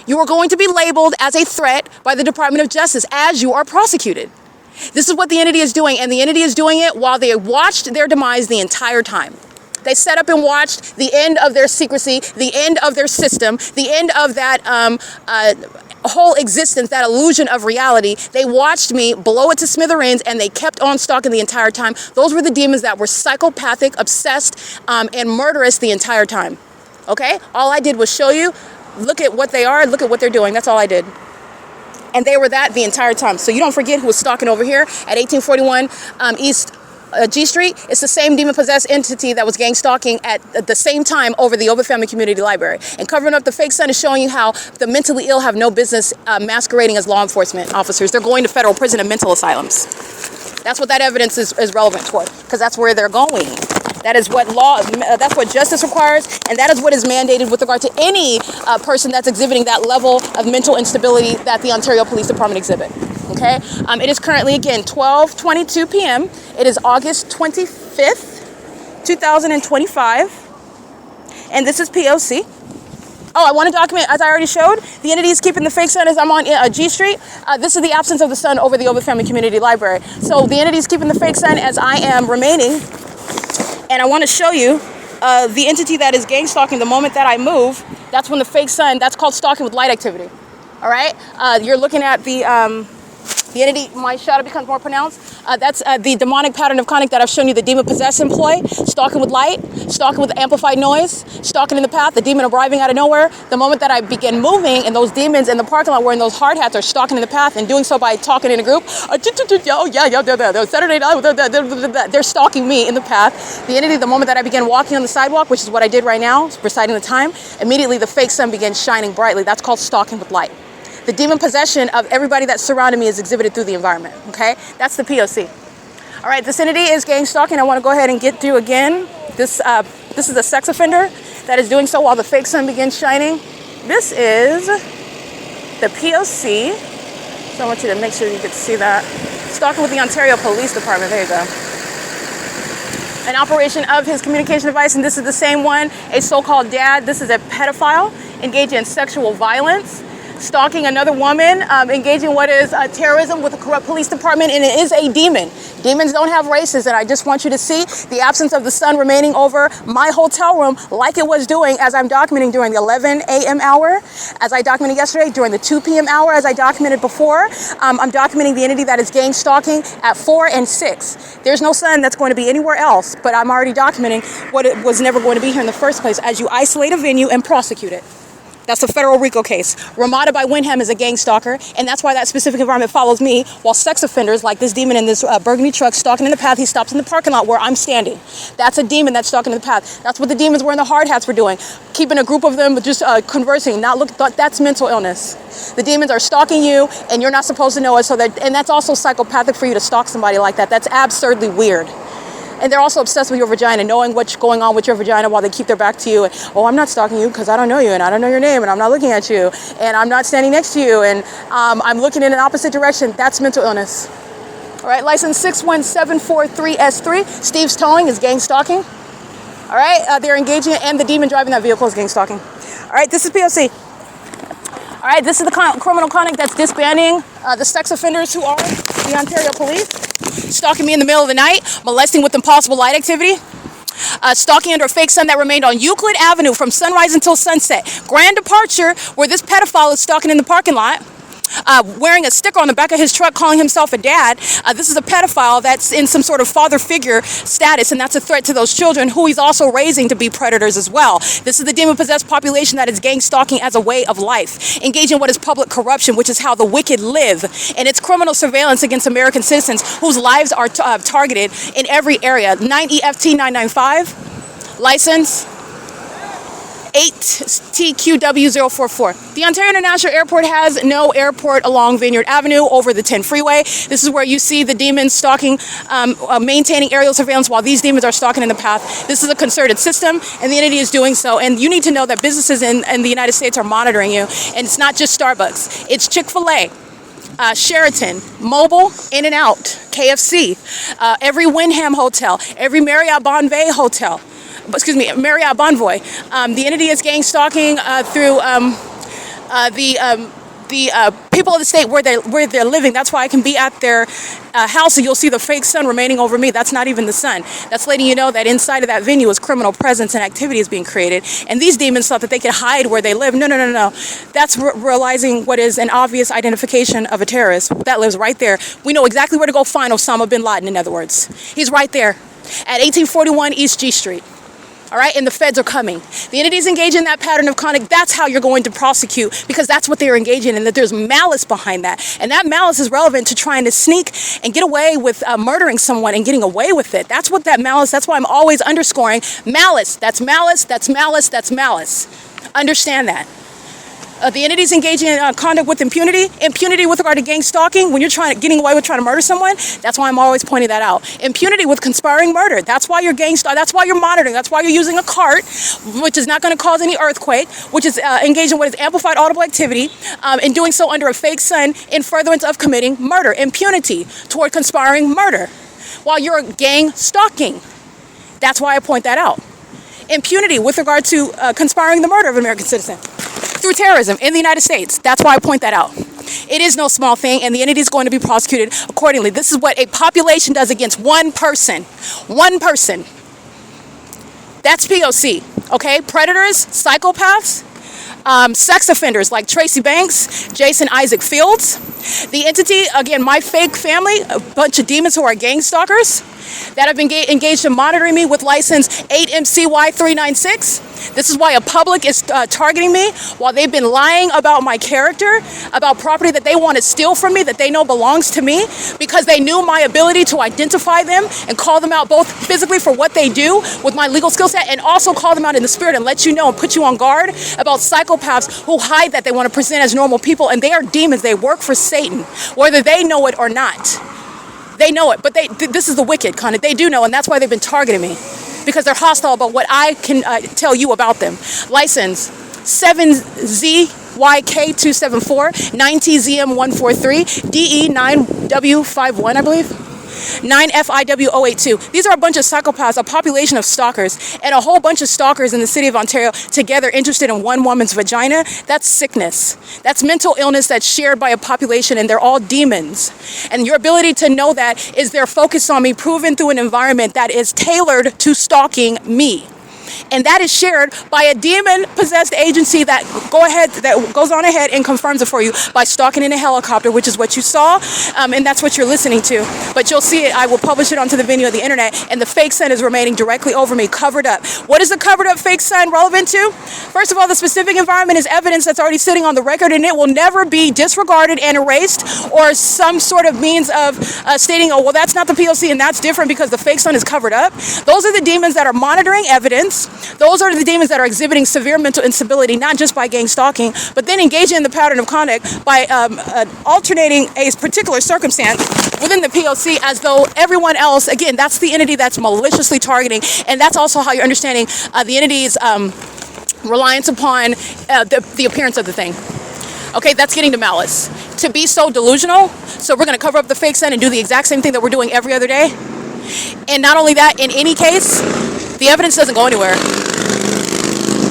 You are going to be labeled as a threat by the Department of Justice as you are prosecuted. This is what the entity is doing, and the entity is doing it while they watched their demise the entire time. They set up and watched the end of their secrecy, the end of their system, the end of that whole existence, that illusion of reality. They watched me blow it to smithereens, and they kept on stalking the entire time. Those were the demons that were psychopathic, obsessed, and murderous the entire time. Okay? All I did was show you, look at what they are, look at what they're doing. That's all I did. And they were that the entire time. So you don't forget who was stalking over here at 1841 East G Street, it's the same demon-possessed entity that was gang stalking at the same time over the Ovid Family Community Library. And covering up the fake sun is showing you how the mentally ill have no business masquerading as law enforcement officers. They're going to federal prison and mental asylums. That's what that evidence is relevant toward, because that's where they're going. That is what that's what justice requires, and that is what is mandated with regard to any person that's exhibiting that level of mental instability that the Ontario Police Department exhibit. Okay? It is currently, again, 12:22 p.m. It is August 25th, 2025, and this is P.O.C. Oh, I want to document, as I already showed, the entity is keeping the fake sun as I'm on G Street. This is the absence of the sun over the Ovid Family Community Library. So the entity is keeping the fake sun as I am remaining. And I want to show you the entity that is gang stalking the moment that I move. That's when the fake sun, that's called stalking with light activity. All right? You're looking at the entity, my shadow becomes more pronounced. That's the demonic pattern of conduct that I've shown you the demon-possessed employ. Stalking with light, stalking with amplified noise, stalking in the path, the demon arriving out of nowhere. The moment that I begin moving and those demons in the parking lot wearing those hard hats are stalking in the path and doing so by talking in a group. Saturday night, they're stalking me in the path. The entity, the moment that I begin walking on the sidewalk, which is what I did right now, reciting the time, immediately the fake sun begins shining brightly. That's called stalking with light. The demon possession of everybody that's surrounding me is exhibited through the environment, okay? That's the P.O.C. All right, this entity is gang stalking. I want to go ahead and get through again. This is a sex offender that is doing so while the fake sun begins shining. This is the P.O.C. So I want you to make sure you can see that. Stalking with the Ontario Police Department. There you go. An operation of his communication device, and this is the same one, a so-called dad. This is a pedophile engaging in sexual violence, stalking another woman, engaging in what is terrorism with a corrupt police department, and it is a demon. Demons don't have races, and I just want you to see the absence of the sun remaining over my hotel room like it was doing as I'm documenting during the 11 a.m. hour, as I documented yesterday, during the 2 p.m. hour, as I documented before. I'm documenting the entity that is gang stalking at 4 and 6. There's no sun that's going to be anywhere else, but I'm already documenting what it was never going to be here in the first place as you isolate a venue and prosecute it. That's a federal RICO case. RAMADA by WYNDHAM is a gang stalker, and that's why that specific environment follows me, while sex offenders like this demon in this burgundy truck stalking in the path, he stops in the parking lot where I'm standing. That's a demon that's stalking in the path. That's what the demons wearing the hard hats were doing, keeping a group of them just conversing, not look. That's mental illness. The demons are stalking you, and you're not supposed to know it. And that's also psychopathic for you to stalk somebody like that. That's absurdly weird. And they're also obsessed with your vagina, knowing what's going on with your vagina while they keep their back to you. And, oh, I'm not stalking you because I don't know you, and I don't know your name, and I'm not looking at you, and I'm not standing next to you, and I'm looking in an opposite direction. That's mental illness. All right, license 61743S3. Steve's towing is gang stalking. All right, they're engaging, and the demon driving that vehicle is gang stalking. All right, this is P.O.C. All right, this is the criminal conduct that's disbanding the sex offenders who are the Ontario Police. Stalking me in the middle of the night, molesting with impossible light activity, stalking under a fake sun that remained on Euclid Avenue from sunrise until sunset. Grand departure where this pedophile is stalking in the parking lot, wearing a sticker on the back of his truck calling himself a dad. This is a pedophile that's in some sort of father figure status, and that's a threat to those children who he's also raising to be predators as well. This is the demon-possessed population that is gang stalking as a way of life, engaging in what is public corruption, which is how the wicked live, and it's criminal surveillance against American citizens whose lives are targeted in every area. 9EFT995, license 8TQW044. The Ontario International Airport has no airport along Vineyard Avenue over the 10 freeway. This is where you see the demons stalking, maintaining aerial surveillance while these demons are stalking in the path. This is a concerted system, and the entity is doing so. And you need to know that businesses in the United States are monitoring you. And it's not just Starbucks. It's CHIC-FIL, Sheraton, MOBIL, In-N-Out, KFC, every WYNDHAM hotel, every Marriott Bonvoy hotel. Marriott Bonvoy. The entity is gang stalking through the people of the state where they're living. That's why I can be at their house and you'll see the fake sun remaining over me. That's not even the sun. That's letting you know that inside of that venue is criminal presence and activity is being created. And these demons thought that they could hide where they live. No. That's realizing what is an obvious identification of a terrorist that lives right there. We know exactly where to go find Osama bin Laden, in other words. He's right there at 1841 East G Street. all right? And the feds are coming. The entities engaged in that pattern of conduct, that's how you're going to prosecute, because that's what they're engaging in, and that there's malice behind that. And that malice is relevant to trying to sneak and get away with murdering someone and getting away with it. That's what that malice, that's why I'm always underscoring malice. That's malice, that's malice, that's malice. Understand that. The entities engaging in conduct with impunity with regard to gang stalking, when you're getting away with trying to murder someone, that's why I'm always pointing that out. Impunity with conspiring murder, that's why you're that's why you're monitoring, that's why you're using a cart, which is not going to cause any earthquake, which is engaged in what is amplified audible activity, and doing so under a fake sun in furtherance of committing murder. Impunity toward conspiring murder while you're gang stalking. That's why I point that out. Impunity with regard to conspiring the murder of an American citizen through terrorism in the United States. That's why I point that out. It is no small thing, and the entity is going to be prosecuted accordingly. This is what a population does against one person. One person. That's P.O.C. Okay? Predators, psychopaths, sex offenders like Tracy Banks, Jason Isaac Fields. The entity, again, my fake family, a bunch of demons who are gang stalkers that have been engaged in monitoring me with license 8MCY396. This is why a public is targeting me while they've been lying about my character, about property that they want to steal from me that they know belongs to me, because they knew my ability to identify them and call them out both physically for what they do with my legal skill set, and also call them out in the spirit and let you know and put you on guard about psychopaths who hide that they want to present as normal people, and they are demons. They work for Satan, whether they know it or not. They know it, but this is the wicked kind of. They do know, and that's why they've been targeting me, because they're hostile about what I can tell you about them. License 7ZYK274, 9TZM143, DE9W51, I believe. 9FIW082. These are a bunch of psychopaths, a population of stalkers, and a whole bunch of stalkers in the city of Ontario together interested in one woman's vagina. That's sickness. That's mental illness that's shared by a population, and they're all demons. And your ability to know that is their focus on me, proven through an environment that is tailored to stalking me. And that is shared by a demon-possessed agency that goes on ahead and confirms it for you by stalking in a helicopter, which is what you saw, and that's what you're listening to. But you'll see it. I will publish it onto the video of the internet, and the fake sun is remaining directly over me, covered up. What is the covered up fake sun relevant to? First of all, the specific environment is evidence that's already sitting on the record, and it will never be disregarded and erased, or some sort of means of stating, oh, well, that's not the P.O.C. and that's different because the fake sun is covered up. Those are the demons that are monitoring evidence. Those are the demons that are exhibiting severe mental instability, not just by gang stalking, but then engaging in the pattern of conduct by alternating a particular circumstance within the P.O.C. as though everyone else, again, that's the entity that's maliciously targeting, and that's also how you're understanding the entity's reliance upon the appearance of the thing. Okay, that's getting to malice. To be so delusional, so we're going to cover up the fake sun and do the exact same thing that we're doing every other day. And not only that, in any case, the evidence doesn't go anywhere.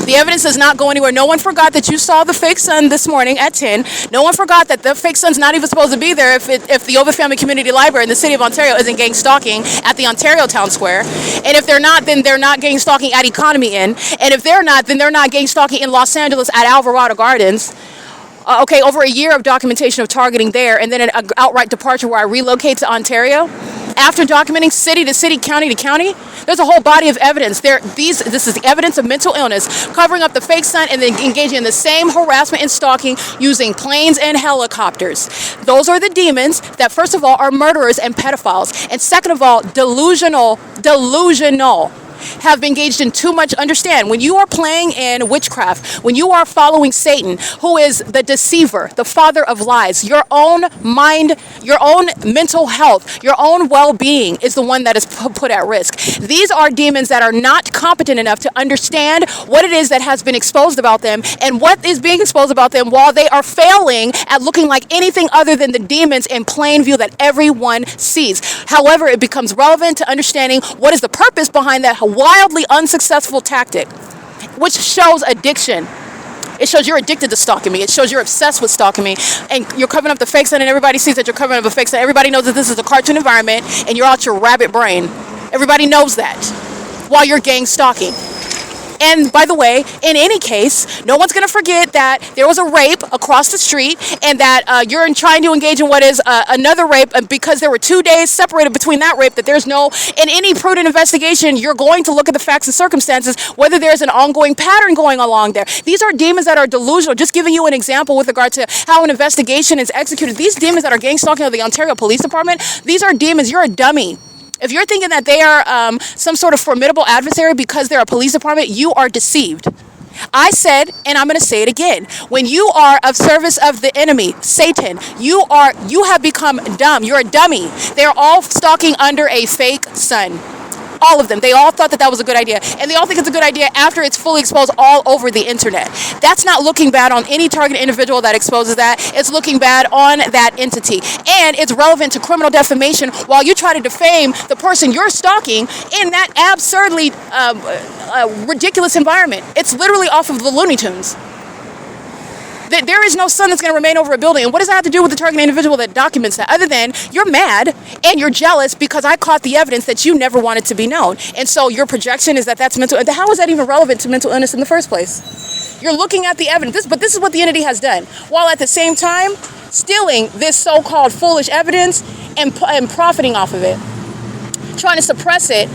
The evidence does not go anywhere. No one forgot that you saw the fake sun this morning at 10. No one forgot that the fake sun's not even supposed to be there if the Ovid Family Community Library in the city of Ontario isn't gang stalking at the Ontario Town Square. And if they're not, then they're not gang stalking at Economy Inn. And if they're not, then they're not gang stalking in Los Angeles at Alvarado Gardens. Okay, over a year of documentation of targeting there, and then an outright departure where I relocate to Ontario. After documenting city to city, county to county, there's a whole body of evidence. This is the evidence of mental illness, covering up the fake sun and then engaging in the same harassment and stalking using planes and helicopters. Those are the demons that, first of all, are murderers and pedophiles, and second of all, delusional, have been engaged in too much. Understand, when you are playing in witchcraft, when you are following Satan, who is the deceiver, the father of lies, your own mind, your own mental health, your own well-being is the one that is put at risk. These are demons that are not competent enough to understand what it is that has been exposed about them and what is being exposed about them, while they are failing at looking like anything other than the demons in plain view that everyone sees. However, it becomes relevant to understanding what is the purpose behind that wildly unsuccessful tactic, which shows addiction. It shows you're addicted to stalking me. It shows you're obsessed with stalking me, and you're covering up the fake sun, and everybody sees that you're covering up a fake sun. Everybody knows that this is a cartoon environment, and you're out your rabbit brain. Everybody knows that while you're gang stalking. And by the way, in any case, no one's going to forget that there was a rape across the street and that you're trying to engage in what is another rape, and because there were 2 days separated between that rape, that there's no, in any prudent investigation, you're going to look at the facts and circumstances, whether there's an ongoing pattern going along there. These are demons that are delusional. Just giving you an example with regard to how an investigation is executed. These demons that are gang stalking of the Ontario Police Department, these are demons. You're a dummy. If you're thinking that they are some sort of formidable adversary because they're a police department, you are deceived. I said, and I'm going to say it again, when you are of service of the enemy, Satan, you have become dumb. You're a dummy. They're all stalking under a fake sun. All of them. They all thought that that was a good idea. And they all think it's a good idea after it's fully exposed all over the internet. That's not looking bad on any targeted individual that exposes that. It's looking bad on that entity. And it's relevant to criminal defamation while you try to defame the person you're stalking in that absurdly ridiculous environment. It's literally off of the Looney Tunes. There is no sun that's going to remain over a building. And what does that have to do with the targeted individual that documents that? Other than you're mad and you're jealous because I caught the evidence that you never wanted to be known. And so your projection is that that's mental. How is that even relevant to mental illness in the first place? You're looking at the evidence. But this is what the entity has done. While at the same time stealing this so-called foolish evidence and profiting off of it. Trying to suppress it.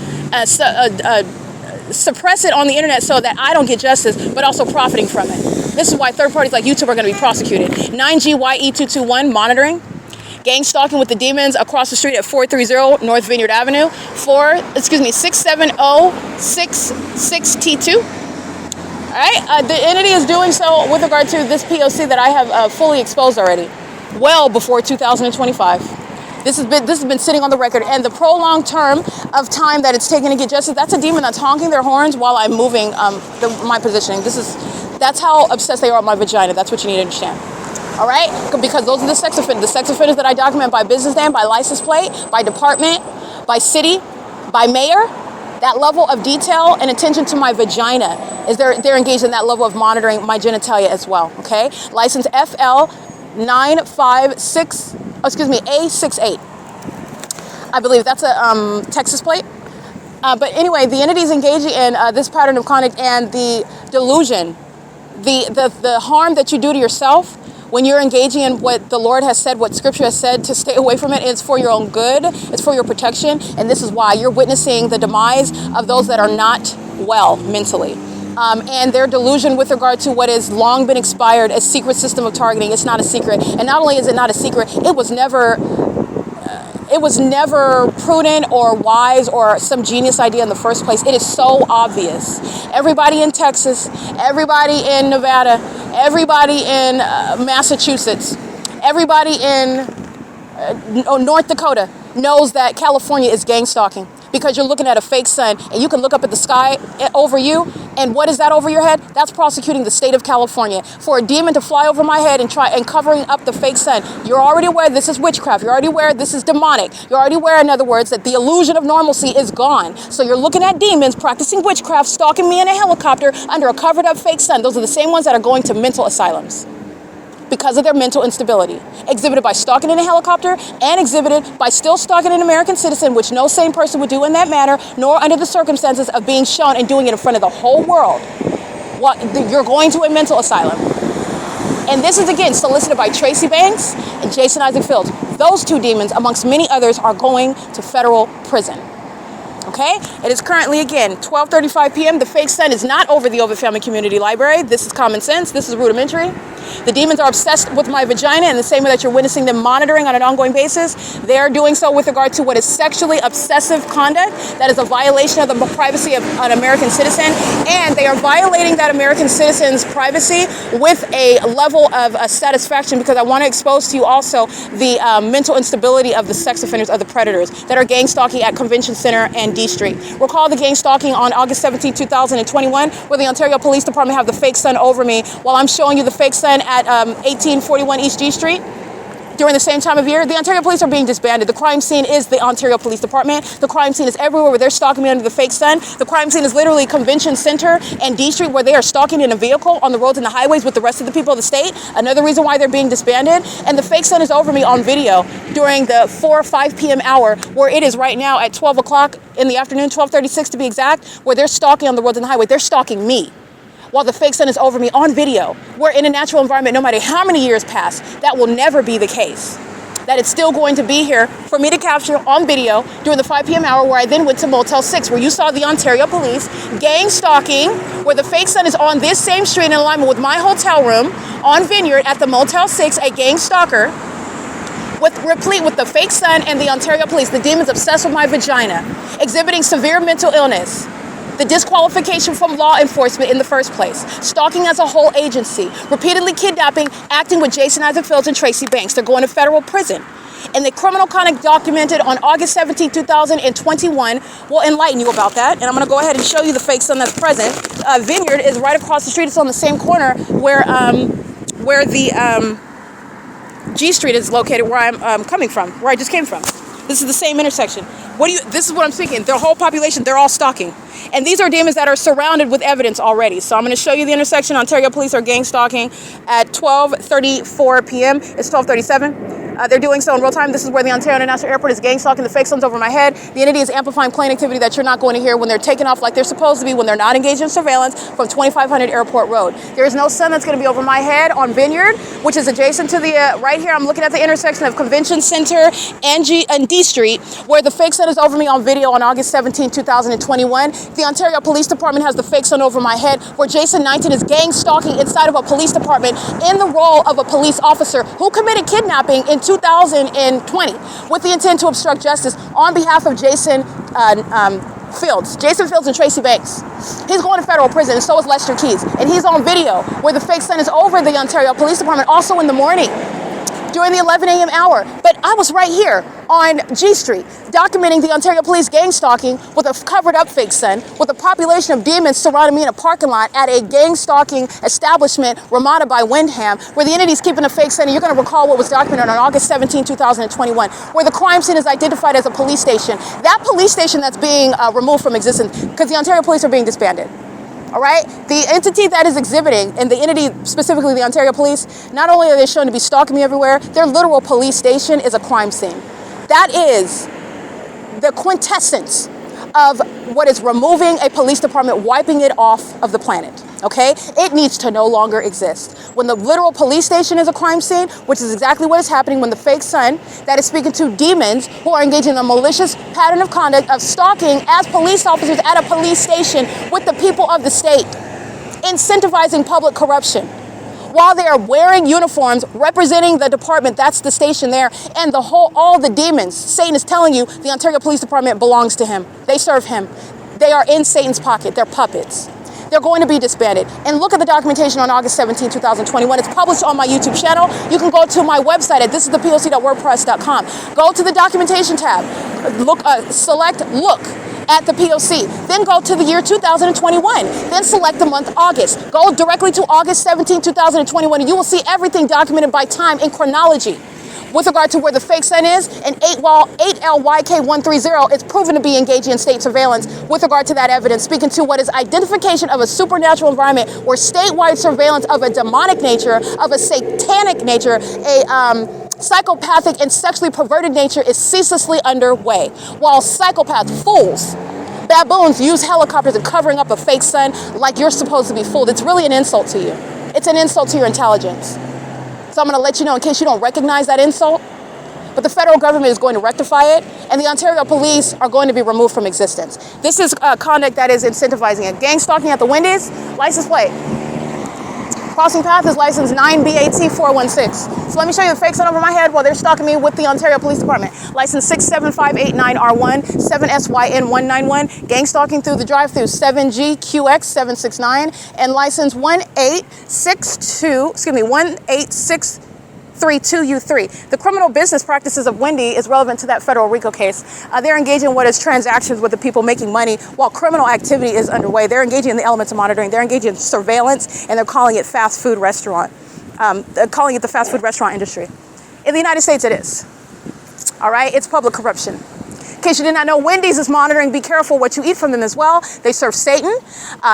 Suppress it on the internet so that I don't get justice, but also profiting from it. This is why third parties like YouTube are going to be prosecuted. 9GYE221 monitoring, gang stalking with the demons across the street at 430 North Vineyard Avenue, 67066T2. All right, the entity is doing so with regard to this P.O.C. that I have fully exposed already, well before 2025. This has been sitting on the record, and the prolonged term of time that it's taken to get justice, that's a demon that's honking their horns while I'm moving my positioning. That's how obsessed they are with my vagina. That's what you need to understand. All right? Because those are the sex offenders. The sex offenders that I document by business name, by license plate, by department, by city, by mayor. That level of detail and attention to my vagina is they're engaged in that level of monitoring my genitalia as well. Okay? License FL956. A68. I believe that's a Texas plate. But anyway, the entity is engaging in this pattern of conduct and the delusion, the harm that you do to yourself when you're engaging in what the Lord has said, what Scripture has said, to stay away from it. It's for your own good. It's for your protection. And this is why you're witnessing the demise of those that are not well mentally. And their delusion with regard to what has long been expired, a secret system of targeting. It's not a secret. And not only is it not a secret, it was never prudent or wise or some genius idea in the first place. It is so obvious. Everybody in Texas, everybody in Nevada, everybody in Massachusetts, everybody in North Dakota knows that California is gang stalking. Because you're looking at a fake sun and you can look up at the sky over you, and what is that over your head? That's prosecuting the state of California for a demon to fly over my head and covering up the fake sun. You're already aware this is witchcraft. You're already aware this is demonic. You're already aware, in other words, that the illusion of normalcy is gone. So you're looking at demons practicing witchcraft, stalking me in a helicopter under a covered up fake sun. Those are the same ones that are going to mental asylums because of their mental instability, exhibited by stalking in a helicopter and exhibited by still stalking an American citizen, which no sane person would do in that manner, nor under the circumstances of being shown and doing it in front of the whole world. You're going to a mental asylum. And this is, again, solicited by Tracy Banks and Jason Isaac Fields. Those two demons, amongst many others, are going to federal prison. Okay? It is currently, again, 12:35 p.m. The fake sun is not over the Ovid Family Community Library. This is common sense. This is rudimentary. The demons are obsessed with my vagina in the same way that you're witnessing them monitoring on an ongoing basis. They're doing so with regard to what is sexually obsessive conduct. That is a violation of the privacy of an American citizen. And they are violating that American citizen's privacy with a level of satisfaction, because I want to expose to you also the mental instability of the sex offenders, of the predators that are gang stalking at Convention Center and D Street. Recall the gang stalking on August 17, 2021, where the Ontario Police Department have the fake sun over me while I'm showing you the fake sun at 1841 East G Street. during the same time of year, the Ontario Police are being disbanded. The crime scene is the Ontario Police Department. The crime scene is everywhere where they're stalking me under the fake sun. The crime scene is literally Convention Center and D Street, where they are stalking in a vehicle on the roads and the highways with the rest of the people of the state. Another reason why they're being disbanded. And the fake sun is over me on video during the 4 or 5 p.m. hour, where it is right now at 12 o'clock in the afternoon, 12:36 to be exact, where they're stalking on the roads and the highway. They're stalking me, while the fake sun is over me on video. We're in a natural environment, no matter how many years pass, that will never be the case. That it's still going to be here for me to capture on video during the 5 p.m. hour, where I then went to Motel 6, where you saw the Ontario Police gang stalking, where the fake sun is on this same street in alignment with my hotel room on Vineyard at the Motel 6, a gang stalker, replete with the fake sun and the Ontario Police, the demons obsessed with my vagina, exhibiting severe mental illness, the disqualification from law enforcement in the first place, stalking as a whole agency, repeatedly kidnapping, acting with Jason Isaac Fields and Tracy Banks. They're going to federal prison. And the criminal conduct documented on August 17, 2021 will enlighten you about that. And I'm going to go ahead and show you the fake sun that's present. Vineyard is right across the street. It's on the same corner where the G Street is located, where I'm coming from, where I just came from. This is the same intersection. This is what I'm speaking. Their whole population, they're all stalking. And these are demons that are surrounded with evidence already. So I'm going to show you the intersection. Ontario Police are gang stalking at 12:34 p.m. It's 12:37. They're doing so in real time. This is where the Ontario International Airport is gang stalking. The fake sun's over my head. The entity is amplifying plane activity that you're not going to hear when they're taking off like they're supposed to be, when they're not engaged in surveillance from 2500 Airport Road. There is no sun that's going to be over my head on Vineyard, which is adjacent to the, right here, I'm looking at the intersection of Convention Center and D Street, where the fake sun is over me on video on August 17, 2021. The Ontario Police Department has the fake sun over my head, where Jason 19 is gang stalking inside of a police department in the role of a police officer who committed kidnapping in 2020 with the intent to obstruct justice on behalf of Jason Fields and Tracy Banks. He's going to federal prison, and so is Lester Keys. And he's on video where the fake sun is over the Ontario Police Department, also in the morning during the 11 a.m. hour. But I was right here on G Street documenting the Ontario Police gang stalking with a covered up fake sun, with a population of demons surrounding me in a parking lot at a gang stalking establishment, RAMADA by WYNDHAM, where the entity's keeping a fake sun. And you're going to recall what was documented on August 17, 2021, where the crime scene is identified as a police station. That police station that's being removed from existence because the Ontario Police are being disbanded. All right, the entity that is exhibiting, and the entity specifically the Ontario Police, not only are they shown to be stalking me everywhere, their literal police station is a crime scene. That is the quintessence of what is removing a police department, wiping it off of the planet. Okay, it needs to no longer exist. When the literal police station is a crime scene, which is exactly what is happening when the fake sun that is speaking to demons who are engaging in a malicious pattern of conduct of stalking as police officers at a police station with the people of the state, incentivizing public corruption, while they are wearing uniforms representing the department, that's the station there, and all the demons. Satan is telling you the Ontario Police Department belongs to him. They serve him. They are in Satan's pocket. They're puppets. They're going to be disbanded. And look at the documentation on August 17, 2021. It's published on my YouTube channel. You can go to my website at thisisthepoc.wordpress.com. Go to the documentation tab. Select look at the P.O.C. Then go to the year 2021. Then select the month August. Go directly to August 17, 2021, and you will see everything documented by time in chronology. With regard to where the fake sun is, and 8LYK130 is proven to be engaging in state surveillance with regard to that evidence, speaking to what is identification of a supernatural environment where statewide surveillance of a demonic nature, of a satanic nature, a psychopathic and sexually perverted nature is ceaselessly underway. While psychopath fools, baboons use helicopters and covering up a fake sun like you're supposed to be fooled. It's really an insult to you. It's an insult to your intelligence. So I'm going to let you know in case you don't recognize that insult. But the federal government is going to rectify it, and the Ontario Police are going to be removed from existence. This is conduct that is incentivizing it. Gang stalking at the Wendy's, license plate. Crossing path is license 9BAT416. So let me show you the fake sun over my head while they're stalking me with the Ontario Police Department. License 67589R1, 7SYN191. Gang stalking through the drive-through 7GQX769, and license 18632U3. The criminal business practices of Wendy is relevant to that federal RICO case. They're engaging in what is transactions with the people making money while criminal activity is underway. They're engaging in the elements of monitoring. They're engaging in surveillance, and they're calling it fast food restaurant. Calling it the fast food restaurant industry. In the United States, it is. All right, it's public corruption. In case you did not know, Wendy's is monitoring. Be careful what you eat from them as well. They serve Satan.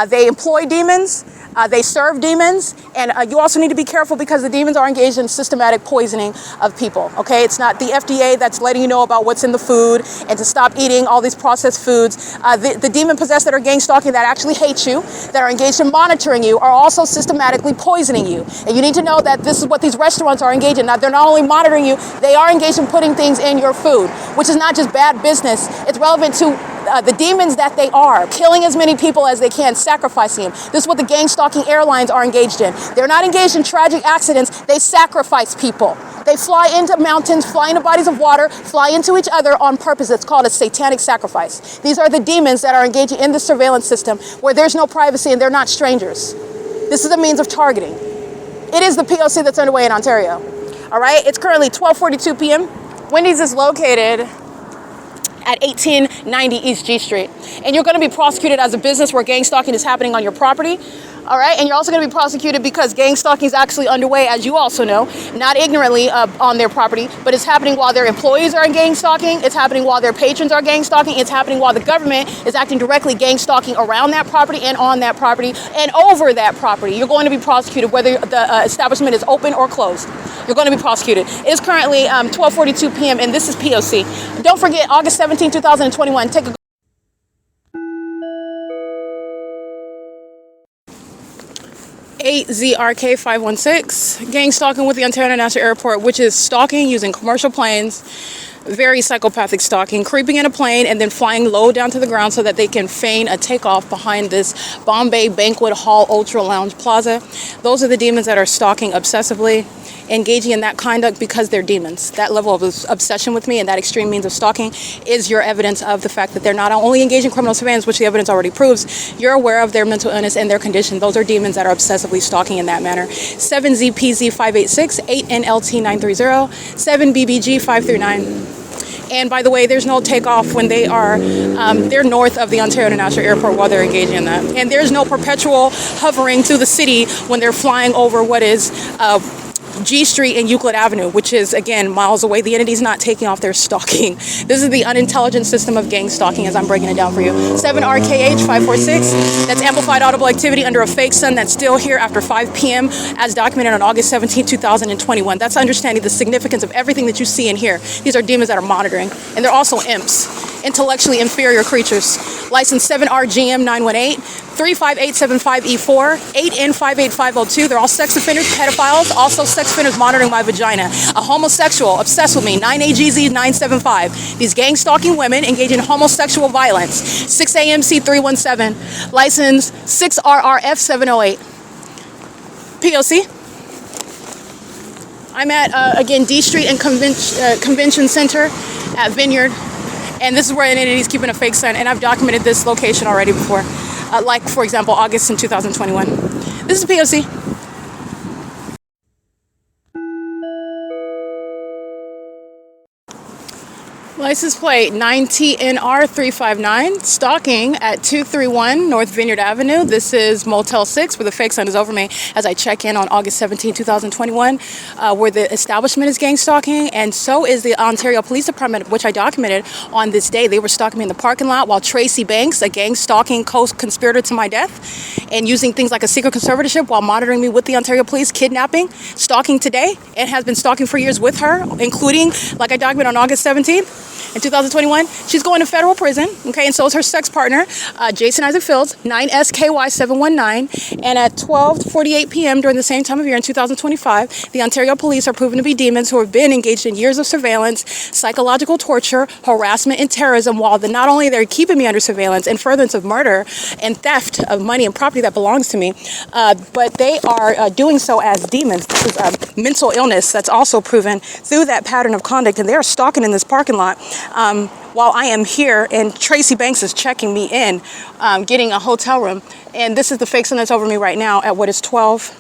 They employ demons. They serve demons. And you also need to be careful because the demons are engaged in systematic poisoning of people. Okay, it's not the FDA that's letting you know about what's in the food and to stop eating all these processed foods. The demon possessed that are gang stalking, that actually hate you, that are engaged in monitoring you, are also systematically poisoning you. And you need to know that this is what these restaurants are engaged in. Now, they're not only monitoring you, they are engaged in putting things in your food, which is not just bad business. It's relevant to the demons that they are, killing as many people as they can, sacrificing them. This is what the gang stalking airlines are engaged in. They're not engaged in tragic accidents. They sacrifice people. They fly into mountains, fly into bodies of water, fly into each other on purpose. It's called a satanic sacrifice. These are the demons that are engaging in the surveillance system where there's no privacy and they're not strangers. This is a means of targeting. It is the P.O.C. that's underway in Ontario. All right, it's currently 12:42 p.m. Wendy's is located at 1890 East G Street. And you're going to be prosecuted as a business where gang stalking is happening on your property. All right, and you're also going to be prosecuted because gang stalking is actually underway, as you also know, not ignorantly on their property, but it's happening while their employees are gang stalking, it's happening while their patrons are gang stalking, it's happening while the government is acting directly gang stalking around that property and on that property and over that property. You're going to be prosecuted whether the establishment is open or closed. You're going to be prosecuted. It is currently 12:42 p.m. and this is P.O.C. Don't forget, August 17, 2021, take a 8ZRK516, gang stalking with the Ontario International Airport, which is stalking using commercial planes, very psychopathic stalking, creeping in a plane and then flying low down to the ground so that they can feign a takeoff behind this Bombay Banquet Hall Ultra Lounge Plaza. Those are the demons that are stalking obsessively, engaging in that conduct because they're demons. That level of obsession with me and that extreme means of stalking is your evidence of the fact that they're not only engaging in criminal surveillance, which the evidence already proves, you're aware of their mental illness and their condition. Those are demons that are obsessively stalking in that manner. 7ZPZ586, 8NLT930, 7BBG539. And by the way, there's no takeoff when they are, they're north of the Ontario International Airport while they're engaging in that. And there's no perpetual hovering through the city when they're flying over what is G Street and Euclid Avenue, which is, again, miles away. The entity's not taking off, they're stalking. This is the unintelligent system of gang stalking as I'm breaking it down for you. 7RKH546, that's amplified audible activity under a fake sun that's still here after 5 p.m. as documented on August 17, 2021. That's understanding the significance of everything that you see and hear. These are demons that are monitoring, and they're also imps, intellectually inferior creatures. License 7RGM918, 35875E4, 8N58502. They're all sex offenders, pedophiles, also sex offenders monitoring my vagina. A homosexual obsessed with me, 9AGZ975. These gang stalking women engage in homosexual violence. 6AMC317, license 6RRF708. P.O.C. I'm at, again, D Street and Convention Center at Vineyard. And this is where an entity is keeping a fake sign. And I've documented this location already before. Like, for example, August in 2021. This is P.O.C. License plate 9TNR359, stalking at 231 North Vineyard Avenue. This is Motel 6, where the fake sign is over me as I check in on August 17, 2021, where the establishment is gang stalking, and so is the Ontario Police Department, which I documented on this day. They were stalking me in the parking lot while Tracy Banks, a gang stalking co-conspirator to my death, and using things like a secret conservatorship while monitoring me with the Ontario Police, kidnapping, stalking today, and has been stalking for years with her, including, like I documented on August 17th, in 2021, she's going to federal prison, okay, and so is her sex partner, Jason Isaac Fields, 9SKY719, and at 12:48 p.m. during the same time of year in 2025, the Ontario Police are proven to be demons who have been engaged in years of surveillance, psychological torture, harassment, and terrorism, while not only they're keeping me under surveillance and furtherance of murder and theft of money and property that belongs to me, but they are doing so as demons. This is a mental illness that's also proven through that pattern of conduct, and they are stalking in this parking lot while I am here, and Tracy Banks is checking me in, getting a hotel room. And this is the fake sun that's over me right now at what is 12:48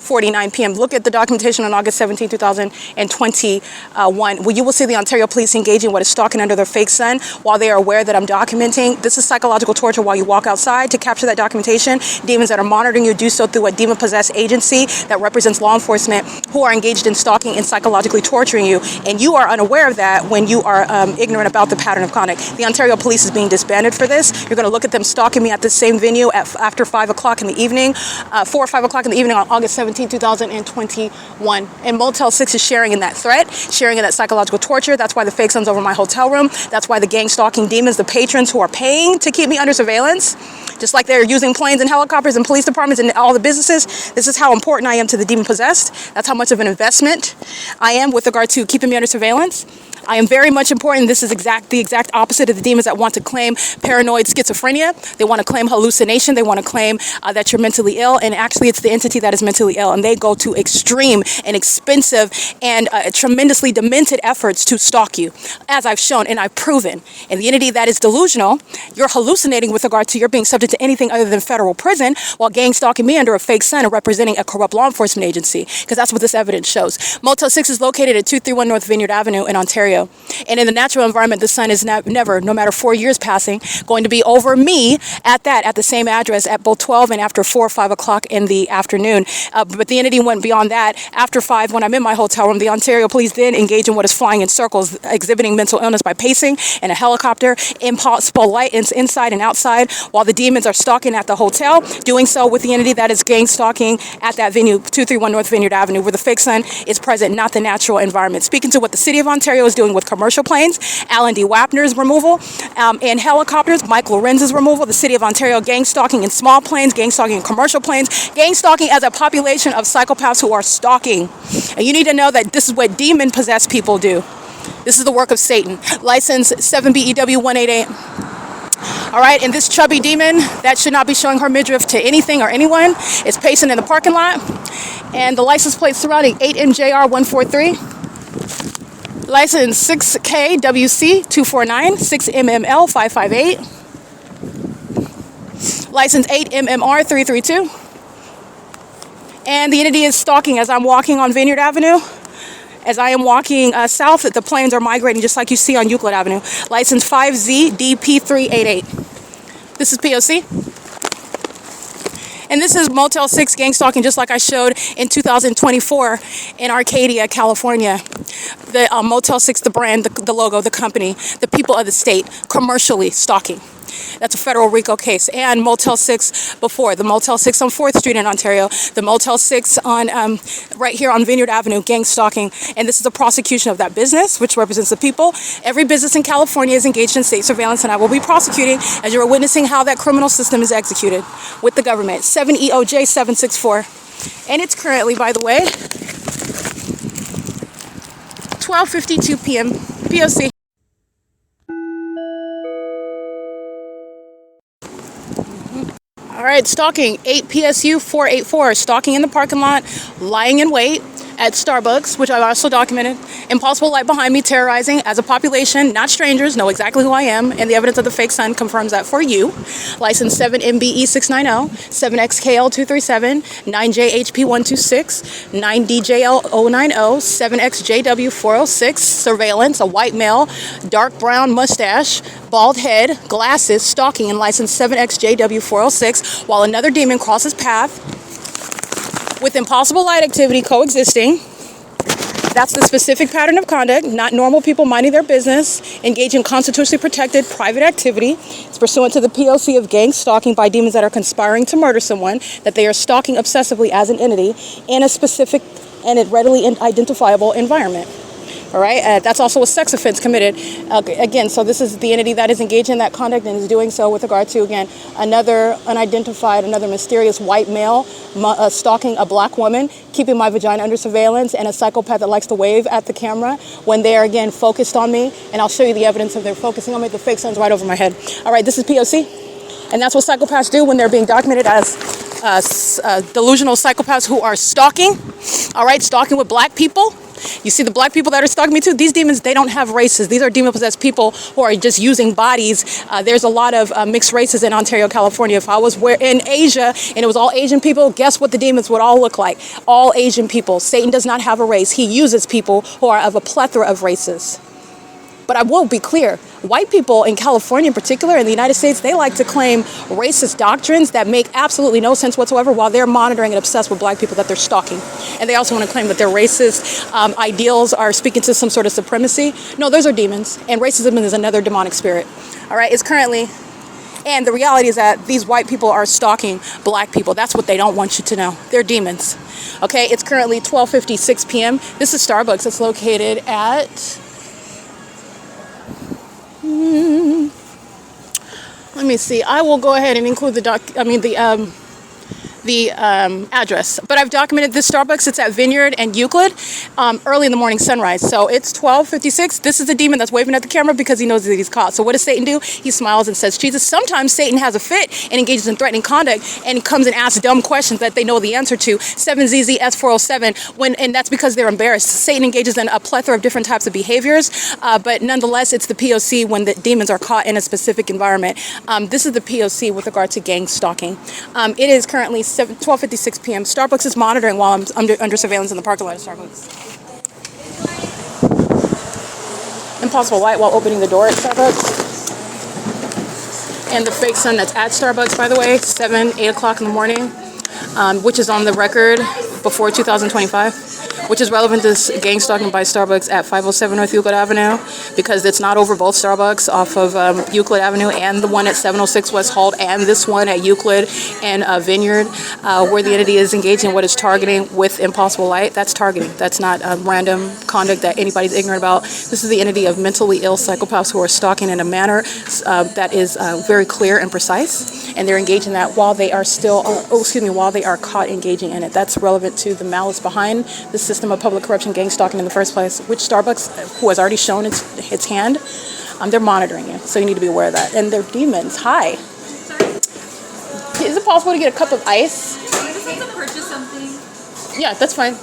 10:49 p.m. Look at the documentation on August 17, 2021. You will see the Ontario Police engaging what is stalking under their fake sun while they are aware that I'm documenting. This is psychological torture while you walk outside. To capture that documentation, demons that are monitoring you do so through a demon-possessed agency that represents law enforcement who are engaged in stalking and psychologically torturing you. And you are unaware of that when you are ignorant about the pattern of conduct. The Ontario Police is being disbanded for this. You're going to look at them stalking me at the same venue after 5 o'clock in the evening, 4 or 5 o'clock in the evening on August 17, 2021. And Motel 6 is sharing in that threat, sharing in that psychological torture. That's why the fake sun's over my hotel room. That's why the gang stalking demons, the patrons who are paying to keep me under surveillance, just like they're using planes and helicopters and police departments and all the businesses. This is how important I am to the demon possessed. That's how much of an investment I am with regard to keeping me under surveillance. I am very much important. This is the exact opposite of the demons that want to claim paranoid schizophrenia. They want to claim hallucination. They want to claim that you're mentally ill. And actually, it's the entity that is mentally ill. And they go to extreme and expensive and tremendously demented efforts to stalk you, as I've shown and I've proven. And the entity that is delusional, you're hallucinating with regard to you're being subject to anything other than federal prison while gang stalking me under a fake sun and representing a corrupt law enforcement agency, because that's what this evidence shows. Motel 6 is located at 231 North Vineyard Avenue in Ontario. And in the natural environment, the sun is never, no matter 4 years passing, going to be over me at the same address at both 12 and after 4 or 5 o'clock in the afternoon. But the entity went beyond that. After 5, when I'm in my hotel room, the Ontario Police then engage in what is flying in circles, exhibiting mental illness by pacing in a helicopter, impossible light inside and outside, while the demons are stalking at the hotel, doing so with the entity that is gang stalking at that venue, 231 North Vineyard Avenue, where the fake sun is present, not the natural environment. Speaking to what the City of Ontario is doing with commercial planes, Alan D. Wapner's removal, and helicopters, Mike Lorenz's removal, the City of Ontario gang stalking in small planes, gang stalking in commercial planes, gang stalking as a population of psychopaths who are stalking. And you need to know that this is what demon-possessed people do. This is the work of Satan. License 7BEW188. All right, and this chubby demon that should not be showing her midriff to anything or anyone is pacing in the parking lot. And the license plate surrounding 8MJR143. License 6KWC249, 6MML558. License 8MMR332. And the entity is stalking as I'm walking on Vineyard Avenue. As I am walking south, the planes are migrating just like you see on Euclid Avenue. License 5ZDP388. This is P.O.C. And this is Motel 6 gang stalking, just like I showed in 2024 in Arcadia, California. The Motel 6, the brand, the logo, the company, the people of the state, commercially stalking. That's a federal RICO case. And Motel 6 before, the Motel 6 on 4th Street in Ontario, the Motel 6 on right here on Vineyard Avenue, gang stalking. And this is a prosecution of that business, which represents the people. Every business in California is engaged in state surveillance, and I will be prosecuting as you are witnessing how that criminal system is executed with the government. 7EOJ764. And it's currently, by the way, 12:52 p.m. P.O.C. All right, stalking, 8 PSU 484, stalking in the parking lot, lying in wait at Starbucks, which I've also documented. Impossible light behind me, terrorizing as a population, not strangers, know exactly who I am, and the evidence of the fake sun confirms that for you. License 7MBE690, 7XKL237, 9JHP126, 9DJL090, 7XJW406, surveillance, a white male, dark brown mustache, bald head, glasses, stalking in license 7XJW406, while another demon crosses path with impossible light activity coexisting. That's the specific pattern of conduct, not normal people minding their business, engage in constitutionally protected private activity. It's pursuant to the P.O.C. of gang stalking by demons that are conspiring to murder someone, that they are stalking obsessively as an entity in a specific and readily identifiable environment. All right, that's also a sex offense committed. Again, so this is the entity that is engaged in that conduct and is doing so with regard to, again, another unidentified, another mysterious white male stalking a black woman, keeping my vagina under surveillance, and a psychopath that likes to wave at the camera when they are, again, focused on me. And I'll show you the evidence of their focusing on me. The fake sun's right over my head. All right, this is P.O.C. And that's what psychopaths do when they're being documented as delusional psychopaths who are stalking. All right, stalking with black people. You see the black people that are stalking me too? These demons, they don't have races. These are demon-possessed people who are just using bodies. There's a lot of mixed races in Ontario, California. If I was in Asia and it was all Asian people, guess what the demons would all look like? All Asian people. Satan does not have a race. He uses people who are of a plethora of races. But I will be clear, white people in California in particular, in the United States, they like to claim racist doctrines that make absolutely no sense whatsoever while they're monitoring and obsessed with black people that they're stalking. And they also want to claim that their racist ideals are speaking to some sort of supremacy. No, those are demons, and racism is another demonic spirit. All right, it's currently... And the reality is that these white people are stalking black people. That's what they don't want you to know. They're demons. Okay, it's currently 12:56 p.m. This is Starbucks. It's located at... Let me see. I will go ahead and include the address. But I've documented this Starbucks. It's at Vineyard and Euclid, early in the morning sunrise. So it's 12:56. This is the demon that's waving at the camera because he knows that he's caught. So what does Satan do? He smiles and says, Jesus. Sometimes Satan has a fit and engages in threatening conduct and comes and asks dumb questions that they know the answer to. 7ZZS407, and that's because they're embarrassed. Satan engages in a plethora of different types of behaviors, but nonetheless, it's the P.O.C. when the demons are caught in a specific environment. This is the P.O.C. with regard to gang stalking. It is currently 12:56 p.m. Starbucks is monitoring while I'm under surveillance in the parking lot of Starbucks. Impossible light while opening the door at Starbucks. And the fake sun that's at Starbucks, by the way, 8 o'clock in the morning, which is on the record before 2025, which is relevant to gang stalking by Starbucks at 507 North Euclid Avenue, because it's not over both Starbucks off of Euclid Avenue and the one at 706 West Hall and this one at Euclid and Vineyard, where the entity is engaging in what is targeting with impossible light. That's targeting. That's not random conduct that anybody's ignorant about. This is the entity of mentally ill psychopaths who are stalking in a manner that is very clear and precise, and they're engaging that while they are while they are caught engaging in it. That's relevant to the malice behind the system of public corruption, gang stalking in the first place, which Starbucks, who has already shown its hand, they're monitoring you, so you need to be aware of that. And they're demons. Hi. Sorry? Is it possible to get a cup of ice? I just need to purchase something. Yeah, that's fine.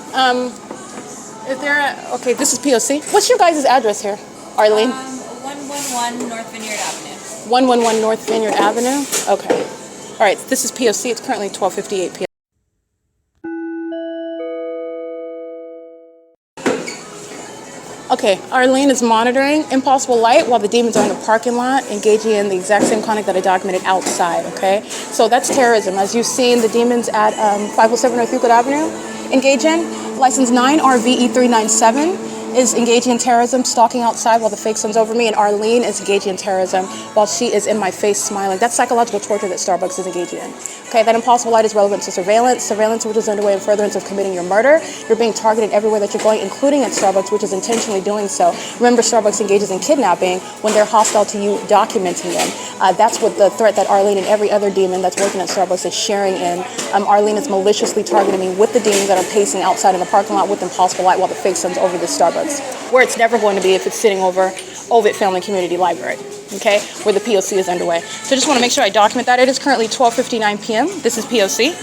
Is there okay, this is P.O.C. What's your guys' address here, Arlene? 111 North Vineyard Avenue. 111 North Vineyard Avenue? Okay. All right, this is P.O.C. It's currently 12:58 p.m. Okay, Arlene is monitoring impossible light while the demons are in the parking lot engaging in the exact same conduct that I documented outside, okay? So that's terrorism. As you've seen, the demons at 507 North Euclid Avenue engage in. License 9RVE397 is engaging in terrorism, stalking outside while the fake sun's over me, and Arlene is engaging in terrorism while she is in my face smiling. That's psychological torture that Starbucks is engaging in. Okay, that impossible light is relevant to surveillance which is underway in furtherance of committing your murder. You're being targeted everywhere that you're going, including at Starbucks, which is intentionally doing so. Remember, Starbucks engages in kidnapping when they're hostile to you, documenting them. That's what the threat that Arlene and every other demon that's working at Starbucks is sharing in. Arlene is maliciously targeting me with the demons that are pacing outside in the parking lot with impossible light while the fake sun's over this Starbucks, where it's never going to be if it's sitting over Ovid Family Community Library, okay, where the P.O.C. is underway. So I just want to make sure I document that. It is currently 12:59 p.m. This is P.O.C.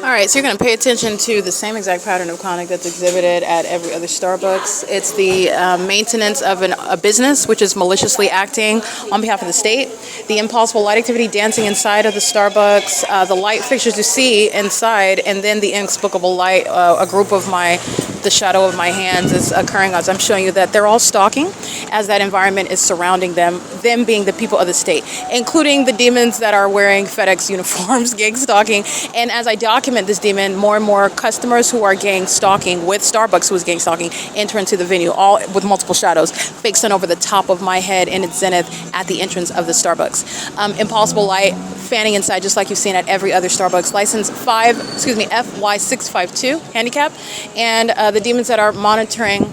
All right, so you're going to pay attention to the same exact pattern of conduct that's exhibited at every other Starbucks. It's the maintenance of a business, which is maliciously acting on behalf of the state. The impossible light activity dancing inside of the Starbucks, the light fixtures you see inside, and then the inexplicable light, a group of the shadow of my hands is occurring as I'm showing you that they're all stalking as that environment is surrounding them being the people of the state, including the demons that are wearing FedEx uniforms, gang stalking. And as I document this demon, more and more customers who are gang stalking with Starbucks, who is gang stalking, enter into the venue, all with multiple shadows. Fake sun over the top of my head in its zenith at the entrance of the Starbucks. Impossible light fanning inside, just like you've seen at every other Starbucks. License FY652 handicap. And the demons that are monitoring,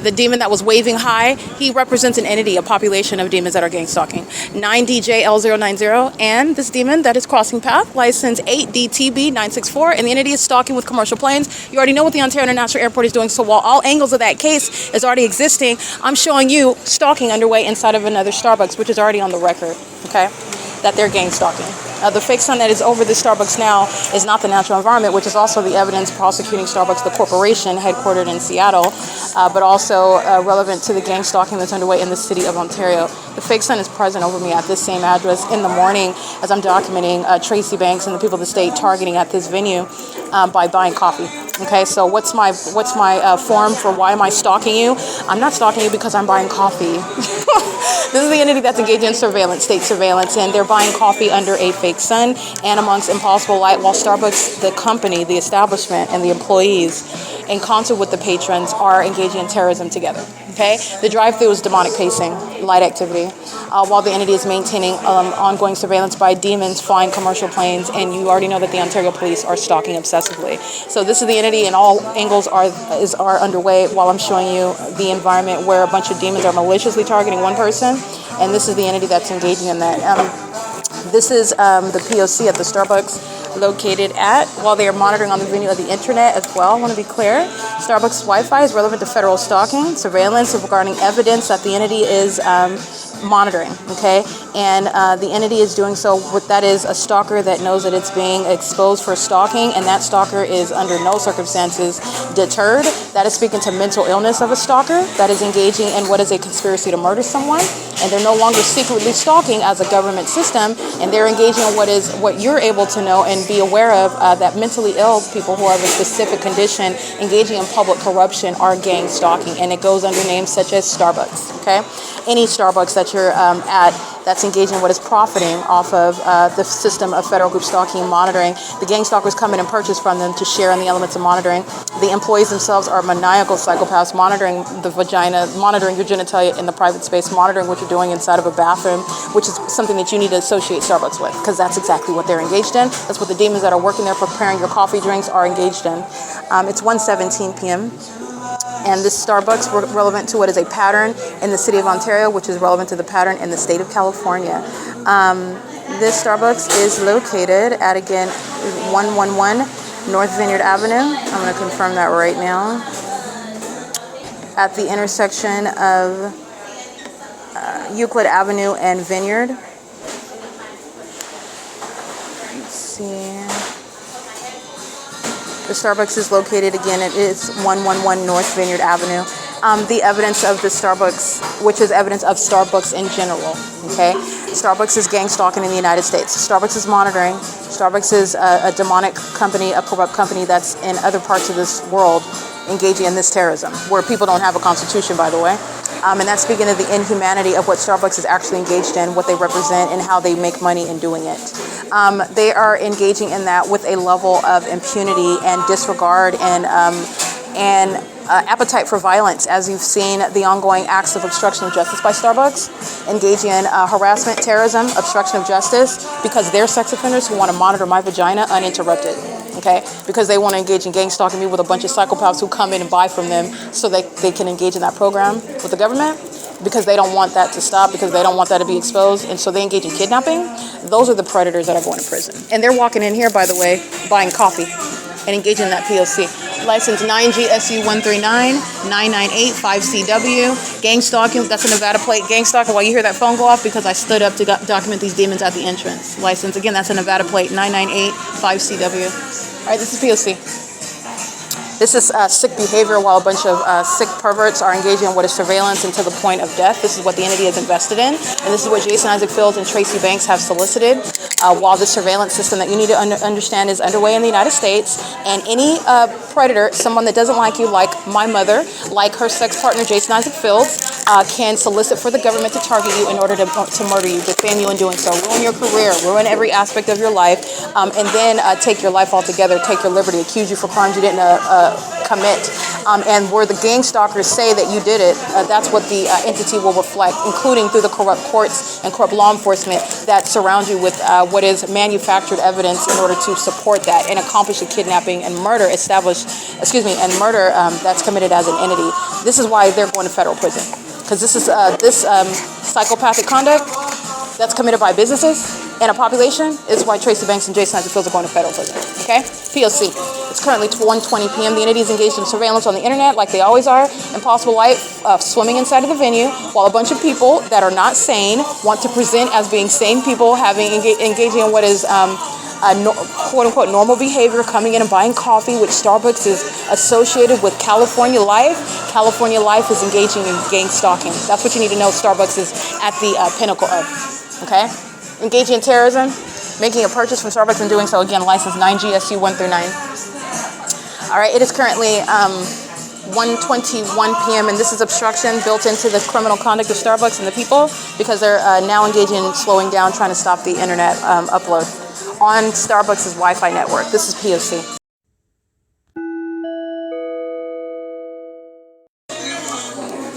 the demon that was waving high, he represents an entity, a population of demons that are gang stalking. 9DJL090, and this demon that is crossing path, license 8DTB964, and the entity is stalking with commercial planes. You already know what the Ontario International Airport is doing, so while all angles of that case is already existing, I'm showing you stalking underway inside of another Starbucks, which is already on the record, okay, that they're gang stalking. The fake sun that is over the Starbucks now is not the natural environment, which is also the evidence prosecuting Starbucks, the corporation headquartered in Seattle, but also relevant to the gang stalking that's underway in the city of Ontario. The fake sun is present over me at this same address in the morning as I'm documenting Tracy Banks and the people of the state targeting at this venue by buying coffee. Okay, so what's my form for why am I stalking you? I'm not stalking you because I'm buying coffee. This is the entity that's engaged in surveillance, state surveillance, and they're buying coffee under a fake sun and amongst impossible light, while Starbucks, the company, the establishment, and the employees, in concert with the patrons, are engaging in terrorism together. Okay, the drive-through is demonic pacing, light activity, while the entity is maintaining ongoing surveillance by demons flying commercial planes, and you already know that the Ontario police are stalking obsessively. So this is the entity, and all angles are underway while I'm showing you the environment where a bunch of demons are maliciously targeting one person, and this is the entity that's engaging in that. This is the P.O.C. at the Starbucks located at, while they are monitoring on the venue of the internet as well. I want to be clear, Starbucks Wi-Fi is relevant to federal stalking, surveillance regarding evidence that the entity is monitoring, okay? And the entity is doing so with, that is a stalker that knows that it's being exposed for stalking, and that stalker is under no circumstances deterred. That is speaking to mental illness of a stalker that is engaging in what is a conspiracy to murder someone, and they're no longer secretly stalking as a government system, and they're engaging in what you're able to know and be aware of, that mentally ill people who have a specific condition engaging in public corruption are gang stalking, and it goes under names such as Starbucks, okay? Any Starbucks that you're at that's engaging in what is profiting off of the system of federal group stalking and monitoring. The gang stalkers come in and purchase from them to share in the elements of monitoring. The employees themselves are maniacal psychopaths, monitoring the vagina, monitoring your genitalia in the private space, monitoring what you're doing inside of a bathroom, which is something that you need to associate Starbucks with, because that's exactly what they're engaged in. That's what the demons that are working there preparing your coffee drinks are engaged in. It's 1:17 p.m. And this Starbucks relevant to what is a pattern in the city of Ontario, which is relevant to the pattern in the state of California. This Starbucks is located at, again, 111 North Vineyard Avenue. I'm going to confirm that right now. At the intersection of Euclid Avenue and Vineyard. Let's see. The Starbucks is located, again, it is 111 North Vineyard Avenue. The evidence of the Starbucks, which is evidence of Starbucks in general, okay? Starbucks is gang stalking in the United States. Starbucks is monitoring. Starbucks is a demonic company, a corrupt company that's in other parts of this world engaging in this terrorism, where people don't have a constitution, by the way. And that's speaking of the inhumanity of what Starbucks is actually engaged in, what they represent, and how they make money in doing it. They are engaging in that with a level of impunity and disregard and appetite for violence, as you've seen the ongoing acts of obstruction of justice by Starbucks, engaging in harassment, terrorism, obstruction of justice, because they're sex offenders who want to monitor my vagina uninterrupted, okay? Because they want to engage in gang stalking me with a bunch of psychopaths who come in and buy from them so they can engage in that program with the government, because they don't want that to stop, because they don't want that to be exposed, and so they engage in kidnapping. Those are the predators that are going to prison. And they're walking in here, by the way, buying coffee and engaging in that P.O.C. License 9GSU139998-5CW. Gang stalking, that's a Nevada plate. Gang stalking, while you hear that phone go off, because I stood up to document these demons at the entrance. License, again, that's a Nevada plate, 998-5CW. All right, this is P.O.C. This is sick behavior while a bunch of sick perverts are engaging in what is surveillance and to the point of death. This is what the entity is invested in. And this is what Jason Isaac Fields and Tracy Banks have solicited while the surveillance system that you need to understand is underway in the United States. And any predator, someone that doesn't like you, like my mother, like her sex partner, Jason Isaac Fields, can solicit for the government to target you in order to murder you, defame you in doing so, ruin your career, ruin every aspect of your life, and then take your life altogether, take your liberty, accuse you for crimes you didn't commit. And where the gang stalkers say that you did it, that's what the entity will reflect, including through the corrupt courts and corrupt law enforcement that surround you with what is manufactured evidence in order to support that and accomplish a kidnapping and murder that's committed as an entity. This is why they're going to federal prison, because this is psychopathic conduct that's committed by businesses and a population is why Tracy Banks and Jason Isaac Fields are going to federal prison. Okay? P.O.C. It's currently 1:20 p.m. The entity is engaged in surveillance on the internet, like they always are. Impossible light swimming inside of the venue, while a bunch of people that are not sane want to present as being sane people, engaging in what is quote-unquote normal behavior, coming in and buying coffee, which Starbucks is associated with California Life. California Life is engaging in gang stalking. That's what you need to know Starbucks is at the pinnacle of. Okay? Engaging in terrorism, making a purchase from Starbucks and doing so, again, license 9 GSU 1 through 9. All right, it is currently 1:21 p.m. and this is obstruction built into the criminal conduct of Starbucks and the people because they're now engaging in slowing down, trying to stop the internet upload on Starbucks' Wi-Fi network. This is P.O.C.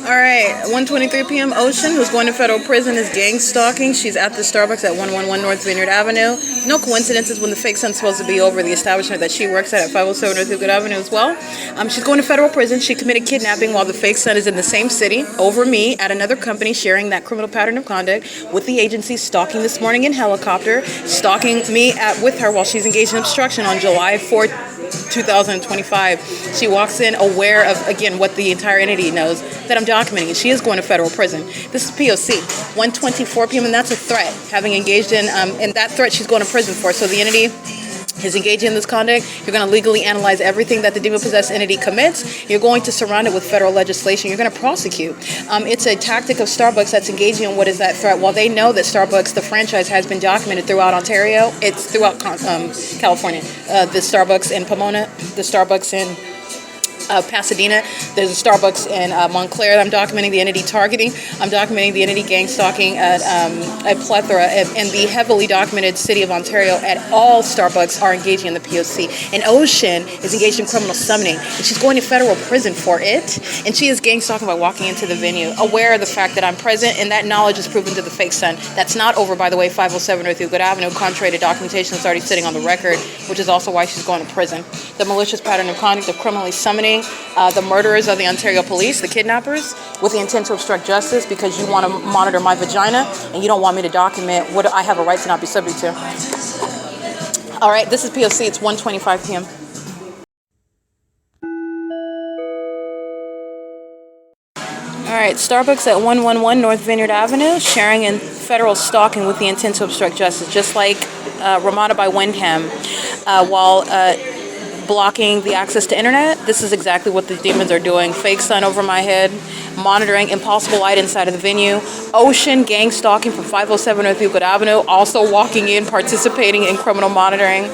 All right, 1:23 p.m. Ocean, who's going to federal prison, is gang stalking. She's at the Starbucks at 111 North Vineyard Avenue. No coincidences when the fake sun's supposed to be over the establishment that she works at 507 North Euclid Avenue as well. She's going to federal prison. She committed kidnapping while the fake sun is in the same city over me at another company, sharing that criminal pattern of conduct with the agency, stalking this morning in helicopter, stalking me with her while she's engaged in obstruction on July 4th, 2025. She walks in aware of, again, what the entire entity knows, that I'm documenting, and she is going to federal prison. This is P.O.C. 1:24 p.m. and that's a threat, having engaged in, and that threat she's going to prison for. So the entity is engaging in this conduct. You're going to legally analyze everything that the demon-possessed entity commits. You're going to surround it with federal legislation. You're going to prosecute. It's a tactic of Starbucks that's engaging in what is that threat. While they know that Starbucks, the franchise, has been documented throughout Ontario, it's throughout California. The Starbucks in Pomona, the Starbucks in Pasadena. There's a Starbucks in Montclair. I'm documenting the entity targeting. I'm documenting the entity gang stalking at a plethora. And the heavily documented city of Ontario at all Starbucks are engaging in the P.O.C. And Ocean is engaged in criminal summoning. And she's going to federal prison for it. And she is gang stalking by walking into the venue, aware of the fact that I'm present. And that knowledge is proven to the fake sun. That's not over, by the way, 507 North Euclid Avenue, contrary to documentation that's already sitting on the record, which is also why she's going to prison. The malicious pattern of conduct of criminally summoning the murderers of the Ontario police, the kidnappers, with the intent to obstruct justice because you want to monitor my vagina and you don't want me to document what I have a right to not be subject to. All right, this is P.O.C. It's 1:25 p.m. All right, Starbucks at 111 North Vineyard Avenue, sharing in federal stalking with the intent to obstruct justice, just like RAMADA by WYNDHAM, while blocking the access to internet. This is exactly what the demons are doing. Fake sun over my head, monitoring impossible light inside of the venue. Ocean gang stalking from 507 North Euclid Avenue, also walking in, participating in criminal monitoring.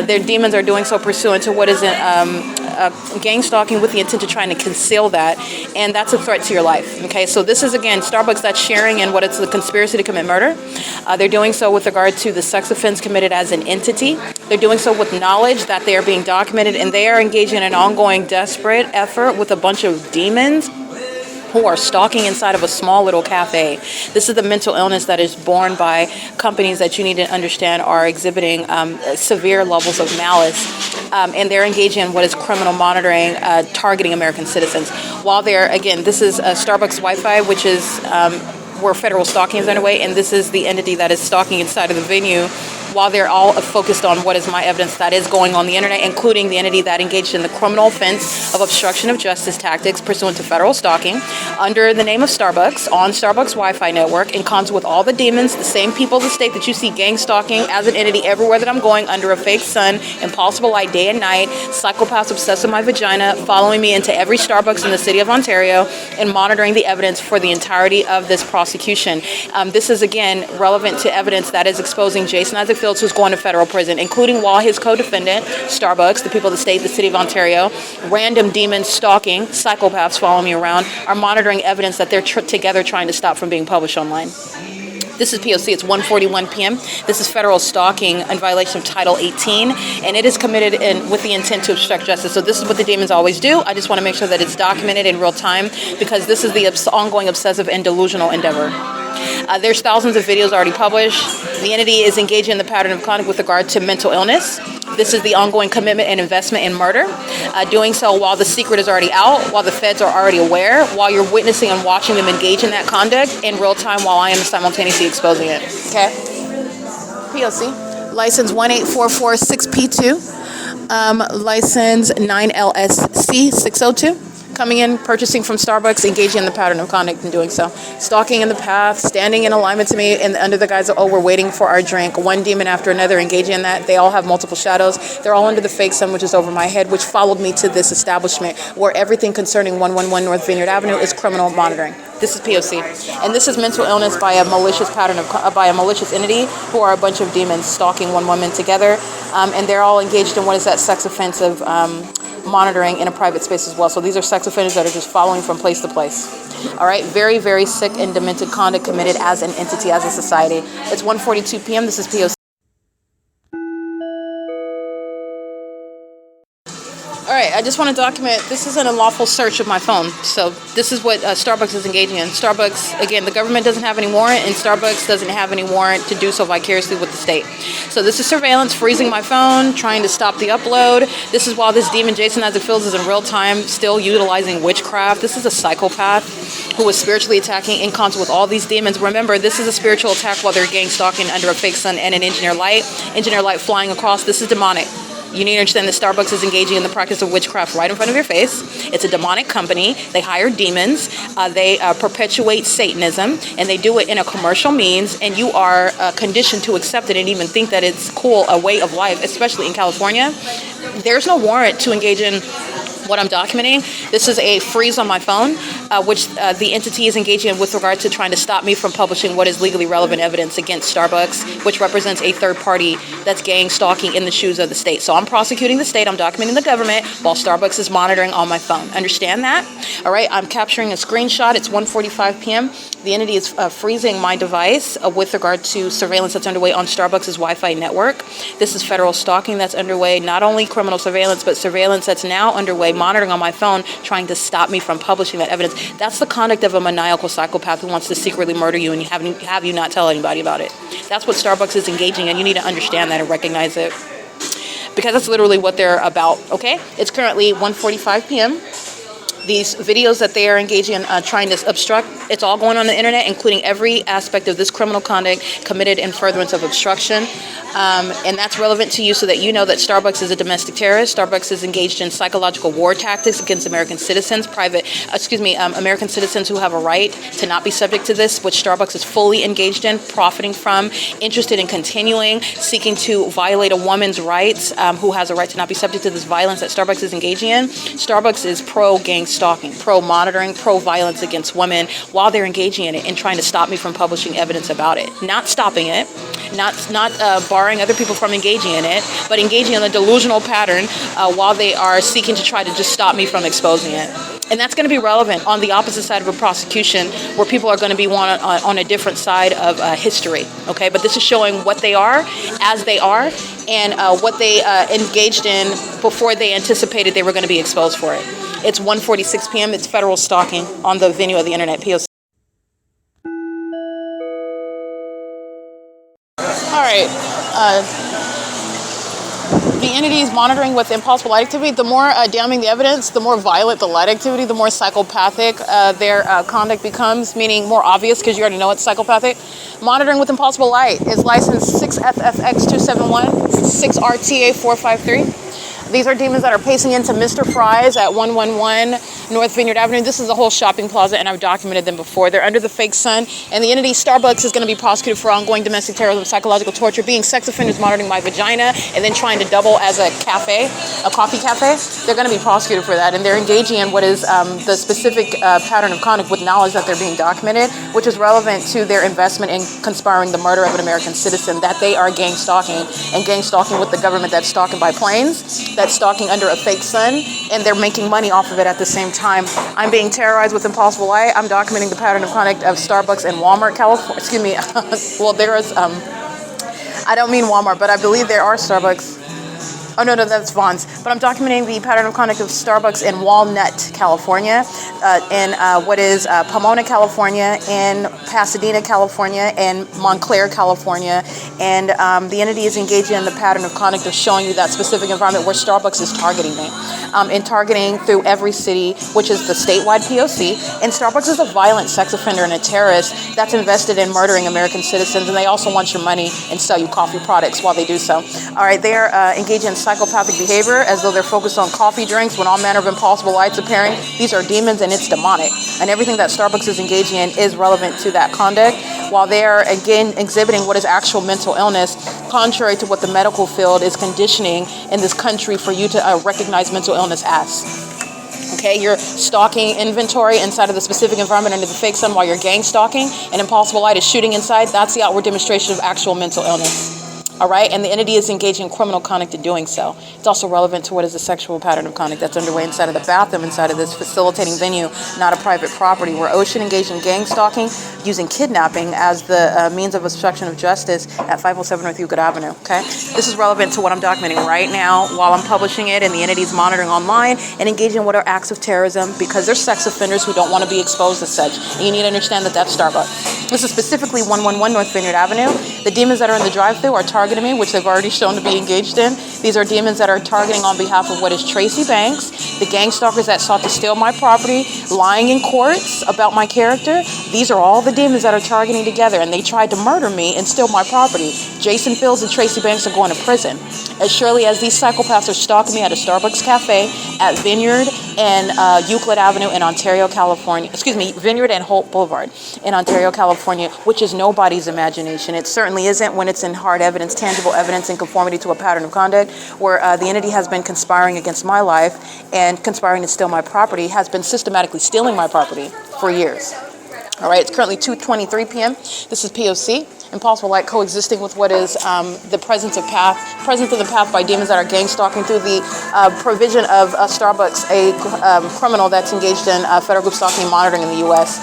Their demons are doing so pursuant to what is gang stalking with the intent of trying to conceal that, and that's a threat to your life. Okay, so this is, again, Starbucks that's sharing in what it's the conspiracy to commit murder. They're doing so with regard to the sex offense committed as an entity. They're doing so with knowledge that they are being documented, and they are engaging in an ongoing desperate effort with a bunch of demons who are stalking inside of a small little cafe. This is the mental illness that is borne by companies that you need to understand are exhibiting severe levels of malice, and they're engaging in what is criminal monitoring, targeting American citizens. While they're, again, this is Starbucks Wi-Fi, which is where federal stalking is underway, and this is the entity that is stalking inside of the venue, while they're all focused on what is my evidence that is going on the internet, including the entity that engaged in the criminal offense of obstruction of justice tactics pursuant to federal stalking under the name of Starbucks on Starbucks Wi-Fi network, in concert with all the demons, the same people of the state that you see gang stalking as an entity everywhere that I'm going, under a fake sun, impossible light day and night, psychopaths obsessed with my vagina, following me into every Starbucks in the city of Ontario, and monitoring the evidence for the entirety of this prosecution. This is, again, relevant to evidence that is exposing Jason Isaac Fields, who's going to federal prison, including while his co-defendant, Starbucks, the people of the state, the city of Ontario, random demons stalking, psychopaths following me around, are monitoring evidence that they're together trying to stop from being published online. This is P.O.C. It's 1:41 p.m. This is federal stalking in violation of Title 18, and it is committed with the intent to obstruct justice. So this is what the demons always do. I just want to make sure that it's documented in real time, because this is the ongoing obsessive and delusional endeavor. There's thousands of videos already published. The entity is engaging in the pattern of conduct with regard to mental illness. This is the ongoing commitment and investment in murder. Doing so while the secret is already out, while the feds are already aware, while you're witnessing and watching them engage in that conduct in real time while I am simultaneously exposing it. Okay? P.O.C. License 18446P2. License 9LSC 602. Coming in, purchasing from Starbucks, engaging in the pattern of conduct in doing so. Stalking in the path, standing in alignment to me, and under the guise of, oh, we're waiting for our drink. One demon after another, engaging in that. They all have multiple shadows. They're all under the fake sun, which is over my head, which followed me to this establishment where everything concerning 111 North Vineyard Avenue is criminal monitoring. This is P.O.C. And this is mental illness by a malicious by a malicious entity who are a bunch of demons stalking one woman together. And they're all engaged in what is that sex offensive monitoring in a private space as well. So these are sex offenders that are just following from place to place. All right, very, very sick and demented conduct committed as an entity, as a society. It's 1:42 p.m. This is P.O.C. All right, I just want to document, this is an unlawful search of my phone. So this is what Starbucks is engaging in. Starbucks, again, the government doesn't have any warrant, and Starbucks doesn't have any warrant to do so vicariously with the state. So this is surveillance, freezing my phone, trying to stop the upload. This is while this demon, Jason Isaac Fields, is in real time still utilizing witchcraft. This is a psychopath who was spiritually attacking in concert with all these demons. Remember, this is a spiritual attack while they're gang stalking under a fake sun and an engineer light flying across. This is demonic. You need to understand that Starbucks is engaging in the practice of witchcraft right in front of your face. It's a demonic company. They hire demons. They perpetuate Satanism, and they do it in a commercial means, and you are conditioned to accept it and even think that it's cool, a way of life, especially in California. There's no warrant to engage in what I'm documenting. This is a freeze on my phone, which the entity is engaging in with regard to trying to stop me from publishing what is legally relevant evidence against Starbucks, which represents a third party that's gang stalking in the shoes of the state. So I'm prosecuting the state, I'm documenting the government, while Starbucks is monitoring on my phone. Understand that? All right, I'm capturing a screenshot. It's 1:45 p.m. The entity is freezing my device with regard to surveillance that's underway on Starbucks' Wi-Fi network. This is federal stalking that's underway, not only criminal surveillance, but surveillance that's now underway, monitoring on my phone, trying to stop me from publishing that evidence. That's the conduct of a maniacal psychopath who wants to secretly murder you and have you not tell anybody about it. That's what Starbucks is engaging in. You need to understand that and recognize it, because that's literally what they're about, okay? It's currently 1:45 p.m. These videos that they are engaging in trying to obstruct, it's all going on the internet, including every aspect of this criminal conduct committed in furtherance of obstruction. And that's relevant to you so that you know that Starbucks is a domestic terrorist. Starbucks is engaged in psychological war tactics against American citizens, American citizens who have a right to not be subject to this, which Starbucks is fully engaged in, profiting from, interested in continuing, seeking to violate a woman's rights, who has a right to not be subject to this violence that Starbucks is engaging in. Starbucks is pro-gang stalking, pro-monitoring, pro-violence against women while they're engaging in it and trying to stop me from publishing evidence about it. Not stopping it, not barring other people from engaging in it, but engaging in a delusional pattern while they are seeking to try to just stop me from exposing it. And that's going to be relevant on the opposite side of a prosecution where people are going to be on a different side of history, okay? But this is showing what they are, as they are, and what they engaged in before they anticipated they were going to be exposed for it. It's 1:46 p.m. It's federal stalking on the venue of the internet, P.O.C. All right. The entity is monitoring with impossible light activity. The more damning the evidence, the more violent the light activity, the more psychopathic their conduct becomes, meaning more obvious because you already know it's psychopathic. Monitoring with impossible light is license 6FFX271, 6RTA453. These are demons that are pacing into Mr. Fry's at 111 North Vineyard Avenue. This is a whole shopping plaza, and I've documented them before. They're under the fake sun, and the entity Starbucks is going to be prosecuted for ongoing domestic terrorism, psychological torture, being sex offenders, monitoring my vagina, and then trying to double as a cafe, a coffee cafe. They're going to be prosecuted for that, and they're engaging in what is the specific pattern of conduct with knowledge that they're being documented, which is relevant to their investment in conspiring the murder of an American citizen, that they are gang stalking, and gang stalking with the government that's stalking by planes, that's stalking under a fake sun, and they're making money off of it at the same time. I'm being terrorized with impossible light. I'm documenting the pattern of conduct of Starbucks and Walmart, California. Excuse me. Well, there is, I don't mean Walmart, but I believe there are Starbucks. Oh, no, that's Vaughn's. But I'm documenting the pattern of conduct of Starbucks in Walnut, California, in what is Pomona, California, in Pasadena, California, and Montclair, California. And the entity is engaging in the pattern of conduct of showing you that specific environment where Starbucks is targeting me. in targeting through every city, which is the statewide P.O.C. And Starbucks is a violent sex offender and a terrorist that's invested in murdering American citizens, and they also want your money and sell you coffee products while they do so. All right, they are engaging in psychopathic behavior as though they're focused on coffee drinks when all manner of impossible lights appearing. These are demons and it's demonic. And everything that Starbucks is engaging in is relevant to that conduct, while they are again exhibiting what is actual mental illness, contrary to what the medical field is conditioning in this country for you to recognize mental illness as. Okay, you're stalking inventory inside of the specific environment under the fake sun while you're gang stalking, and impossible light is shooting inside. That's the outward demonstration of actual mental illness. All right, and the entity is engaging in criminal conduct in doing so. It's also relevant to what is the sexual pattern of conduct that's underway inside of the bathroom, inside of this facilitating venue, not a private property, where Ocean engaged in gang stalking using kidnapping as the means of obstruction of justice at 507 North Euclid Avenue, okay? This is relevant to what I'm documenting right now while I'm publishing it, and the entity's monitoring online and engaging in what are acts of terrorism because they're sex offenders who don't want to be exposed as such. And you need to understand that that's Starbucks. This is specifically 111 North Vineyard Avenue. The demons that are in the drive-thru are targeting me, which they've already shown to be engaged in. These are demons that are targeting on behalf of what is Tracy Banks, the gang stalkers that sought to steal my property, lying in courts about my character. These are all the demons that are targeting together, and they tried to murder me and steal my property. Jason Fields and Tracy Banks are going to prison. As surely as these psychopaths are stalking me at a Starbucks cafe, at Vineyard and Euclid Avenue in Ontario, California. Excuse me, Vineyard and Holt Boulevard in Ontario, California, which is nobody's imagination. It certainly isn't when it's in hard evidence, tangible evidence in conformity to a pattern of conduct where the entity has been conspiring against my life and conspiring to steal my property, has been systematically stealing my property for years. All right, it's currently 2:23 p.m. This is P.O.C. Impossible light coexisting with what is the presence in the path by demons that are gang stalking through the provision of Starbucks, a criminal that's engaged in federal group stalking and monitoring in the U.S.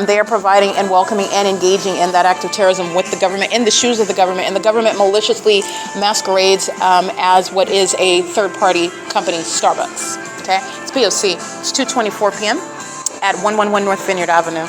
They are providing and welcoming and engaging in that act of terrorism with the government, in the shoes of the government, and the government maliciously masquerades as what is a third-party company, Starbucks. Okay, it's P.O.C. It's 2:24 p.m. at 111 North Vineyard Avenue.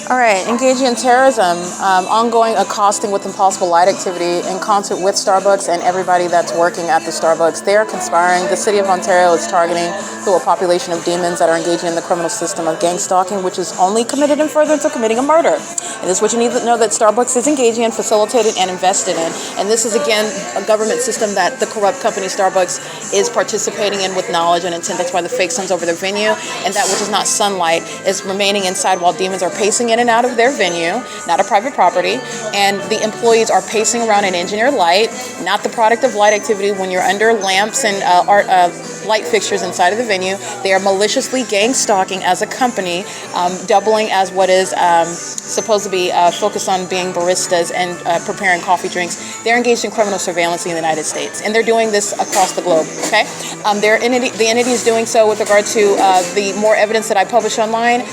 All right, engaging in terrorism, ongoing accosting with impossible light activity in concert with Starbucks and everybody that's working at the Starbucks. They are conspiring. The city of Ontario is targeting through a population of demons that are engaging in the criminal system of gang stalking, which is only committed in furtherance of committing a murder. And this is what you need to know that Starbucks is engaging in, facilitated, and invested in. And this is, again, a government system that the corrupt company Starbucks is participating in with knowledge and intent. That's why the fake sun's over their venue, and that which is not sunlight is remaining inside while demons are pacing in and out of their venue, not a private property, and the employees are pacing around in engineered light, not the product of light activity when you're under lamps and light fixtures inside of the venue. They are maliciously gang stalking as a company, doubling as what is supposed to be focused on being baristas and preparing coffee drinks. They're engaged in criminal surveillance in the United States, and they're doing this across the globe, okay? The entity is doing so with regard to the more evidence that I publish online,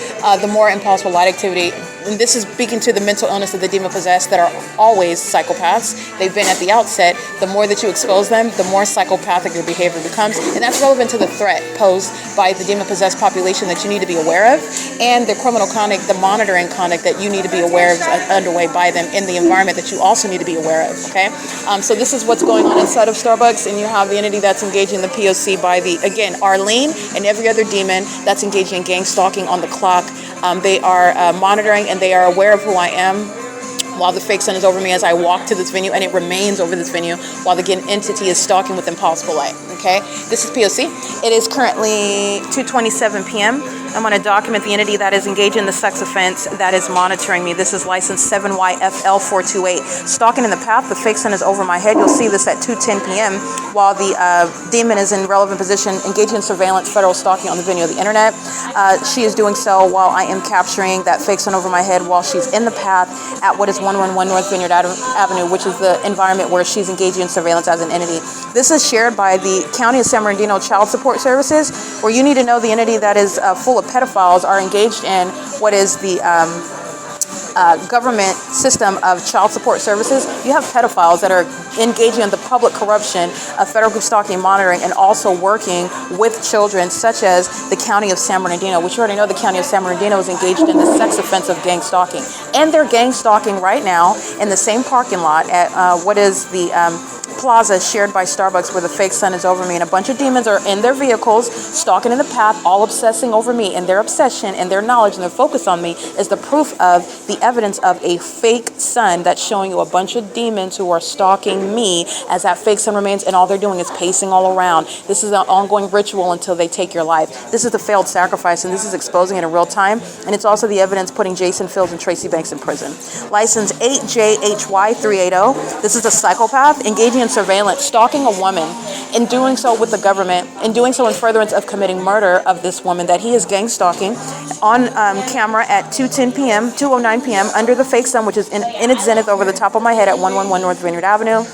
the more impossible light activity. And this is speaking to the mental illness of the demon-possessed that are always psychopaths. They've been at the outset. The more that you expose them, the more psychopathic your behavior becomes. And that's relevant to the threat posed by the demon-possessed population that you need to be aware of, and the criminal conduct, the monitoring conduct that you need to be aware of underway by them in the environment that you also need to be aware of, okay? So this is what's going on inside of Starbucks, and you have the entity that's engaging the P.O.C. by the, again, Arlene and every other demon that's engaging in gang stalking on the clock. They are monitoring and they are aware of who I am while the fake sun is over me as I walk to this venue, and it remains over this venue while the entity is stalking with impossible light, okay? This is P.O.C. It is currently 2:27 p.m. I'm going to document the entity that is engaged in the sex offense that is monitoring me. This is license 7YFL428. Stalking in the path, the fake sun is over my head. You'll see this at 2:10 p.m. while the demon is in relevant position, engaging in surveillance, federal stalking on the venue of the internet. She is doing so while I am capturing that fake sun over my head while she's in the path at what is 111 North Vineyard Avenue, which is the environment where she's engaging in surveillance as an entity. This is shared by the County of San Bernardino Child Support Services, where you need to know the entity that is full of pedophiles are engaged in what is the government system of child support services, you have pedophiles that are engaging in the public corruption of federal group stalking and monitoring, and also working with children, such as the county of San Bernardino, which you already know the county of San Bernardino is engaged in the sex offense of gang stalking. And they're gang stalking right now in the same parking lot at what is the plaza shared by Starbucks, where the fake sun is over me, and a bunch of demons are in their vehicles stalking in the path, all obsessing over me, and their obsession and their knowledge and their focus on me is the proof of the evidence of a fake sun that's showing you a bunch of demons who are stalking me as that fake sun remains, and all they're doing is pacing all around. This is an ongoing ritual until they take your life. This is the failed sacrifice, and this is exposing it in real time, and it's also the evidence putting Jason Fields and Tracy Banks in prison. License 8JHY380. This is a psychopath engaging in surveillance, stalking a woman, in doing so with the government, in doing so in furtherance of committing murder of this woman that he is gang stalking on camera at 2:09 p.m. under the fake sun, which is in its zenith over the top of my head at 111 North Vineyard Avenue.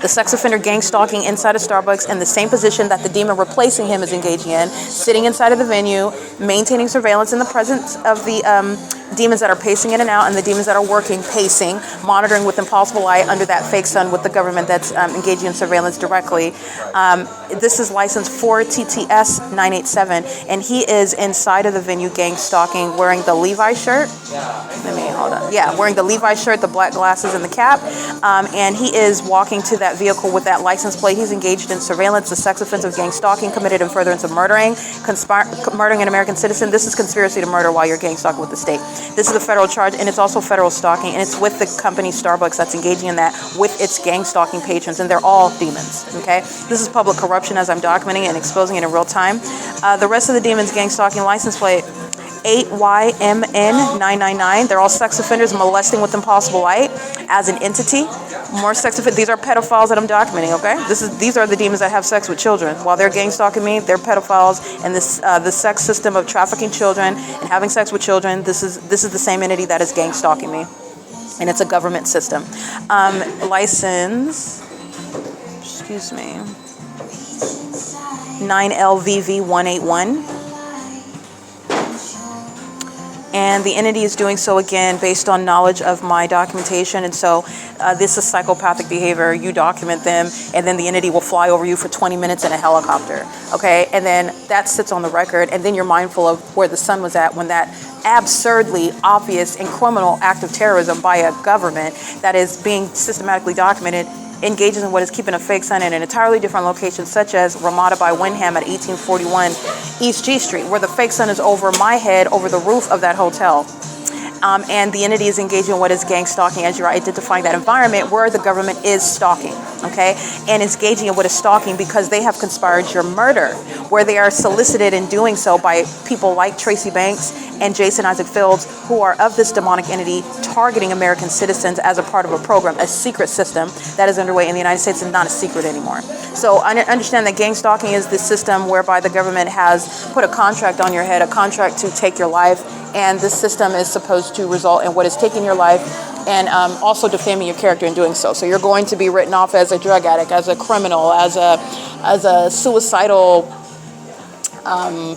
The sex offender gang stalking inside of Starbucks in the same position that the demon replacing him is engaging in, sitting inside of the venue, maintaining surveillance in the presence of the demons that are pacing in and out, and the demons that are working, pacing, monitoring with impossible eye under that fake sun with the government that's engaging in surveillance directly. This is license 4TTS 987, and he is inside of the venue gang stalking, wearing the Levi shirt. Wearing the Levi shirt, the black glasses, and the cap. And he is walking to that vehicle with that license plate. He's engaged in surveillance, the sex offense of gang stalking committed in furtherance of murdering an American citizen. This is conspiracy to murder while you're gang stalking with the state. This is a federal charge, and it's also federal stalking, and it's with the company Starbucks that's engaging in that with its gang stalking patrons, and they're all demons, okay? This is public corruption as I'm documenting it and exposing it in real time. The rest of the demons gang stalking license plate 8YMN999. They're all sex offenders molesting with impossible light as an entity. More sex offenders. These are pedophiles that I'm documenting, okay? These are the demons that have sex with children. While they're gang stalking me, they're pedophiles, and the sex system of trafficking children and having sex with children, this is the same entity that is gang stalking me. And it's a government system. License, 9LVV181. And the entity is doing so again based on knowledge of my documentation. And so this is psychopathic behavior. You document them, and then the entity will fly over you for 20 minutes in a helicopter. Okay, and then that sits on the record, and then you're mindful of where the sun was at when that absurdly obvious and criminal act of terrorism by a government that is being systematically documented engages in what is keeping a fake sun in an entirely different location, such as RAMADA by WYNDHAM at 1841 East G Street, where the fake sun is over my head, over the roof of that hotel. And the entity is engaging in what is gang stalking, as you're identifying that environment where the government is stalking, okay? And is engaging in what is stalking because they have conspired your murder, where they are solicited in doing so by people like Tracy Banks and Jason Isaac Fields, who are of this demonic entity targeting American citizens as a part of a program, a secret system that is underway in the United States and not a secret anymore. So I understand that gang stalking is the system whereby the government has put a contract on your head, a contract to take your life, and this system is supposed to result in what is taking your life and also defaming your character in doing so. So you're going to be written off as a drug addict, as a criminal, as a suicidal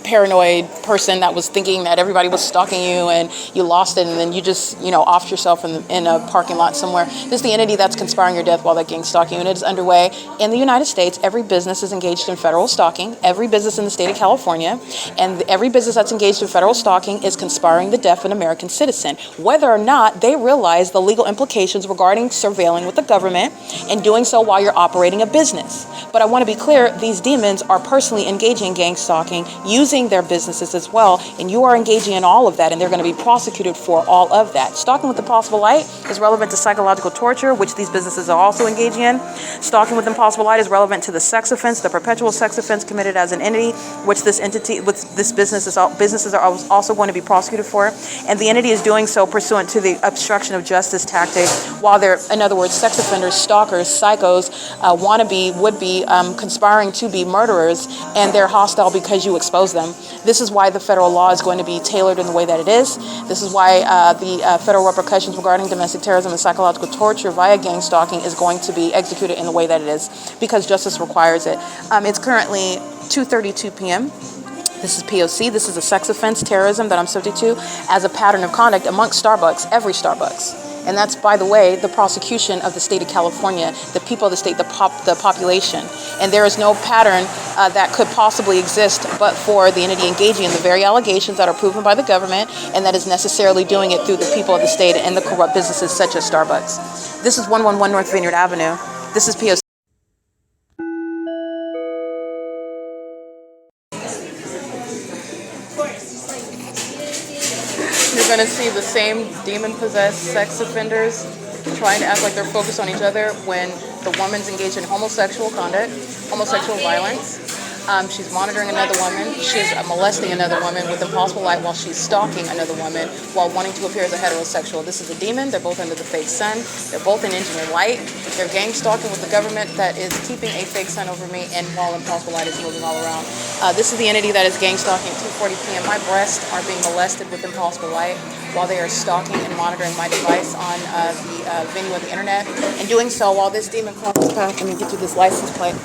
paranoid person that was thinking that everybody was stalking you and you lost it, and then you just, offed yourself in a parking lot somewhere. This is the entity that's conspiring your death while that gang stalking unit is underway. In the United States, every business is engaged in federal stalking, every business in the state of California, and every business that's engaged in federal stalking is conspiring the death of an American citizen, whether or not they realize the legal implications regarding surveilling with the government and doing so while you're operating a business. But I want to be clear, these demons are personally engaging in gang stalking, using their businesses as well, and you are engaging in all of that, and they're going to be prosecuted for all of that. Stalking with impossible light is relevant to psychological torture, which these businesses are also engaging in. Stalking with impossible light is relevant to the sex offense, the perpetual sex offense committed as an entity, which businesses are also going to be prosecuted for. And the entity is doing so pursuant to the obstruction of justice tactic, while they're, in other words, sex offenders, stalkers, psychos, would be conspiring to be murderers, and they're hostile because you expose them. This is why the federal law is going to be tailored in the way that it is. This is why the federal repercussions regarding domestic terrorism and psychological torture via gang stalking is going to be executed in the way that it is, because justice requires it. It's currently 2:32 p.m. This is P.O.C. This is a sex offense, terrorism that I'm subject to as a pattern of conduct amongst Starbucks, every Starbucks. And that's, by the way, the prosecution of the state of California, the people of the state, the population. And there is no pattern that could possibly exist but for the entity engaging in the very allegations that are proven by the government, and that is necessarily doing it through the people of the state and the corrupt businesses such as Starbucks. This is 111 North Vineyard Avenue. This is P.O.C. You're going to see the same demon-possessed sex offenders trying to act like they're focused on each other when the woman's engaged in homosexual conduct, homosexual violence. She's monitoring another woman. She's molesting another woman with impossible light while she's stalking another woman while wanting to appear as a heterosexual. This is a demon. They're both under the fake sun. They're both in engineered light. They're gang stalking with the government that is keeping a fake sun over me, and while impossible light is moving all around. This is the entity that is gang stalking at 2:40 p.m. My breasts are being molested with impossible light while they are stalking and monitoring my device on the venue of the internet. And doing so while this demon crosses path, let me get you this license plate.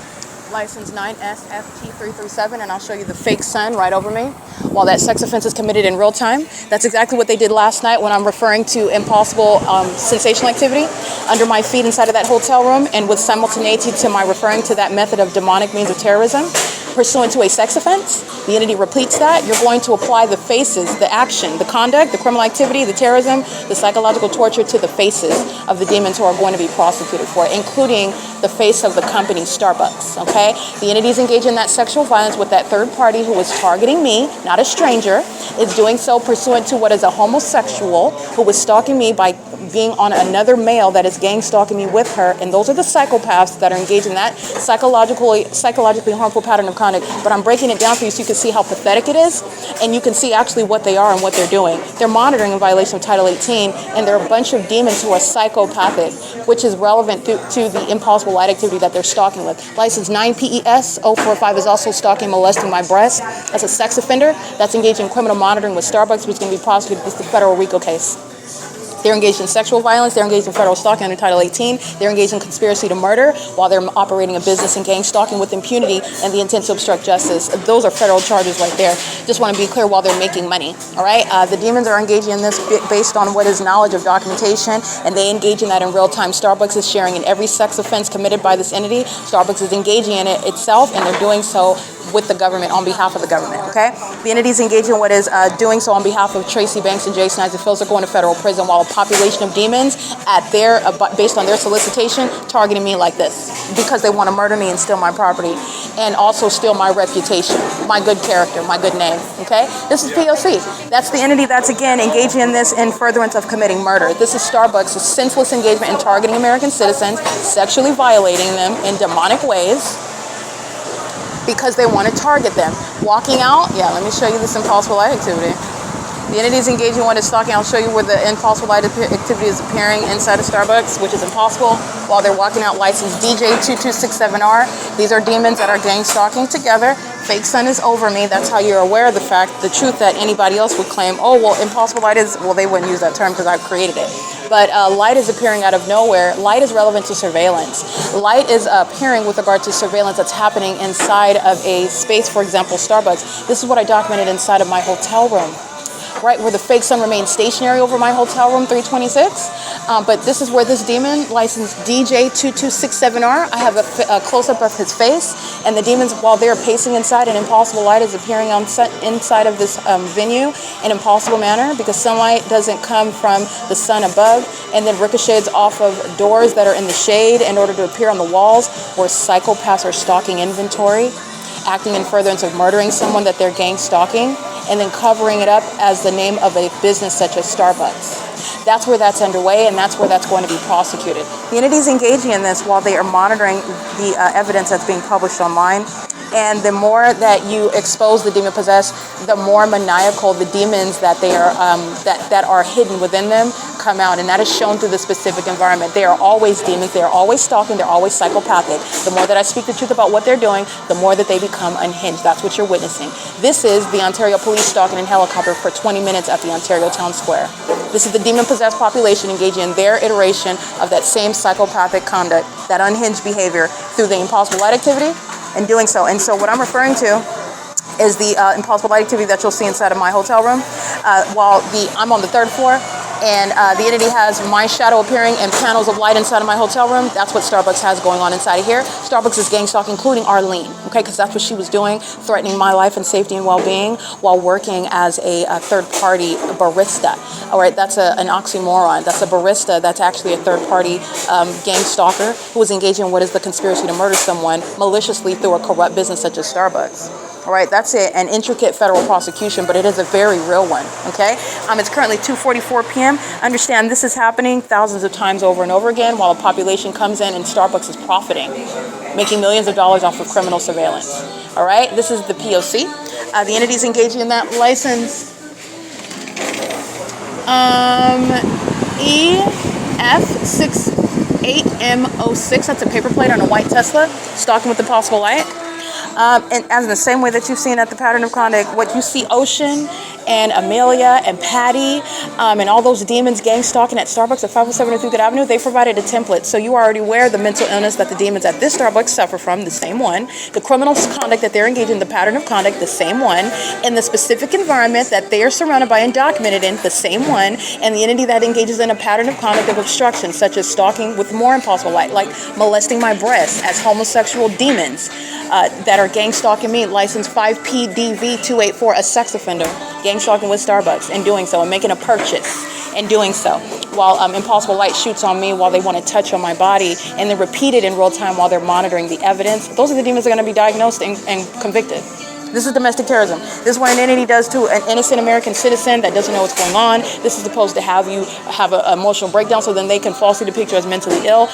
License 9SFT337, and I'll show you the fake sun right over me while that sex offense is committed in real time. That's exactly what they did last night when I'm referring to impossible sensational activity under my feet inside of that hotel room, and with simultaneity to my referring to that method of demonic means of terrorism pursuant to a sex offense. The entity repeats that. You're going to apply the faces, the action, the conduct, the criminal activity, the terrorism, the psychological torture to the faces of the demons who are going to be prosecuted for it, including the face of the company Starbucks, okay? The entity is engaged in that sexual violence with that third party who is targeting me, not a stranger, is doing so pursuant to what is a homosexual who is stalking me by being on another male that is gang stalking me with her, and those are the psychopaths that are engaged in that psychologically harmful pattern of conduct. But I'm breaking it down for you so you can see how pathetic it is, and you can see actually what they are and what they're doing. They're monitoring in violation of Title 18, and they're a bunch of demons who are psychopathic, which is relevant to the impossible light activity that they're stalking with. License 9PES045 is also stalking, molesting my breast. That's a sex offender that's engaged in criminal monitoring with Starbucks, which is going to be prosecuted. This is the federal RICO case. They're engaged in sexual violence. They're engaged in federal stalking under Title 18. They're engaged in conspiracy to murder while they're operating a business in gang stalking with impunity and the intent to obstruct justice. Those are federal charges right there. Just want to be clear while they're making money. All right. The demons are engaging in this based on what is knowledge of documentation, and they engage in that in real time. Starbucks is sharing in every sex offense committed by this entity. Starbucks is engaging in it itself, and they're doing so with the government, on behalf of the government, okay? The entities engaging in what is doing so on behalf of Tracy Banks and Jason Isaac-Phils are going to federal prison, while a population of demons at their based on their solicitation targeting me like this because they want to murder me and steal my property and also steal my reputation, my good character, my good name, okay? This is P.O.C. That's the entity that's, again, engaging in this in furtherance of committing murder. This is Starbucks' senseless engagement in targeting American citizens, sexually violating them in demonic ways, because they want to target them. Walking out, yeah, let me show you this impossible light activity. The entity is engaging in what is stalking. I'll show you where the impossible light activity is appearing inside of Starbucks, which is impossible, while they're walking out. License DJ2267R. These are demons that are gang stalking together. Fake sun is over me. That's how you're aware of the fact, the truth that anybody else would claim, oh, well, impossible light is, well, they wouldn't use that term because I've created it. But light is appearing out of nowhere. Light is relevant to surveillance. Light is appearing with regard to surveillance that's happening inside of a space, for example, Starbucks. This is what I documented inside of my hotel room, right where the fake sun remains stationary over my hotel room, 326. But this is where this demon, license DJ2267R, I have a close-up of his face, and the demons, while they're pacing inside, an impossible light is appearing on inside of this venue in an impossible manner because sunlight doesn't come from the sun above and then ricochets off of doors that are in the shade in order to appear on the walls where psychopaths are stalking inventory, acting in furtherance of murdering someone that they're gang stalking, and then covering it up as the name of a business such as Starbucks. That's where that's underway, and that's where that's going to be prosecuted. The entities engaging in this while they are monitoring the evidence that's being published online. And the more that you expose the demon possessed, the more maniacal the demons that they are that are hidden within them come out, and that is shown through the specific environment. They are always demons. They are always stalking. They're always psychopathic. The more that I speak the truth about what they're doing, the more that they become unhinged. That's what you're witnessing. This is the Ontario police stalking in helicopter for 20 minutes at the Ontario Town Square. This is the demon-possessed population engaging in their iteration of that same psychopathic conduct, that unhinged behavior through the impossible light activity, and doing so. And so what I'm referring to is the impossible light activity that you'll see inside of my hotel room. While I'm on the 3rd floor, and the entity has my shadow appearing in panels of light inside of my hotel room. That's what Starbucks has going on inside of here. Starbucks is gang stalking, including Arlene, okay, because that's what she was doing, threatening my life and safety and well-being while working as a third-party barista. All right, that's an oxymoron. That's a barista that's actually a third-party gang stalker who is engaging in what is the conspiracy to murder someone maliciously through a corrupt business such as Starbucks. All right, that's an intricate federal prosecution, but it is a very real one, okay? It's currently 2:44 p.m. Understand this is happening thousands of times over and over again while a population comes in and Starbucks is profiting, making millions of dollars off of criminal surveillance. All right, this is the P.O.C. The entities engaging in that license. EF68M06, that's a paper plate on a white Tesla, stalking with impossible light. And as in the same way that you've seen at the pattern of conduct, what you see Ocean and Amelia and Patty and all those demons gang stalking at Starbucks at 507 North Euclid Avenue, they provided a template. So you are already aware of the mental illness that the demons at this Starbucks suffer from, the same one. The criminal conduct that they're engaged in, the pattern of conduct, the same one. And the specific environment that they are surrounded by and documented in, the same one. And the entity that engages in a pattern of conduct of obstruction, such as stalking with more impossible light, like molesting my breasts as homosexual demons that are gang stalking me, license 5PDV284, a sex offender, gang stalking with Starbucks, and doing so, and making a purchase, and doing so, while impossible light shoots on me while they want to touch on my body, and then repeat it in real time while they're monitoring the evidence. Those are the demons that are going to be diagnosed and convicted. This is domestic terrorism. This is what an entity does to an innocent American citizen that doesn't know what's going on. This is supposed to have you have an emotional breakdown so then they can falsely depict you as mentally ill.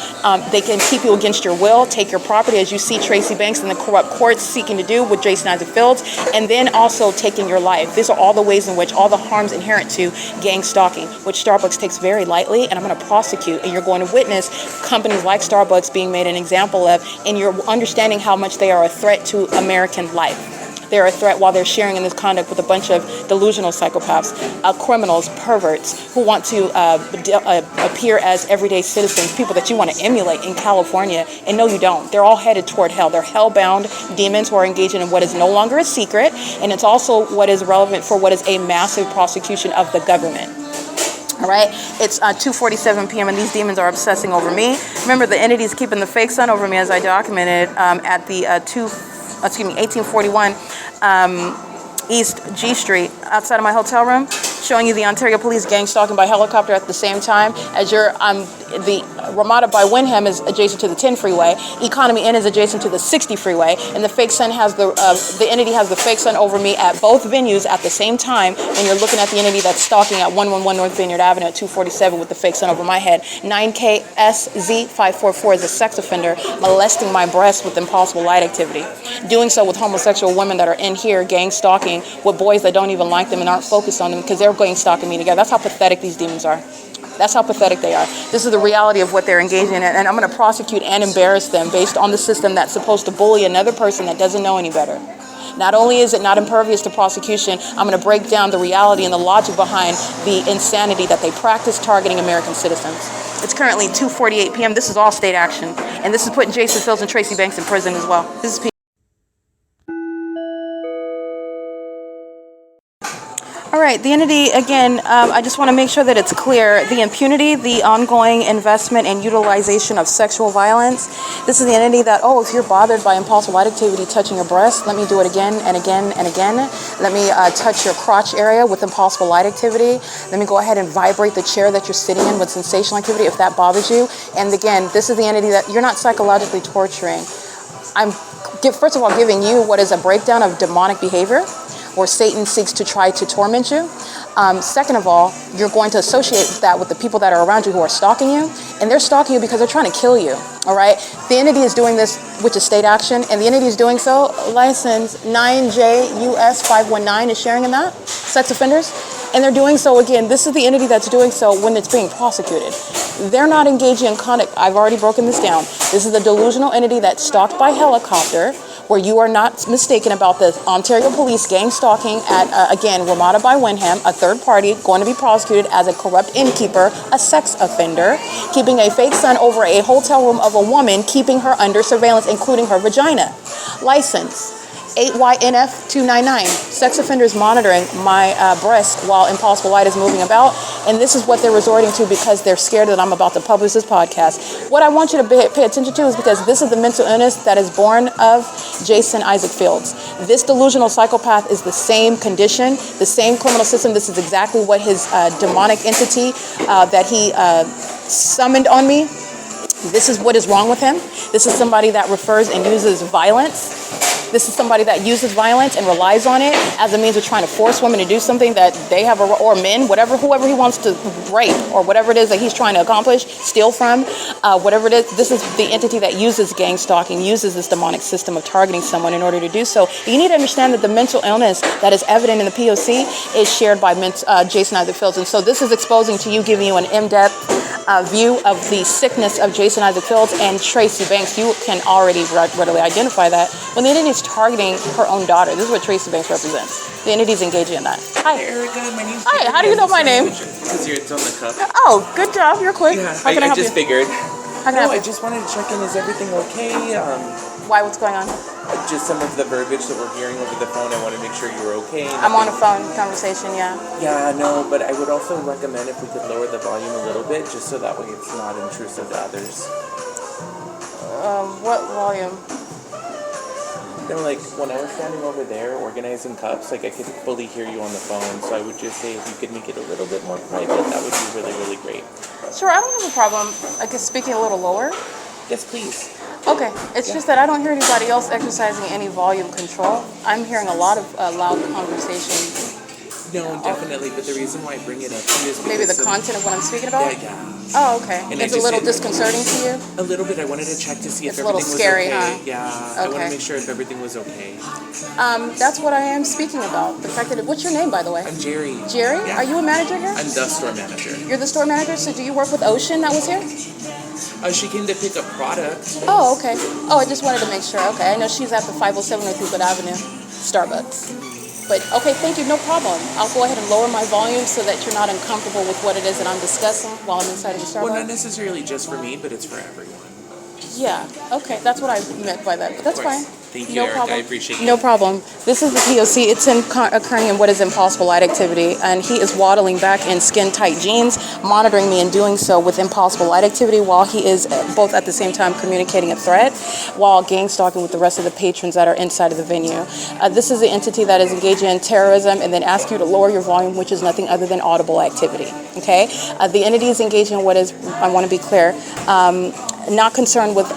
They can keep you against your will, take your property, as you see Tracy Banks and the corrupt courts seeking to do with Jason Isaac Fields, and then also taking your life. These are all the ways in which all the harms inherent to gang stalking, which Starbucks takes very lightly, and I'm going to prosecute. And you're going to witness companies like Starbucks being made an example of, and you're understanding how much they are a threat to American life. They're a threat while they're sharing in this conduct with a bunch of delusional psychopaths, criminals, perverts, who want to appear as everyday citizens, people that you want to emulate in California, and no, you don't. They're all headed toward hell. They're hell-bound demons who are engaging in what is no longer a secret, and it's also what is relevant for what is a massive prosecution of the government. All right, it's 2:47 p.m. and these demons are obsessing over me. Remember, the entity's keeping the fake sun over me, as I documented at the 1841 East G Street outside of my hotel room, showing you the Ontario Police gang stalking by helicopter at the same time as the RAMADA by WYNDHAM is adjacent to the 10 freeway, Economy Inn is adjacent to the 60 freeway, and the fake sun has the entity has the fake sun over me at both venues at the same time when you're looking at the entity that's stalking at 111 North Vineyard Avenue at 247 with the fake sun over my head. 9KSZ544 is a sex offender molesting my breasts with impossible light activity, doing so with homosexual women that are in here gang stalking with boys that don't even like them and aren't focused on them because they're gang stalking me together. That's how pathetic these demons are. That's how pathetic they are. This is the reality of what they're engaging in, and I'm going to prosecute and embarrass them based on the system that's supposed to bully another person that doesn't know any better. Not only is it not impervious to prosecution, I'm going to break down the reality and the logic behind the insanity that they practice targeting American citizens. It's currently 2:48 p.m. This is all state action, and this is putting Jason Fields and Tracy Banks in prison as well. This is All right, the entity, again, I just want to make sure that it's clear. The impunity, the ongoing investment and utilization of sexual violence. This is the entity that, if you're bothered by impossible light activity touching your breast, let me do it again and again and again. Let me touch your crotch area with impossible light activity. Let me go ahead and vibrate the chair that you're sitting in with sensational activity if that bothers you. And again, this is the entity that you're not psychologically torturing. I'm, first of all, giving you what is a breakdown of demonic behavior, where Satan seeks to try to torment you. Second of all, you're going to associate that with the people that are around you who are stalking you, and they're stalking you because they're trying to kill you, all right? The entity is doing this, which is state action, and the entity is doing so, license 9J U.S. 519 is sharing in that, sex offenders, and they're doing so, again, this is the entity that's doing so when it's being prosecuted. They're not engaging in conduct. I've already broken this down. This is the delusional entity that's stalked by helicopter, where you are not mistaken about the Ontario Police gang stalking at, again, RAMADA by WYNDHAM, a third party going to be prosecuted as a corrupt innkeeper, a sex offender, keeping a fake sun over a hotel room of a woman, keeping her under surveillance, including her vagina. License 8YNF299. Sex offenders monitoring my breast while Impossible Light is moving about. And this is what they're resorting to because they're scared that I'm about to publish this podcast. What I want you to pay attention to is because this is the mental illness that is born of Jason Isaac Fields. This delusional psychopath is the same condition, the same criminal system. This is exactly what his demonic entity that he summoned on me. This is what is wrong with him. This is somebody that refers and uses violence. This is somebody that uses violence and relies on it as a means of trying to force women to do something that they have, or men, whoever he wants to rape, or whatever it is that he's trying to accomplish, steal from, whatever it is. This is the entity that uses gang stalking, uses this demonic system of targeting someone in order to do so. You need to understand that the mental illness that is evident in the P.O.C. is shared by Jason Isaac Fields. And so this is exposing to you, giving you an in-depth view of the sickness of Jason Isaac Fields and Tracy Banks. You can already readily identify that when the entity is targeting her own daughter. This is what Tracy Banks represents. The entity is engaging in that. Hi. Erica, my name's Hi, how do you know my name? Because it's on the cup. Oh, good job. You're quick. Yeah, How can I help just you? figured. How can I help I you? just wanted to check in. Is everything okay? Why? What's going on? Just some of the verbiage that we're hearing over the phone. I want to make sure you're okay. I'm on a phone conversation, yeah. Yeah, no, but I would also recommend if we could lower the volume a little bit, just so that way it's not intrusive to others. What volume? You know, like when I was standing over there organizing cups, like I could fully hear you on the phone. So I would just say if you could make it a little bit more private, that would be really, really great. Sure, I don't have a problem. I guess speaking a little lower. Yes, please. Okay, it's just that I don't hear anybody else exercising any volume control. I'm hearing a lot of loud conversation. No, definitely. But the reason why I bring it up to you is because Maybe the content of what I'm speaking about? Yeah. Oh, okay. And It's a little disconcerting to you? A little bit. I wanted to check to see if It's a little everything scary, was okay. huh? Yeah. I want Okay. to make sure if everything was okay. That's what I am speaking about. The fact that what's your name, by the way? I'm Jerry. Jerry? Yeah. Are you a manager here? I'm the store manager. You're the store manager? So do you work with Ocean that was here? She came to pick up product. Oh, okay. Oh, I just wanted to make sure. Okay, I know she's at the 507 North Euclid Avenue, Starbucks. But, okay, thank you, no problem. I'll go ahead and lower my volume so that you're not uncomfortable with what it is that I'm discussing while I'm inside of the Starbucks. Well, not necessarily just for me, but it's for everyone. Yeah, okay, that's what I meant by that, but that's fine. Thank you, No Erica. problem. I appreciate you. No problem. This is the P.O.C. It's occurring in what is Impossible Light activity, and he is waddling back in skin-tight jeans, monitoring me and doing so with Impossible Light activity while he is both at the same time communicating a threat while gang stalking with the rest of the patrons that are inside of the venue. This is the entity that is engaging in terrorism and then asks you to lower your volume, which is nothing other than audible activity. Okay? The entity is engaging in what is, I want to be clear, not concerned with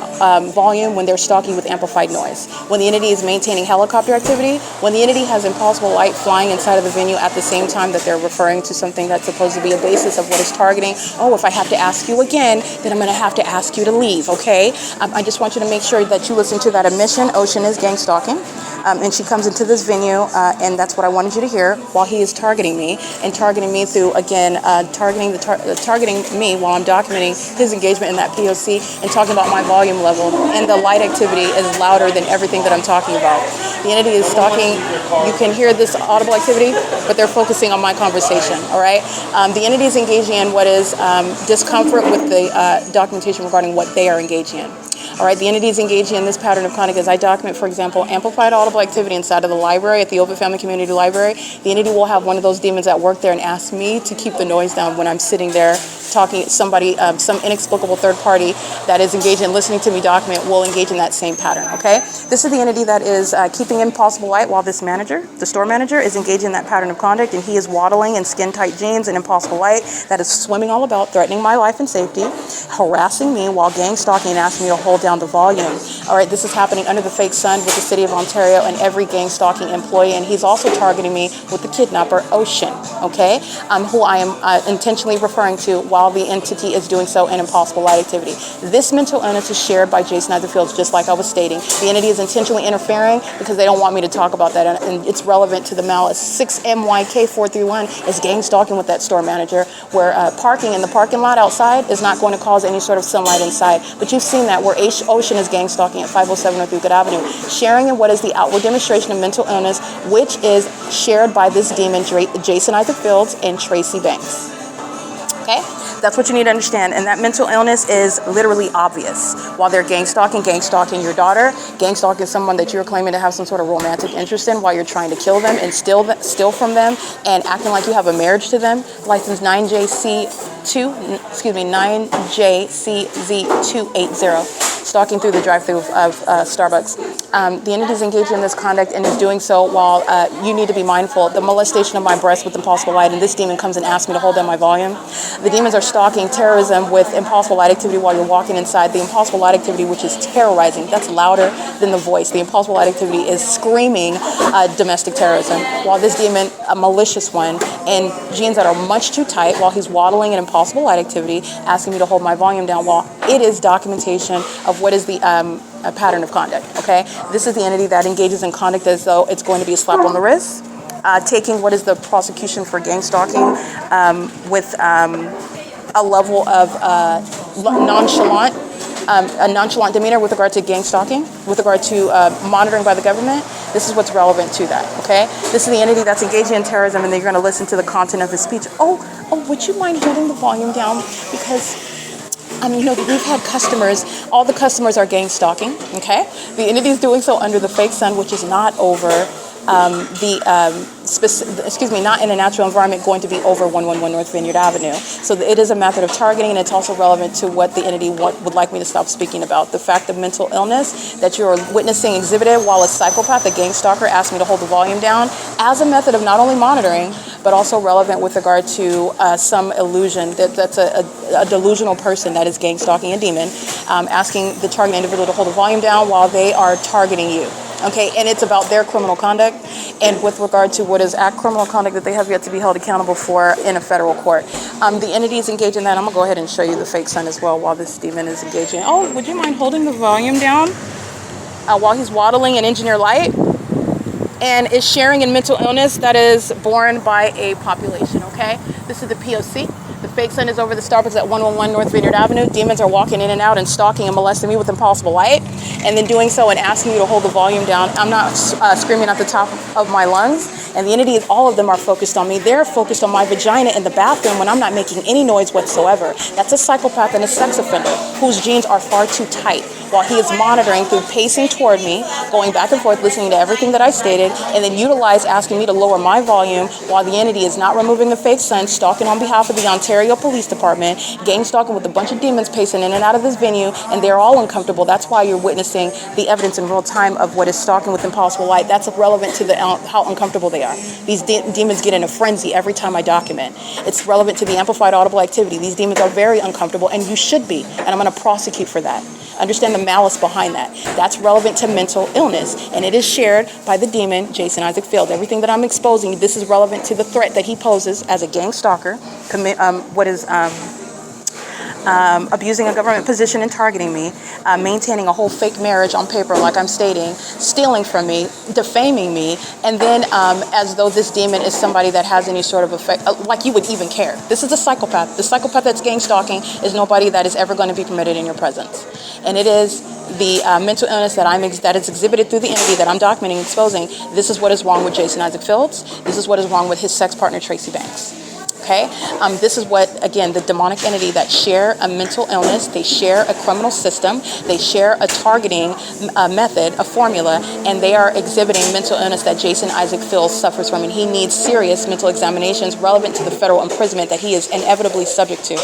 volume when they're stalking with amplified noise. When the entity is maintaining helicopter activity, when the entity has Impossible Light flying inside of the venue at the same time that they're referring to something that's supposed to be a basis of what is targeting. Oh, if I have to ask you again, then I'm going to have to ask you to leave, okay? I just want you to make sure that you listen to that admission. Ocean is gang stalking. And she comes into this venue, and that's what I wanted you to hear, while he is targeting me, and targeting me through, again, targeting me while I'm documenting his engagement in that P.O.C. and talking about my volume level. And the light activity is louder than everything that I'm talking about. The entity is stalking. You can hear this audible activity, but they're focusing on my conversation, all right? The entity is engaging in what is discomfort with the documentation regarding what they are engaging in. All right, the entity is engaging in this pattern of conduct as I document, for example, amplified audible activity inside of the library at the Open Family Community Library. The entity will have one of those demons at work there and ask me to keep the noise down when I'm sitting there talking. Somebody, some inexplicable third party that is engaged in listening to me document will engage in that same pattern, okay? This is the entity that is keeping Impossible Light while this manager, the store manager, is engaged in that pattern of conduct, and he is waddling in skin-tight jeans and Impossible Light that is swimming all about, threatening my life and safety, harassing me while gang stalking and asking me to hold down the volume. All right, this is happening under the fake sun with the City of Ontario and every gang stalking employee, and he's also targeting me with the kidnapper, Ocean, okay, who I am intentionally referring to while the entity is doing so in Impossible Light activity. This mental illness is shared by Jason Isaac Fields, just like I was stating. The entity is intentionally interfering because they don't want me to talk about that, and it's relevant to the malice. 6MYK431 is gang stalking with that store manager, where parking in the parking lot outside is not going to cause any sort of sunlight inside. But you've seen that, where Ocean is gang stalking at 507 North Euclid Avenue, sharing in what is the outward demonstration of mental illness, which is shared by this demon, Jason Isaac Fields and Tracy Banks. Okay? That's what you need to understand. And that mental illness is literally obvious. While they're gang stalking your daughter, gang stalking someone that you're claiming to have some sort of romantic interest in while you're trying to kill them and steal from them and acting like you have a marriage to them. License 9JCZ280. Stalking through the drive-thru of Starbucks. The entity is engaged in this conduct and is doing so while you need to be mindful. The molestation of my breast with impossible light, and this demon comes and asks me to hold down my volume. The demons are stalking terrorism with impossible light activity while you're walking inside. The impossible light activity, which is terrorizing, that's louder than the voice. The impossible light activity is screaming domestic terrorism, while this demon, a malicious one, in jeans that are much too tight, while he's waddling in impossible light activity, asking me to hold my volume down while it is documentation of what is the a pattern of conduct, okay? This is the entity that engages in conduct as though it's going to be a slap on the wrist, taking what is the prosecution for gang stalking with a level of nonchalant demeanor with regard to gang stalking, with regard to monitoring by the government. This is what's relevant to that, okay? This is the entity that's engaging in terrorism, and then you're going to listen to the content of his speech. Oh, would you mind holding the volume down? Because we've had customers, all the customers are gang stalking, okay? The entity is doing so under the fake sun, which is not over not in a natural environment, going to be over 111 North Vineyard Avenue. So it is a method of targeting, and it's also relevant to what the entity would like me to stop speaking about. The fact of mental illness that you are witnessing exhibited while a psychopath, a gang stalker, asked me to hold the volume down as a method of not only monitoring, but also relevant with regard to some illusion. That's a delusional person that is gang stalking a demon, asking the target individual to hold the volume down while they are targeting you. Okay, and it's about their criminal conduct, and with regard to what is criminal conduct that they have yet to be held accountable for in a federal court. The entity is engaged in that. I'm going to go ahead and show you the fake sun as well while this demon is engaging. Oh, would you mind holding the volume down while he's waddling in engineer light? And is sharing in mental illness that is borne by a population, okay? This is the P.O.C. The fake sun is over the Starbucks at 111 North Vineyard Avenue. Demons are walking in and out and stalking and molesting me with impossible light, and then doing so and asking you to hold the volume down. I'm not screaming at the top of my lungs, and the entity, all of them are focused on me. They're focused on my vagina in the bathroom when I'm not making any noise whatsoever. That's a psychopath and a sex offender whose jeans are far too tight, while he is monitoring through pacing toward me, going back and forth, listening to everything that I stated, and then utilize asking me to lower my volume while the entity is not removing the fake sun, stalking on behalf of the Ontario Police Department, gang stalking with a bunch of demons pacing in and out of this venue, and they're all uncomfortable. That's why you're witnessing the evidence in real time of what is stalking with impossible light. That's relevant to how uncomfortable they are. These demons get in a frenzy every time I document. It's relevant to the amplified audible activity. These demons are very uncomfortable, and you should be, and I'm going to prosecute for that. Understand the malice behind that. That's relevant to mental illness, and it is shared by the demon, Jason Isaac Field. Everything that I'm exposing, this is relevant to the threat that he poses as a gang stalker, abusing a government position and targeting me, maintaining a whole fake marriage on paper like I'm stating, stealing from me, defaming me, and then as though this demon is somebody that has any sort of effect, like you would even care. This is a psychopath. The psychopath that's gang stalking is nobody that is ever going to be permitted in your presence. And it is the mental illness that is exhibited through the entity that I'm documenting and exposing. This is what is wrong with Jason Isaac Fields. This is what is wrong with his sex partner, Tracy Banks. Okay, this is what, again, the demonic entity that share a mental illness, they share a criminal system, they share a targeting method, a formula, and they are exhibiting mental illness that Jason Isaac Fields suffers from, and he needs serious mental examinations relevant to the federal imprisonment that he is inevitably subject to.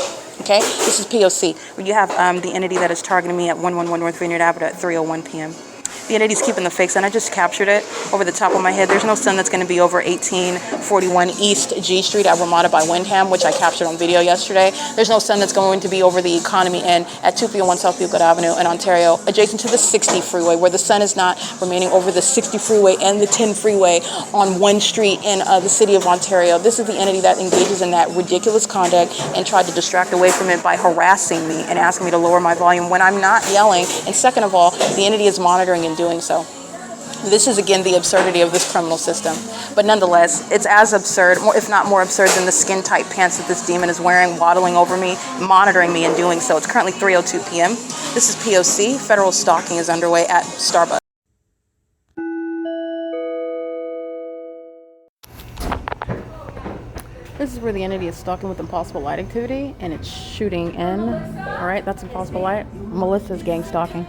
Okay, this is P.O.C. You have the entity that is targeting me at 111 North Vineyard Avenue at 3:01 p.m. The entity's keeping the fake sun. I just captured it over the top of my head. There's no sun that's going to be over 1841 East G Street at RAMADA by WYNDHAM, which I captured on video yesterday. There's no sun that's going to be over the Economy Inn at 201 South Euclid Avenue in Ontario, adjacent to the 60 freeway, where the sun is not remaining over the 60 freeway and the 10 freeway on one street in the city of Ontario. This is the entity that engages in that ridiculous conduct and tried to distract away from it by harassing me and asking me to lower my volume when I'm not yelling. And second of all, the entity is monitoring and doing so. This is, again, the absurdity of this criminal system. But nonetheless, it's as absurd, if not more absurd, than the skin-tight pants that this demon is wearing, waddling over me, monitoring me, and doing so. It's currently 3:02 p.m. This is P.O.C. Federal stalking is underway at Starbucks. This is where the entity is stalking with impossible light activity, and it's shooting in. All right, that's impossible light. Melissa's gang stalking.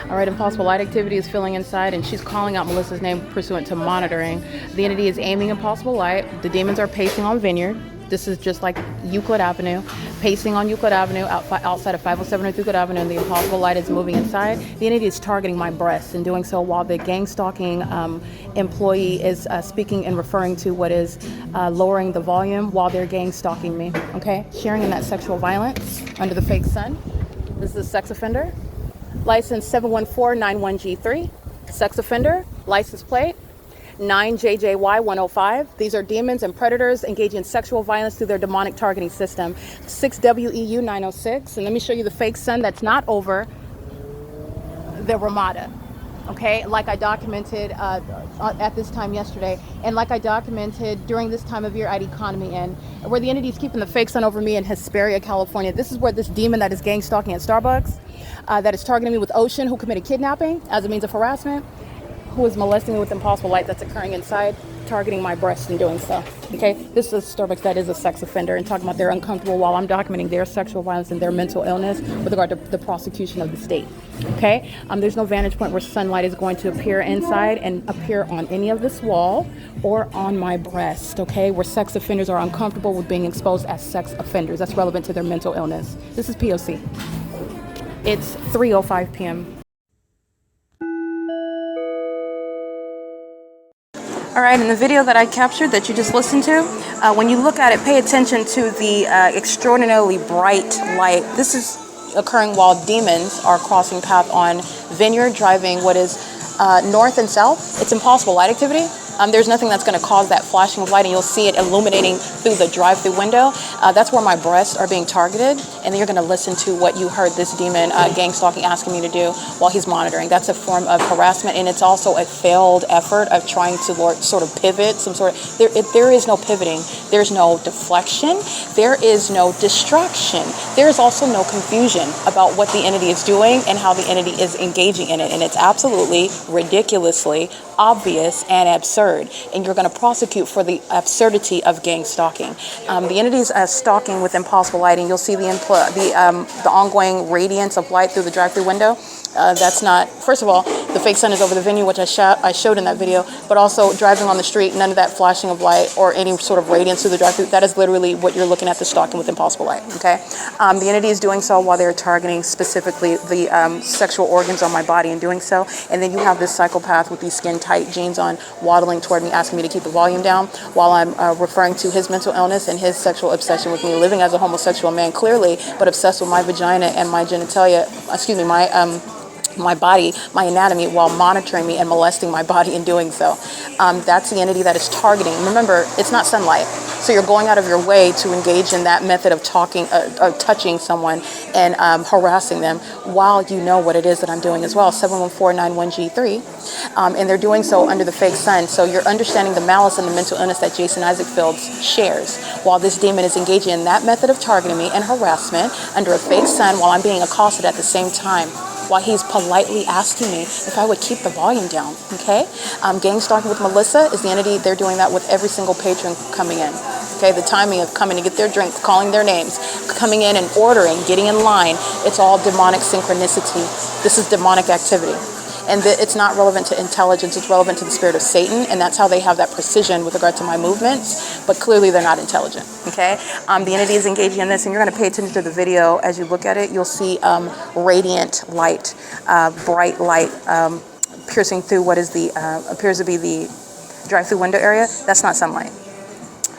All right, impossible light activity is filling inside, and she's calling out Melissa's name pursuant to monitoring. The entity is aiming impossible light. The demons are pacing on Vineyard. This is just like Euclid Avenue, pacing on Euclid Avenue outside of 507 North Euclid Avenue, and the impossible light is moving inside. The entity is targeting my breasts and doing so while the gang stalking employee is speaking and referring to what is lowering the volume while they're gang stalking me. Okay, sharing in that sexual violence under the fake sun. This is a sex offender. License 71491G3. Sex offender. License plate 9JJY105. These are demons and predators engaging in sexual violence through their demonic targeting system. 6WEU 906. And let me show you the fake sun that's not over the RAMADA. Okay, like I documented at this time yesterday, and like I documented during this time of year at Economy Inn, where the entity is keeping the fake sun over me in Hesperia, California. This is where this demon that is gang stalking at Starbucks, that is targeting me with Ocean, who committed kidnapping as a means of harassment, who is molesting me with impossible light that's occurring inside, targeting my breasts and doing so. Okay, this is Starbucks that is a sex offender and talking about they're uncomfortable while I'm documenting their sexual violence and their mental illness with regard to the prosecution of the state. Okay, there's no vantage point where sunlight is going to appear inside and appear on any of this wall or on my breast. Okay, where sex offenders are uncomfortable with being exposed as sex offenders. That's relevant to their mental illness. This is P.O.C. It's 3:05 p.m. All right, in the video that I captured that you just listened to, when you look at it, pay attention to the extraordinarily bright light. This is occurring while demons are crossing path on Vineyard, driving what is north and south. It's impossible light activity. There's nothing that's going to cause that flashing of light, and you'll see it illuminating through the drive-through window. That's where my breasts are being targeted, and then you're going to listen to what you heard this demon gang stalking asking me to do while he's monitoring. That's a form of harassment, and it's also a failed effort of trying to sort of pivot, there is no pivoting. There's no deflection. There is no distraction. There is also no confusion about what the entity is doing and how the entity is engaging in it, and it's absolutely ridiculously obvious and absurd. And you're going to prosecute for the absurdity of gang stalking. The entities stalking with impossible lighting. You'll see the ongoing radiance of light through the drive-through window. That's not, first of all, the fake sun is over the venue, which I showed in that video, but also driving on the street, none of that flashing of light or any sort of radiance through the drive-through. That is literally what you're looking at, the stalking with impossible light. Okay, the entity is doing so while they're targeting specifically the sexual organs on my body and doing so. And then you have this psychopath with these skin-tight jeans on, waddling toward me, asking me to keep the volume down while I'm referring to his mental illness and his sexual obsession with me, living as a homosexual man clearly, but obsessed with my vagina and my genitalia, my body, my anatomy, while monitoring me and molesting my body in doing so. That's the entity that is targeting. Remember, it's not sunlight. So you're going out of your way to engage in that method of touching someone and harassing them while you know what it is that I'm doing as well. 71491G3. And they're doing so under the fake sun. So you're understanding the malice and the mental illness that Jason Isaac Fields shares while this demon is engaging in that method of targeting me and harassment under a fake sun while I'm being accosted at the same time, while he's politely asking me if I would keep the volume down. Okay, gang stalking with Melissa is the entity. They're doing that with every single patron coming in. Okay, the timing of coming to get their drink, calling their names, coming in and ordering, getting in line, it's all demonic synchronicity. This is demonic activity. And it's not relevant to intelligence, it's relevant to the spirit of Satan, and that's how they have that precision with regard to my movements, but clearly they're not intelligent, okay? The entity is engaging in this, and you're gonna pay attention to the video. As you look at it, you'll see radiant light, bright light piercing through what is appears to be the drive-through window area. That's not sunlight.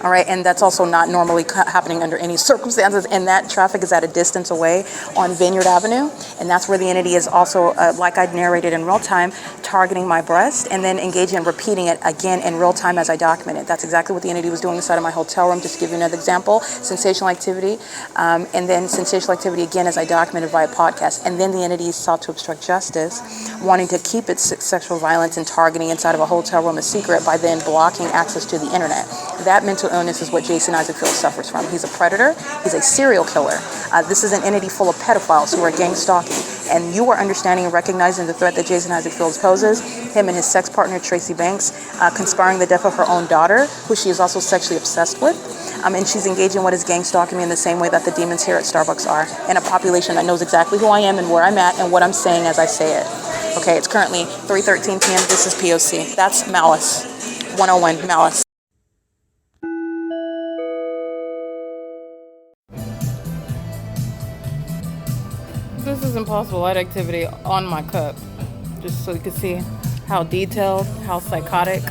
All right, and that's also not normally happening under any circumstances, and that traffic is at a distance away on Vineyard Avenue, and that's where the entity is also, like I narrated in real time, targeting my breast and then engaging and repeating it again in real time as I document it. That's exactly what the entity was doing inside of my hotel room. Just to give you another example, sensational activity, and then sensational activity again as I documented via podcast, and then the entity sought to obstruct justice, wanting to keep its sexual violence and targeting inside of a hotel room a secret by then blocking access to the internet. That mental illness is what Jason Isaac Fields suffers from. He's a predator. He's a serial killer. This is an entity full of pedophiles who are gang stalking. And you are understanding and recognizing the threat that Jason Isaac Fields poses. Him and his sex partner, Tracy Banks, conspiring the death of her own daughter, who she is also sexually obsessed with. And she's engaging in what is gang stalking me in the same way that the demons here at Starbucks are, in a population that knows exactly who I am and where I'm at and what I'm saying as I say it. Okay, it's currently 3:13 p.m. This is P.O.C. That's Malice. 101, Malice. This is impossible light activity on my cup, just so you can see how detailed, how psychotic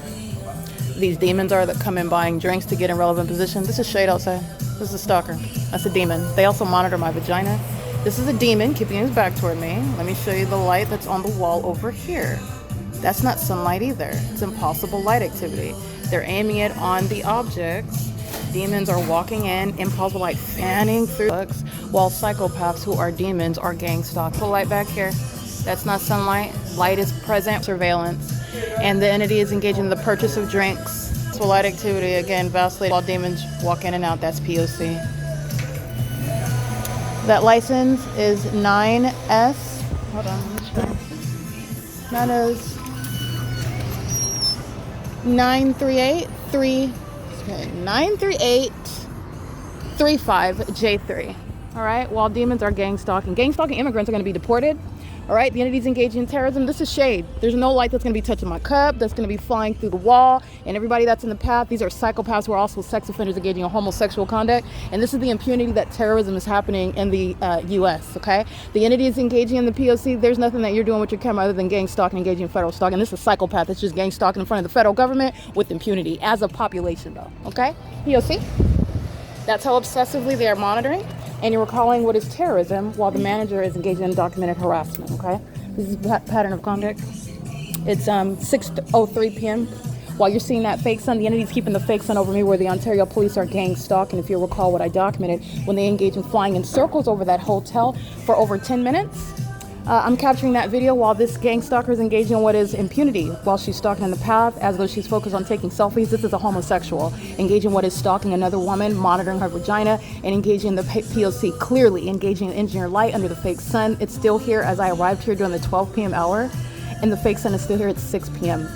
these demons are that come in buying drinks to get in relevant position. This is shade outside. This is a stalker. That's a demon. They also monitor my vagina. This is a demon keeping his back toward me. Let me show you the light that's on the wall over here. That's not sunlight either. It's impossible light activity. They're aiming it on the objects. Demons are walking in, impossible light fanning through books, while psychopaths who are demons are gang stalking. The light back here, that's not sunlight. Light is present, surveillance. And the entity is engaging in the purchase of drinks. So light activity, again, vacillate while demons walk in and out. That's P.O.C. That license is 9S. Hold on, let me try. That is 93835J3. All right, while demons are gang stalking. Gang stalking immigrants are going to be deported. All right, the entity's engaging in terrorism. This is shade. There's no light that's going to be touching my cup, that's going to be flying through the wall, and everybody that's in the path. These are psychopaths who are also sex offenders engaging in homosexual conduct. And this is the impunity that terrorism is happening in the U.S., okay? The entity is engaging in the P.O.C. There's nothing that you're doing with your camera other than gang stalking, engaging in federal stalking. This is a psychopath that's just gang stalking in front of the federal government with impunity as a population, though, okay? P.O.C. That's how obsessively they are monitoring. And you're recalling what is terrorism while the manager is engaging in documented harassment, okay? This is a pattern of conduct. It's 6:03 p.m. While you're seeing that fake sun, the entity's keeping the fake sun over me where the Ontario police are gang stalking. If you recall what I documented, when they engage in flying in circles over that hotel for over 10 minutes. I'm capturing that video while this gang stalker is engaging in what is impunity while she's stalking in the path as though she's focused on taking selfies. This is a homosexual engaging in what is stalking another woman, monitoring her vagina, and engaging in the P.O.C. clearly engaging in engineer light under the fake sun. It's still here as I arrived here during the 12 p.m. hour, and the fake sun is still here at 6 p.m.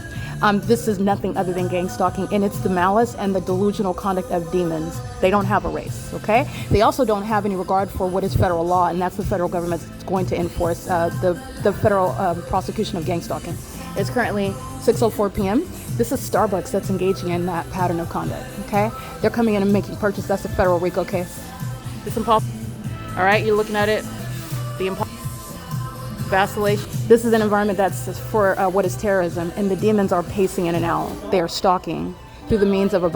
This is nothing other than gang stalking, and it's the malice and the delusional conduct of demons. They don't have a race, okay? They also don't have any regard for what is federal law, and that's the federal government that's going to enforce the federal prosecution of gang stalking. It's currently 6:04 p.m. This is Starbucks that's engaging in that pattern of conduct, okay? They're coming in and making purchase. That's a federal RICO case. It's impossible. All right, you're looking at it. The vacillation. This is an environment that's for what is terrorism, and the demons are pacing in and out. They are stalking through the means of a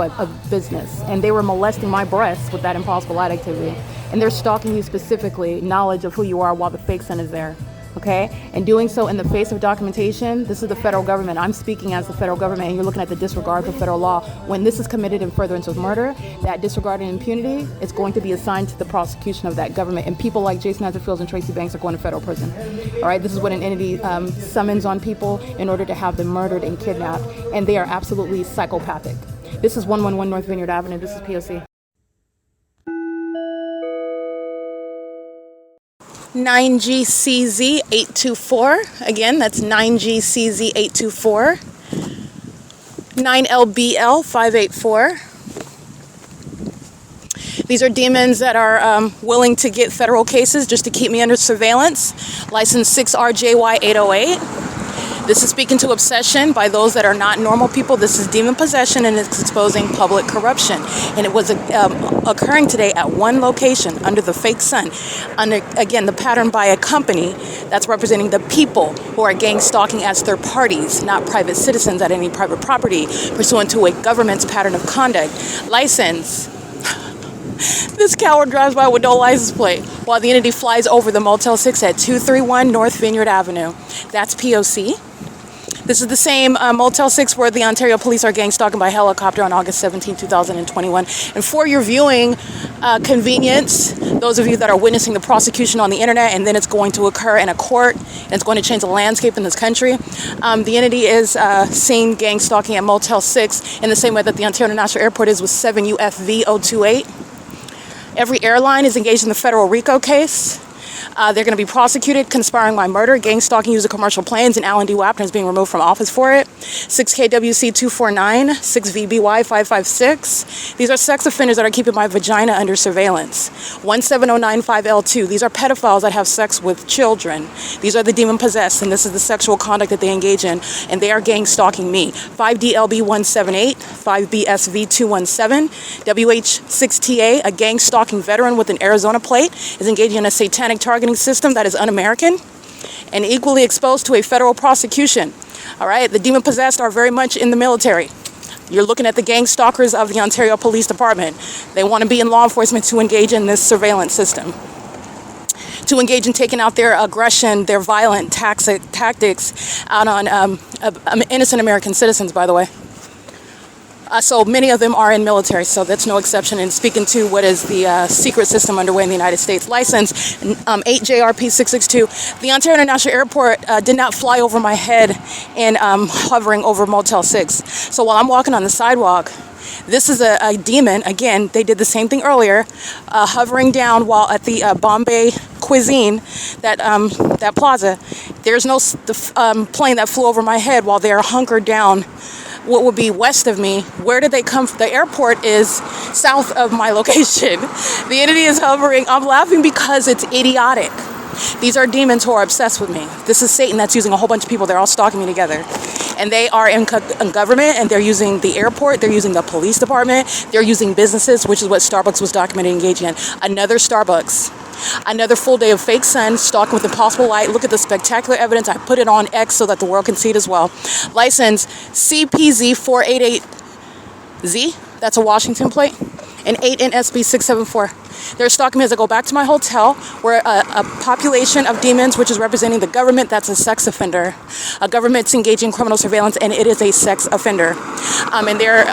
business, and they were molesting my breasts with that impossible light activity, and they're stalking you specifically, knowledge of who you are while the fake sun is there, okay? And doing so in the face of documentation. This is the federal government. I'm speaking as the federal government, and you're looking at the disregard for federal law. When this is committed in furtherance of murder, that disregard and impunity is going to be assigned to the prosecution of that government, and people like Jason Azarfields and Tracy Banks are going to federal prison. All right, this is what an entity summons on people in order to have them murdered and kidnapped, and they are absolutely psychopathic. This is 111 North Vineyard Avenue. This is P.O.C. 9GCZ824. Again, that's 9GCZ824. 9LBL584. These are demons that are willing to get federal cases just to keep me under surveillance. License 6RJY808. This is speaking to obsession by those that are not normal people. This is demon possession, and it's exposing public corruption. And it was occurring today at one location under the fake sun. Under, again, the pattern by a company that's representing the people who are gang stalking as third parties, not private citizens at any private property, pursuant to a government's pattern of conduct. License. This coward drives by with no license plate while the entity flies over the Motel 6 at 231 North Vineyard Avenue. That's P.O.C. This is the same Motel 6 where the Ontario police are gang stalking by helicopter on August 17, 2021. And for your viewing convenience, those of you that are witnessing the prosecution on the internet, and then it's going to occur in a court, and it's going to change the landscape in this country, the entity is seen gang stalking at Motel 6 in the same way that the Ontario International Airport is with 7 UFV 028. Every airline is engaged in the federal RICO case. They're going to be prosecuted, conspiring by murder, gang stalking using commercial planes, and Alan D. Wapner is being removed from office for it. 6KWC 249, 6VBY 556. These are sex offenders that are keeping my vagina under surveillance. 17095L2. These are pedophiles that have sex with children. These are the demon possessed, and this is the sexual conduct that they engage in, and they are gang stalking me. 5DLB 178, 5BSV 217, WH6TA, a gang stalking veteran with an Arizona plate, is engaging in a satanic targeting system that is un-American and equally exposed to a federal prosecution. All right, the demon possessed are very much in the military. You're looking at the gang stalkers of the Ontario Police Department. They want to be in law enforcement to engage in this surveillance system, to engage in taking out their aggression, their violent tactics out on innocent American citizens, by the way. So many of them are in military, so that's no exception in speaking to what is the secret system underway in the United States. License 8JRP662. The Ontario International Airport did not fly over my head in hovering over Motel 6. So while I'm walking on the sidewalk, this is a demon. Again, they did the same thing earlier, hovering down while at the Bombay Cuisine, that plaza. There's no plane that flew over my head while they're hunkered down what would be west of me. Where did they come from? The airport is south of my location. The entity is hovering. I'm laughing because it's idiotic. These are demons who are obsessed with me. This is Satan that's using a whole bunch of people. They're all stalking me together. And they are in government, and they're using the airport, they're using the police department, they're using businesses, which is what Starbucks was documented engaging in. Another Starbucks. Another full day of fake sun, stalking with impossible light. Look at the spectacular evidence. I put it on X so that the world can see it as well. License CPZ488Z. That's a Washington plate. And 8NSB674. They're stalking me as I go back to my hotel, where a population of demons, which is representing the government, that's a sex offender. A government's engaging in criminal surveillance, and it is a sex offender. And they're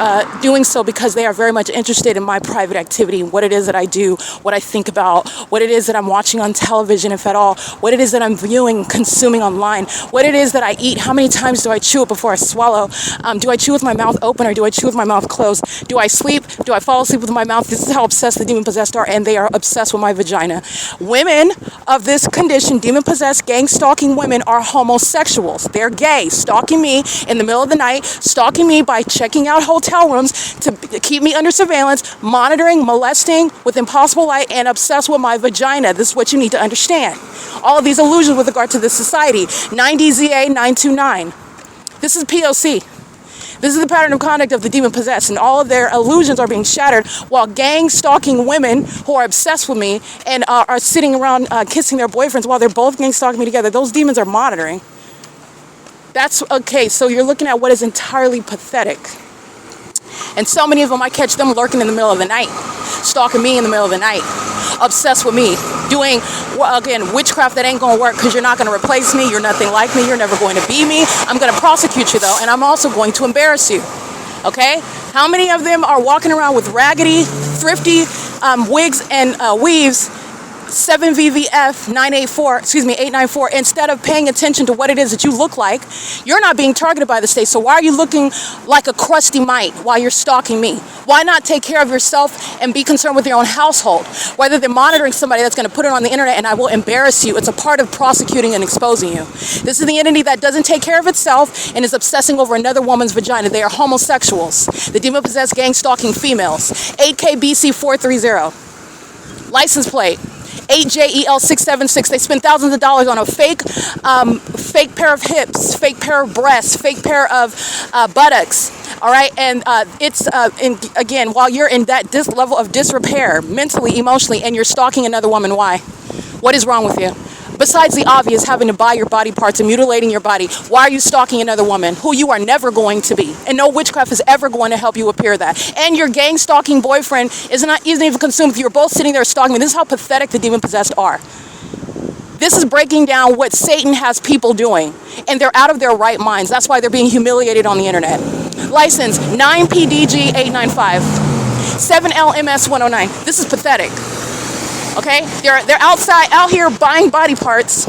doing so because they are very much interested in my private activity, what it is that I do, what I think about, what it is that I'm watching on television, if at all, what it is that I'm viewing, consuming online, what it is that I eat, how many times do I chew it before I swallow, do I chew with my mouth open or do I chew with my mouth closed, do I sleep, do I fall asleep with my mouth? This is how obsessed the demon-possessed are, and they are obsessed with my vagina. Women of this condition, demon-possessed, gang-stalking women, are homosexuals. They're gay, stalking me in the middle of the night, stalking me by checking out hotel rooms to keep me under surveillance, monitoring, molesting with impossible light, and obsessed with my vagina. This is what you need to understand. All of these illusions with regard to this society. 9DZA929. This is P.O.C. This is the pattern of conduct of the demon-possessed, and all of their illusions are being shattered while gang-stalking women who are obsessed with me and are sitting around kissing their boyfriends while they're both gang-stalking me together. Those demons are monitoring. That's okay, so you're looking at what is entirely pathetic. And so many of them, I catch them lurking in the middle of the night, stalking me in the middle of the night, obsessed with me, doing, again, witchcraft that ain't going to work because you're not going to replace me, you're nothing like me, you're never going to be me. I'm going to prosecute you, though, and I'm also going to embarrass you, okay? How many of them are walking around with raggedy, thrifty wigs and weaves, 7VVF 894, instead of paying attention to what it is that you look like? You're not being targeted by the state, so why are you looking like a crusty mite while you're stalking me? Why not take care of yourself and be concerned with your own household? Whether they're monitoring somebody that's going to put it on the internet and I will embarrass you, it's a part of prosecuting and exposing you. This is the entity that doesn't take care of itself and is obsessing over another woman's vagina. They are homosexuals. The demon-possessed gang-stalking females. 8KBC 430. License plate. 8JEL676. They spend thousands of dollars on a fake pair of hips, fake pair of breasts, fake pair of buttocks. All right, and again, while you're in that level of disrepair, mentally, emotionally, and you're stalking another woman, why? What is wrong with you? Besides the obvious, having to buy your body parts and mutilating your body, why are you stalking another woman who you are never going to be? And no witchcraft is ever going to help you appear that. And your gang stalking boyfriend isn't even consumed with you. You're both sitting there stalking me. This is how pathetic the demon-possessed are. This is breaking down what Satan has people doing. And they're out of their right minds. That's why they're being humiliated on the internet. License 9PDG895. 7LMS109. This is pathetic. Okay, they're out here buying body parts,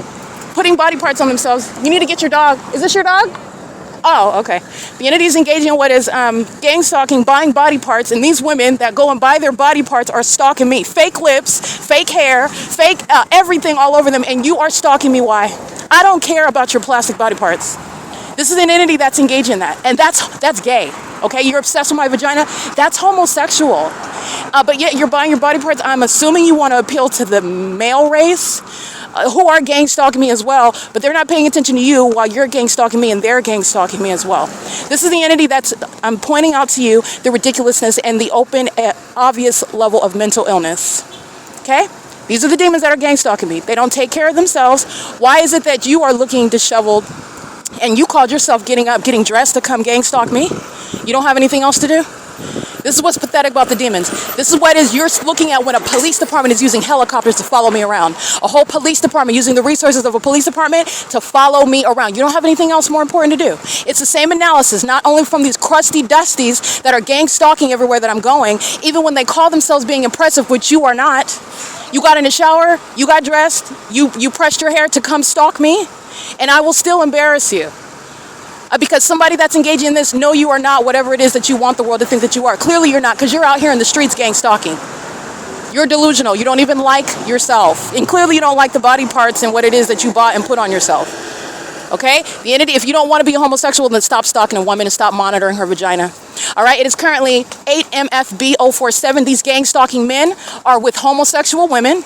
putting body parts on themselves. You need to get your dog. Is this your dog? Oh, okay. The entity is engaging in what is gang stalking, buying body parts, and these women that go and buy their body parts are stalking me. Fake lips, fake hair, fake everything all over them, and you are stalking me. Why? I don't care about your plastic body parts. This is an entity that's engaged in that, and that's gay. Okay, you're obsessed with my vagina. That's homosexual. But yet you're buying your body parts. I'm assuming you want to appeal to the male race, who are gang stalking me as well, but they're not paying attention to you while you're gang stalking me and they're gang stalking me as well. This is the entity I'm pointing out to you the ridiculousness and the open, obvious level of mental illness. Okay? These are the demons that are gang stalking me. They don't take care of themselves. Why is it that you are looking disheveled and you called yourself getting up, getting dressed to come gang stalk me? You don't have anything else to do? This is what's pathetic about the demons. This is what you're looking at when a police department is using helicopters to follow me around. A whole police department using the resources of a police department to follow me around. You don't have anything else more important to do. It's the same analysis, not only from these crusty dusties that are gang stalking everywhere that I'm going, even when they call themselves being impressive, which you are not. You got in the shower, you got dressed, you pressed your hair to come stalk me, and I will still embarrass you. Because somebody that's engaging in this, no, you are not whatever it is that you want the world to think that you are. Clearly you're not, because you're out here in the streets gang stalking. You're delusional. You don't even like yourself. And clearly you don't like the body parts and what it is that you bought and put on yourself. Okay? The entity, if you don't want to be a homosexual, then stop stalking a woman and stop monitoring her vagina. All right? It is currently 8MFB047. These gang stalking men are with homosexual women.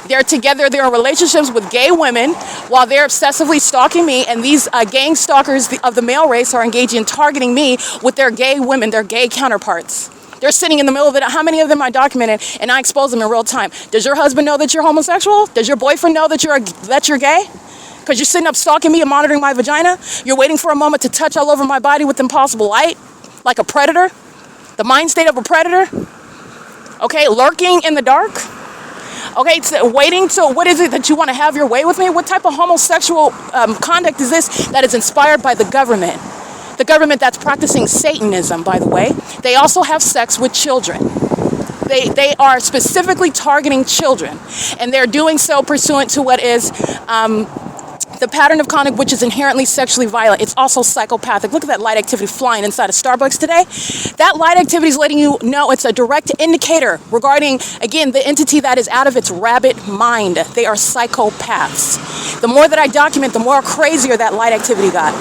They're together, they're in relationships with gay women while they're obsessively stalking me, and these gang stalkers of the male race are engaging in targeting me with their gay women, their gay counterparts. They're sitting in the middle of it. How many of them I documented and I expose them in real time? Does your husband know that you're homosexual? Does your boyfriend know that you're gay? Because you're sitting up stalking me and monitoring my vagina? You're waiting for a moment to touch all over my body with impossible light? Like a predator? The mind state of a predator? Okay, lurking in the dark? Okay, so waiting till, what is it that you want to have your way with me? What type of homosexual conduct is this that is inspired by the government? The government that's practicing Satanism, by the way. They also have sex with children. They are specifically targeting children. And they're doing so pursuant to what is the pattern of conduct, which is inherently sexually violent. It's also psychopathic. Look at that light activity flying inside of Starbucks today. That light activity is letting you know it's a direct indicator regarding, again, the entity that is out of its rabbit mind. They are psychopaths. The more that I document, the more crazier that light activity got.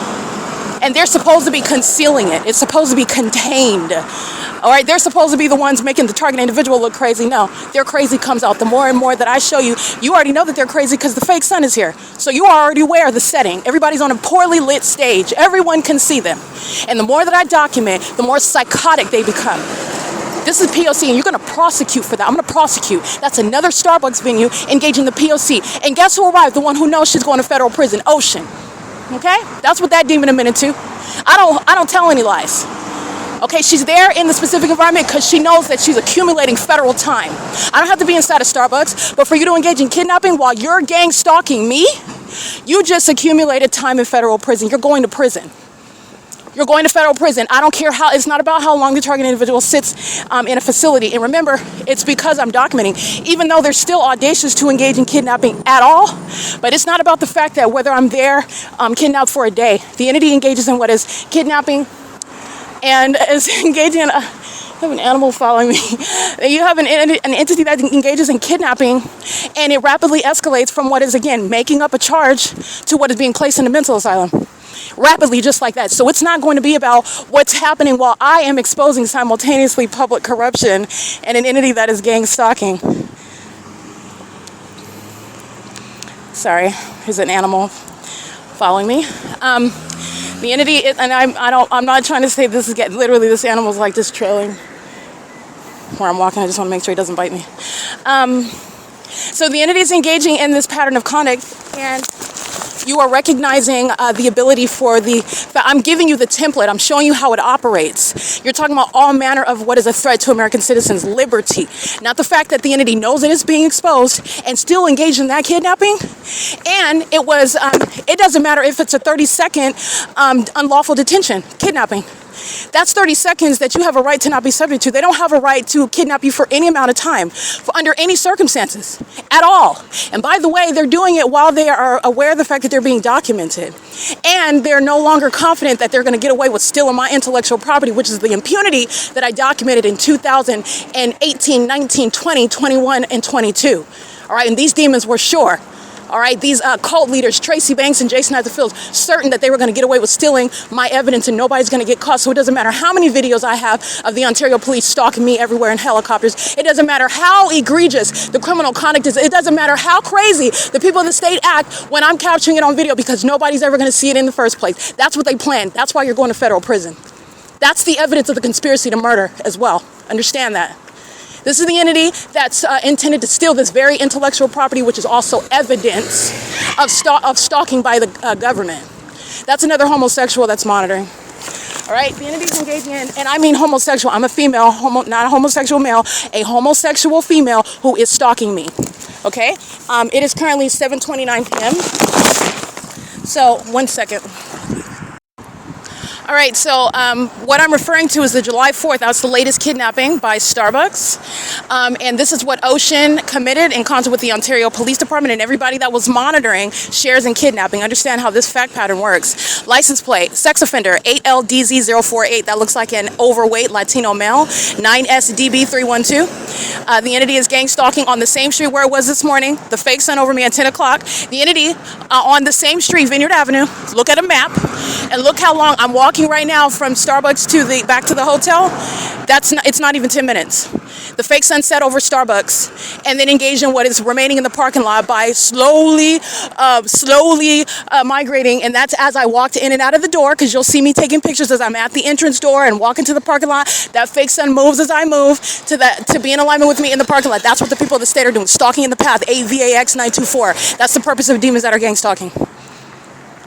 And they're supposed to be concealing it. It's supposed to be contained. All right, they're supposed to be the ones making the target individual look crazy. No, their crazy comes out. The more and more that I show you, you already know that they're crazy because the fake sun is here. So you are already aware of the setting. Everybody's on a poorly lit stage. Everyone can see them. And the more that I document, the more psychotic they become. This is P.O.C. and you're going to prosecute for that. I'm going to prosecute. That's another Starbucks venue engaging the P.O.C. And guess who arrived? The one who knows she's going to federal prison, Ocean. Okay? That's what that demon admitted to. I don't tell any lies. Okay, she's there in the specific environment because she knows that she's accumulating federal time. I don't have to be inside of Starbucks, but for you to engage in kidnapping while you're gang stalking me, you just accumulated time in federal prison. You're going to prison. You're going to federal prison. I don't care how, it's not about how long the target individual sits in a facility. And remember, it's because I'm documenting, even though they're still audacious to engage in kidnapping at all, but it's not about the fact that whether I'm there kidnapped for a day. The entity engages in what is kidnapping and is engaging in, I have an animal following me. You have an entity that engages in kidnapping, and it rapidly escalates from what is, again, making up a charge to what is being placed in a mental asylum. Rapidly, just like that. So it's not going to be about what's happening while I am exposing simultaneously public corruption and an entity that is gang stalking. Sorry, here's an animal following me. The entity, and I'm not trying to say this is literally this animal's like just trailing where I'm walking. I just want to make sure he doesn't bite me. So the entity is engaging in this pattern of conduct, and you are recognizing the ability for I'm giving you the template. I'm showing you how it operates. You're talking about all manner of what is a threat to American citizens' liberty. Not the fact that the entity knows it is being exposed and still engaged in that kidnapping. And it was, it doesn't matter if it's a 30-second unlawful detention, kidnapping. That's 30 seconds that you have a right to not be subject to. They don't have a right to kidnap you for any amount of time, under any circumstances, at all. And by the way, they're doing it while they are aware of the fact that they're being documented. And they're no longer confident that they're going to get away with stealing my intellectual property, which is the impunity that I documented in 2018, 19, 20, 21, and 22. All right, and these demons were sure. All right, these cult leaders, Tracy Banks and Jason Fields, certain that they were going to get away with stealing my evidence and nobody's going to get caught. So it doesn't matter how many videos I have of the Ontario police stalking me everywhere in helicopters. It doesn't matter how egregious the criminal conduct is. It doesn't matter how crazy the people of the state act when I'm capturing it on video, because nobody's ever going to see it in the first place. That's what they planned. That's why you're going to federal prison. That's the evidence of the conspiracy to murder as well. Understand that. This is the entity that's intended to steal this very intellectual property, which is also evidence of stalking by the government. That's another homosexual that's monitoring. All right, the entity's engaging in, and I mean homosexual. I'm a female, not a homosexual male, a homosexual female who is stalking me. Okay, it is currently 7:29 p.m. So 1 second. All right, so what I'm referring to is the July 4th. That's the latest kidnapping by Starbucks. And this is what Ocean committed in concert with the Ontario Police Department, and everybody that was monitoring shares in kidnapping. Understand how this fact pattern works. License plate, sex offender, 8LDZ048. That looks like an overweight Latino male, 9SDB312. The entity is gang stalking on the same street where it was this morning. The fake sun over me at 10 o'clock. The entity on the same street, Vineyard Avenue. Look at a map and look how long I'm walking right now from Starbucks to back to the hotel. It's not even 10 minutes. The fake sunset over Starbucks, and then engage in what is remaining in the parking lot by slowly migrating. And that's as I walked in and out of the door, because you'll see me taking pictures as I'm at the entrance door and walking to the parking lot. That fake sun moves as I move to be in alignment with me in the parking lot. That's what the people of the state are doing. Stalking in the path, AVAX924. That's the purpose of demons that are gang stalking.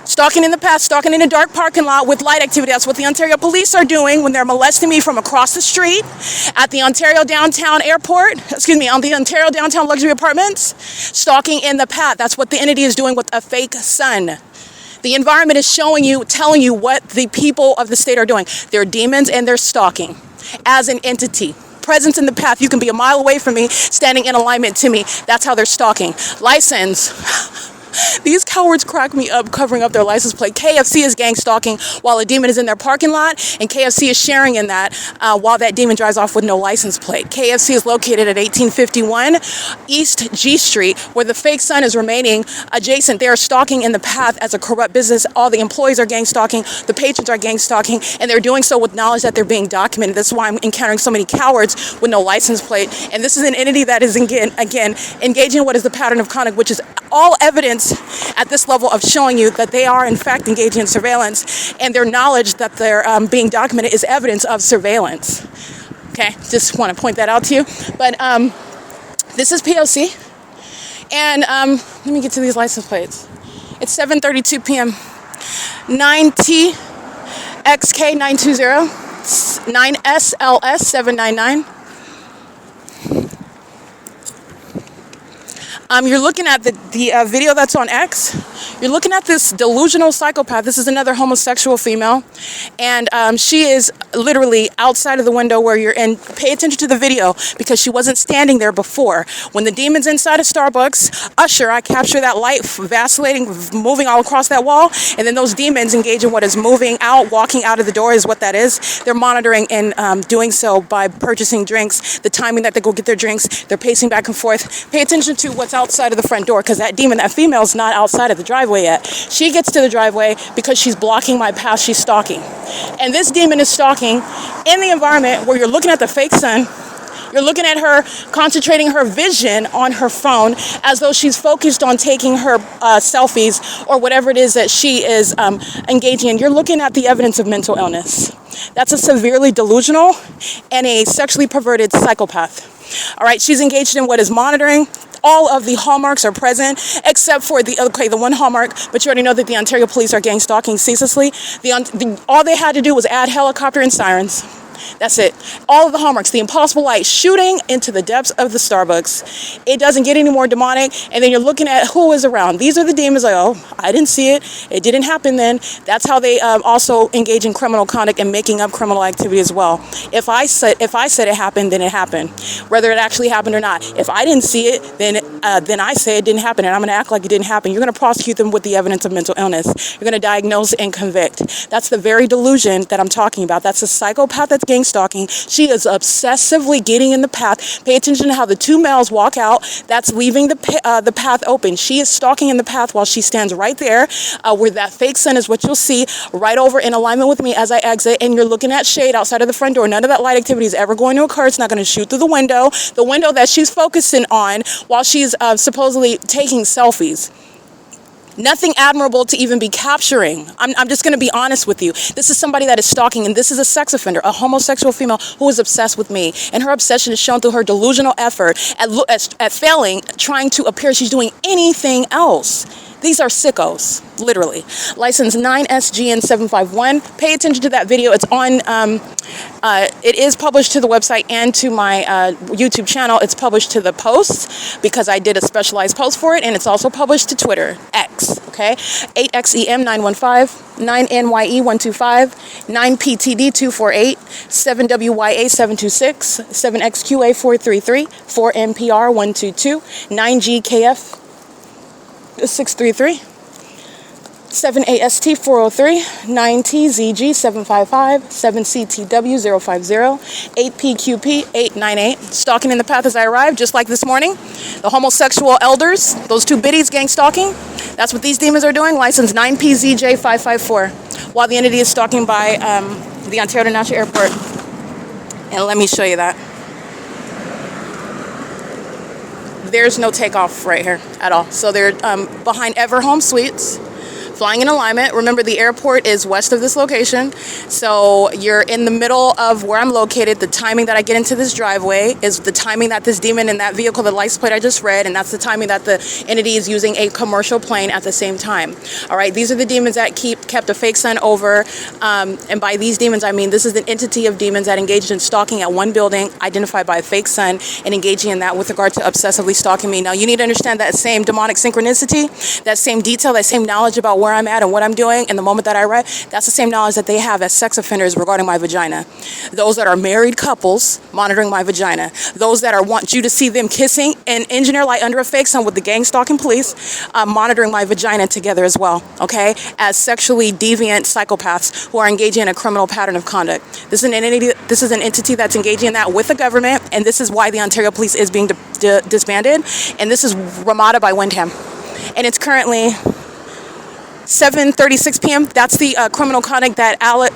Stalking in the past, stalking in a dark parking lot with light activity. That's what the Ontario police are doing when they're molesting me from across the street at the Ontario Downtown Airport, on the Ontario Downtown Luxury Apartments. Stalking in the path. That's what the entity is doing with a fake sun. The environment is showing you, telling you what the people of the state are doing. They're demons and they're stalking as an entity. Presence in the path. You can be a mile away from me, standing in alignment to me. That's how they're stalking. License. These cowards crack me up covering up their license plate. KFC is gang stalking while a demon is in their parking lot, and KFC is sharing in that while that demon drives off with no license plate. KFC is located at 1851 East G Street, where the fake sun is remaining adjacent. They are stalking in the path as a corrupt business. All the employees are gang stalking, the patrons are gang stalking, and they're doing so with knowledge that they're being documented. That's why I'm encountering so many cowards with no license plate. And this is an entity that is, again, engaging in what is the pattern of conduct, which is all evidence at this level of showing you that they are in fact engaging in surveillance, and their knowledge that they're being documented is evidence of surveillance. Okay, just want to point that out to you. But this is P.O.C. and let me get to these license plates. It's 7:32 p.m. 9TXK920 9SLS799. You're looking at the video that's on X. You're looking at this delusional psychopath. This is another homosexual female, and she is literally outside of the window where you're in. Pay attention to the video, because she wasn't standing there before. When the demon's inside of Starbucks, Usher, I capture that light vacillating, moving all across that wall, and then those demons engage in what is moving out, walking out of the door is what that is. They're monitoring and doing so by purchasing drinks, the timing that they go get their drinks. They're pacing back and forth. Pay attention to what's outside of the front door, because that demon, that female, is not outside of the driveway yet. She gets to the driveway because she's blocking my path. She's stalking. And this demon is stalking in the environment where you're looking at the fake sun. You're looking at her concentrating her vision on her phone as though she's focused on taking her selfies or whatever it is that she is engaging in. You're looking at the evidence of mental illness. That's a severely delusional and a sexually perverted psychopath. All right, she's engaged in what is monitoring. All of the hallmarks are present, except for the one hallmark, but you already know that the Ontario police are gang stalking ceaselessly. All they had to do was add helicopter and sirens. That's it. All of the hallmarks, the impossible light shooting into the depths of the Starbucks. It doesn't get any more demonic. And then you're looking at who is around. These are the demons like, oh, I didn't see it. It didn't happen then. That's how they also engage in criminal conduct and making up criminal activity as well. If I said it happened, then it happened. Whether it actually happened or not. If I didn't see it, then I say it didn't happen, and I'm going to act like it didn't happen. You're going to prosecute them with the evidence of mental illness. You're going to diagnose and convict. That's the very delusion that I'm talking about. That's a psychopath that's gang stalking. She is obsessively getting in the path. Pay attention to how the two males walk out. That's leaving the path open. She is stalking in the path while she stands right there where that fake sun is what you'll see right over in alignment with me as I exit, and you're looking at shade outside of the front door. None of that light activity is ever going to occur. It's not going to shoot through the window that she's focusing on while she's supposedly taking selfies. Nothing admirable to even be capturing. I'm just going to be honest with you. This is somebody that is stalking, and this is a sex offender, a homosexual female who is obsessed with me. And her obsession is shown through her delusional effort at failing, trying to appear she's doing anything else. These are sickos, literally. License 9SGN751. Pay attention to that video. It's on, it is published to the website and to my YouTube channel. It's published to the post because I did a specialized post for it, and it's also published to Twitter, X, okay? 8XEM915, 9NYE125, 9PTD248, 7WYA726, 7XQA433, 4MPR122, 9GKF 633, 7AST403, 9TZG755, 7CTW050, 8PQP898. Stalking in the path as I arrived, just like this morning. The homosexual elders, those two biddies gang stalking. That's what these demons are doing. License 9PZJ554. While the entity is stalking by the Ontario International Airport. And let me show you that. There's no takeoff right here at all. So they're behind EVERHOME Suites, flying in alignment. Remember, the airport is west of this location. So you're in the middle of where I'm located. The timing that I get into this driveway is the timing that this demon in that vehicle, the license plate I just read, and that's the timing that the entity is using a commercial plane at the same time. All right, these are the demons that kept a fake sun over. And by these demons, I mean this is an entity of demons that engaged in stalking at one building, identified by a fake sun, and engaging in that with regard to obsessively stalking me. Now, you need to understand that same demonic synchronicity, that same detail, that same knowledge about where I'm at and what I'm doing in the moment that I arrive. That's the same knowledge that they have as sex offenders regarding my vagina. Those that are married couples monitoring my vagina. Those that want you to see them kissing and engineer light under a fake sun with the gang stalking police, monitoring my vagina together as well, okay? As sexually deviant psychopaths who are engaging in a criminal pattern of conduct. This is an entity that's engaging in that with the government, and this is why the Ontario Police is being disbanded. And this is RAMADA by WYNDHAM. And it's currently 7:36 p.m. That's the criminal conduct that Alan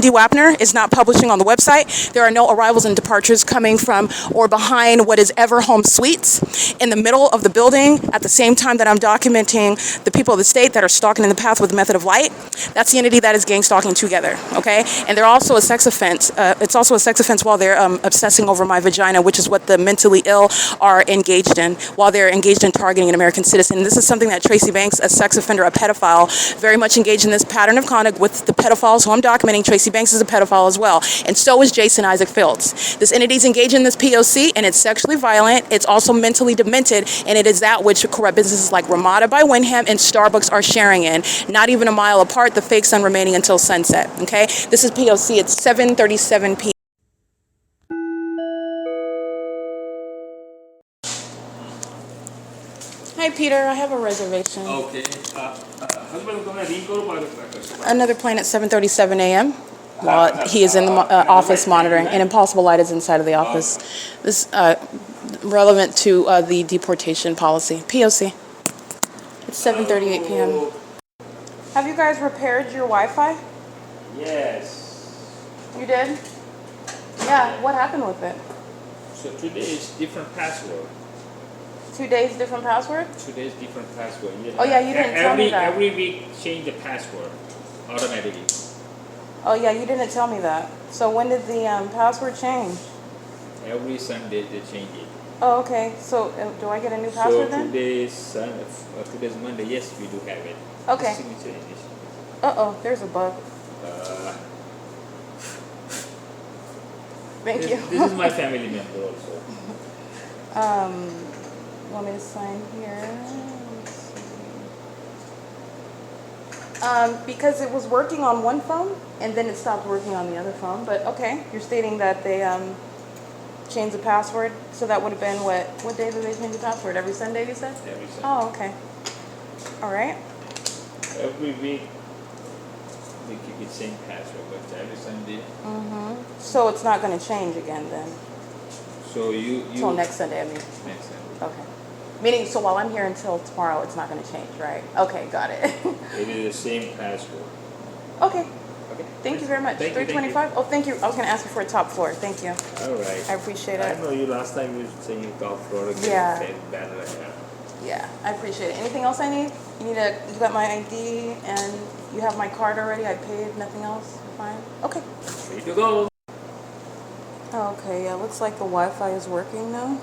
D. Wapner is not publishing on the website. There are no arrivals and departures coming from or behind what is EVERHOME Suites in the middle of the building at the same time that I'm documenting the people of the state that are stalking in the path with the method of light. That's the entity that is gang stalking together, okay? And they're also a sex offense. It's also a sex offense while they're obsessing over my vagina, which is what the mentally ill are engaged in while they're engaged in targeting an American citizen. This is something that Tracy Banks, a sex offender, a pedophile, very much engaged in this pattern of conduct with the pedophiles who I'm documenting. Tracy Banks is a pedophile as well, and so is Jason Isaac Fields. This entity is engaged in this P.O.C, and it's sexually violent. It's also mentally demented, and it is that which corrupt businesses like RAMADA by WYNDHAM and Starbucks are sharing in. Not even a mile apart, the fake sun remaining until sunset, okay? This is P.O.C. It's 7:37 p.m. Hi, Peter. I have a reservation. Okay. Another plane at 7:37 a.m. while he is in the office monitoring. An impossible light is inside of the office. This relevant to the deportation policy. POC. It's 7:38 p.m. Have you guys repaired your Wi-Fi? Yes. You did? Yeah. What happened with it? So today is different password. 2 days different password? 2 days different password. Yeah. Oh yeah, you didn't tell me that. Every week change the password automatically. Oh yeah, you didn't tell me that. So when did the password change? Every Sunday they change it. Oh okay. So do I get a new password then? Today's Monday. Yes, we do have it. Okay. Signature edition. Uh-oh, there's a bug. Thank you. This is my family member also. Want me to sign here? Let's see. Because it was working on one phone and then it stopped working on the other phone. But okay, you're stating that they changed the password. So that would have been what day did they change the password? Every Sunday, you said? Every Sunday. Oh, okay. All right. Every week they keep the same password, but every Sunday. So it's not going to change again then? So you Until next Sunday, I mean. next Sunday. Okay. Meaning, so while I'm here until tomorrow, it's not going to change, right? Okay, got it. It is the same password. Okay. Okay. Thank you very much. Thank you, thank you. 325? Oh, thank you. I was going to ask you for a top floor. Thank you. All right. I appreciate I it. know you last time you were saying top floor again. Yeah. Same banner, yeah. Yeah, I appreciate it. Anything else I need? You got my ID and you have my card already. I paid. Nothing else. You're fine. Okay. Ready to go. Okay. Yeah. Looks like the Wi-Fi is working now.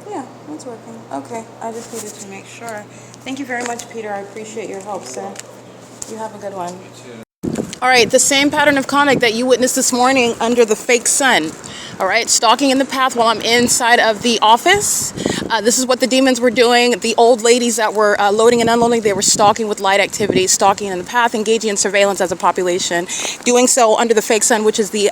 Yeah, it's working. Okay. I just needed to make sure. Thank you very much, Peter. I appreciate your help, sir. You have a good one. All right, the same pattern of conduct that you witnessed this morning under the fake sun. All right, stalking in the path while I'm inside of the office. This is what the demons were doing. The old ladies that were loading and unloading, they were stalking with light activity, stalking in the path, engaging in surveillance as a population, doing so under the fake sun, which is the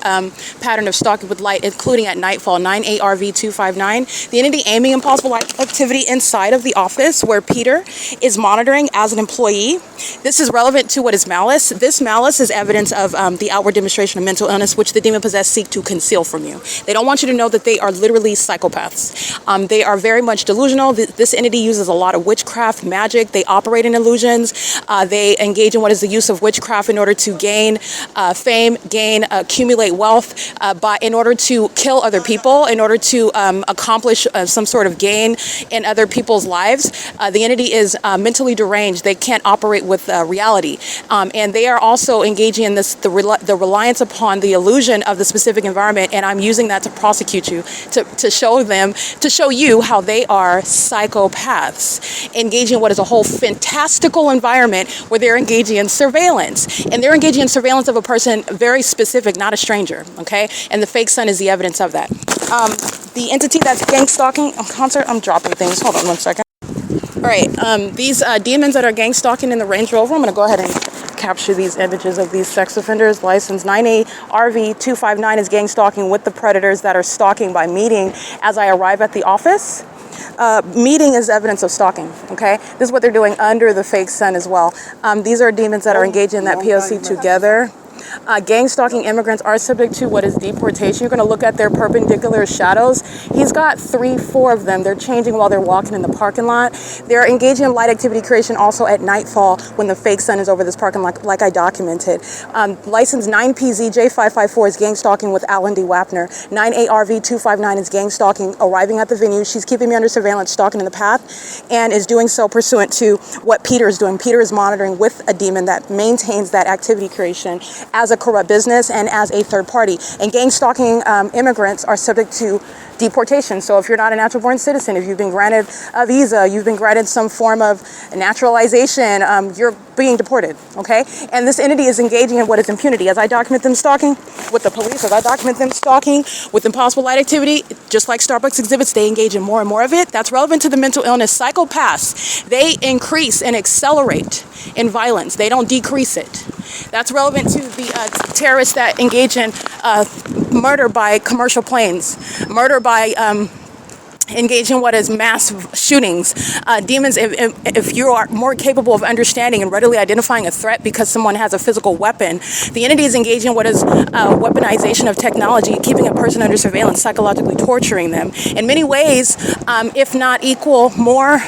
pattern of stalking with light, including at nightfall, 9ARV259. The entity aiming impossible light activity inside of the office where Peter is monitoring as an employee. This is relevant to what is malice. This malice is evidence of the outward demonstration of mental illness, which the demon-possessed seek to conceal from you. They don't want you to know that they are literally psychopaths. They are very much delusional. This entity uses a lot of witchcraft, magic. They operate in illusions. They engage in what is the use of witchcraft in order to gain fame, accumulate wealth, in order to kill other people, in order to accomplish some sort of gain in other people's lives. The entity is mentally deranged. They can't operate with reality. And they are also engaging in the reliance upon the illusion of the specific environment, and I'm using that to prosecute you, to show you how they are psychopaths, engaging in what is a whole fantastical environment where they're engaging in surveillance. And they're engaging in surveillance of a person very specific, not a stranger, okay? And the fake sun is the evidence of that. The entity that's gang stalking, concert, I'm dropping things, hold on one second. All right, these demons that are gang stalking in the Range Rover, I'm going to go ahead and capture these images of these sex offenders. License 9ARV259 is gang stalking with the predators that are stalking by meeting as I arrive at the office. Meeting is evidence of stalking, okay? This is what they're doing under the fake sun as well. These are demons that are engaged in that P.O.C. together. Gang stalking immigrants are subject to what is deportation. You're going to look at their perpendicular shadows. He's got 3-4 of them. They're changing while they're walking in the parking lot. They're engaging in light activity creation also at nightfall when the fake sun is over this parking lot, like I documented. License 9PZJ554 is gang stalking with Alan D. Wapner. 9ARV259 is gang stalking, arriving at the venue. She's keeping me under surveillance, stalking in the path, and is doing so pursuant to what Peter is doing. Peter is monitoring with a demon that maintains that activity creation as a corrupt business and as a third party. And gang stalking immigrants are subject to deportation. So if you're not a natural born citizen, if you've been granted a visa, you've been granted some form of naturalization, you're being deported, okay? And this entity is engaging in what is impunity. As I document them stalking with the police, as I document them stalking with impossible light activity, just like Starbucks exhibits, they engage in more and more of it. That's relevant to the mental illness. Psychopaths, they increase and accelerate in violence. They don't decrease it. That's relevant to the terrorists that engage in murder by commercial planes, murder by engage in what is mass shootings. Demons, if you are more capable of understanding and readily identifying a threat because someone has a physical weapon, the entity is engaging in what is weaponization of technology, keeping a person under surveillance, psychologically torturing them. In many ways, if not equal, more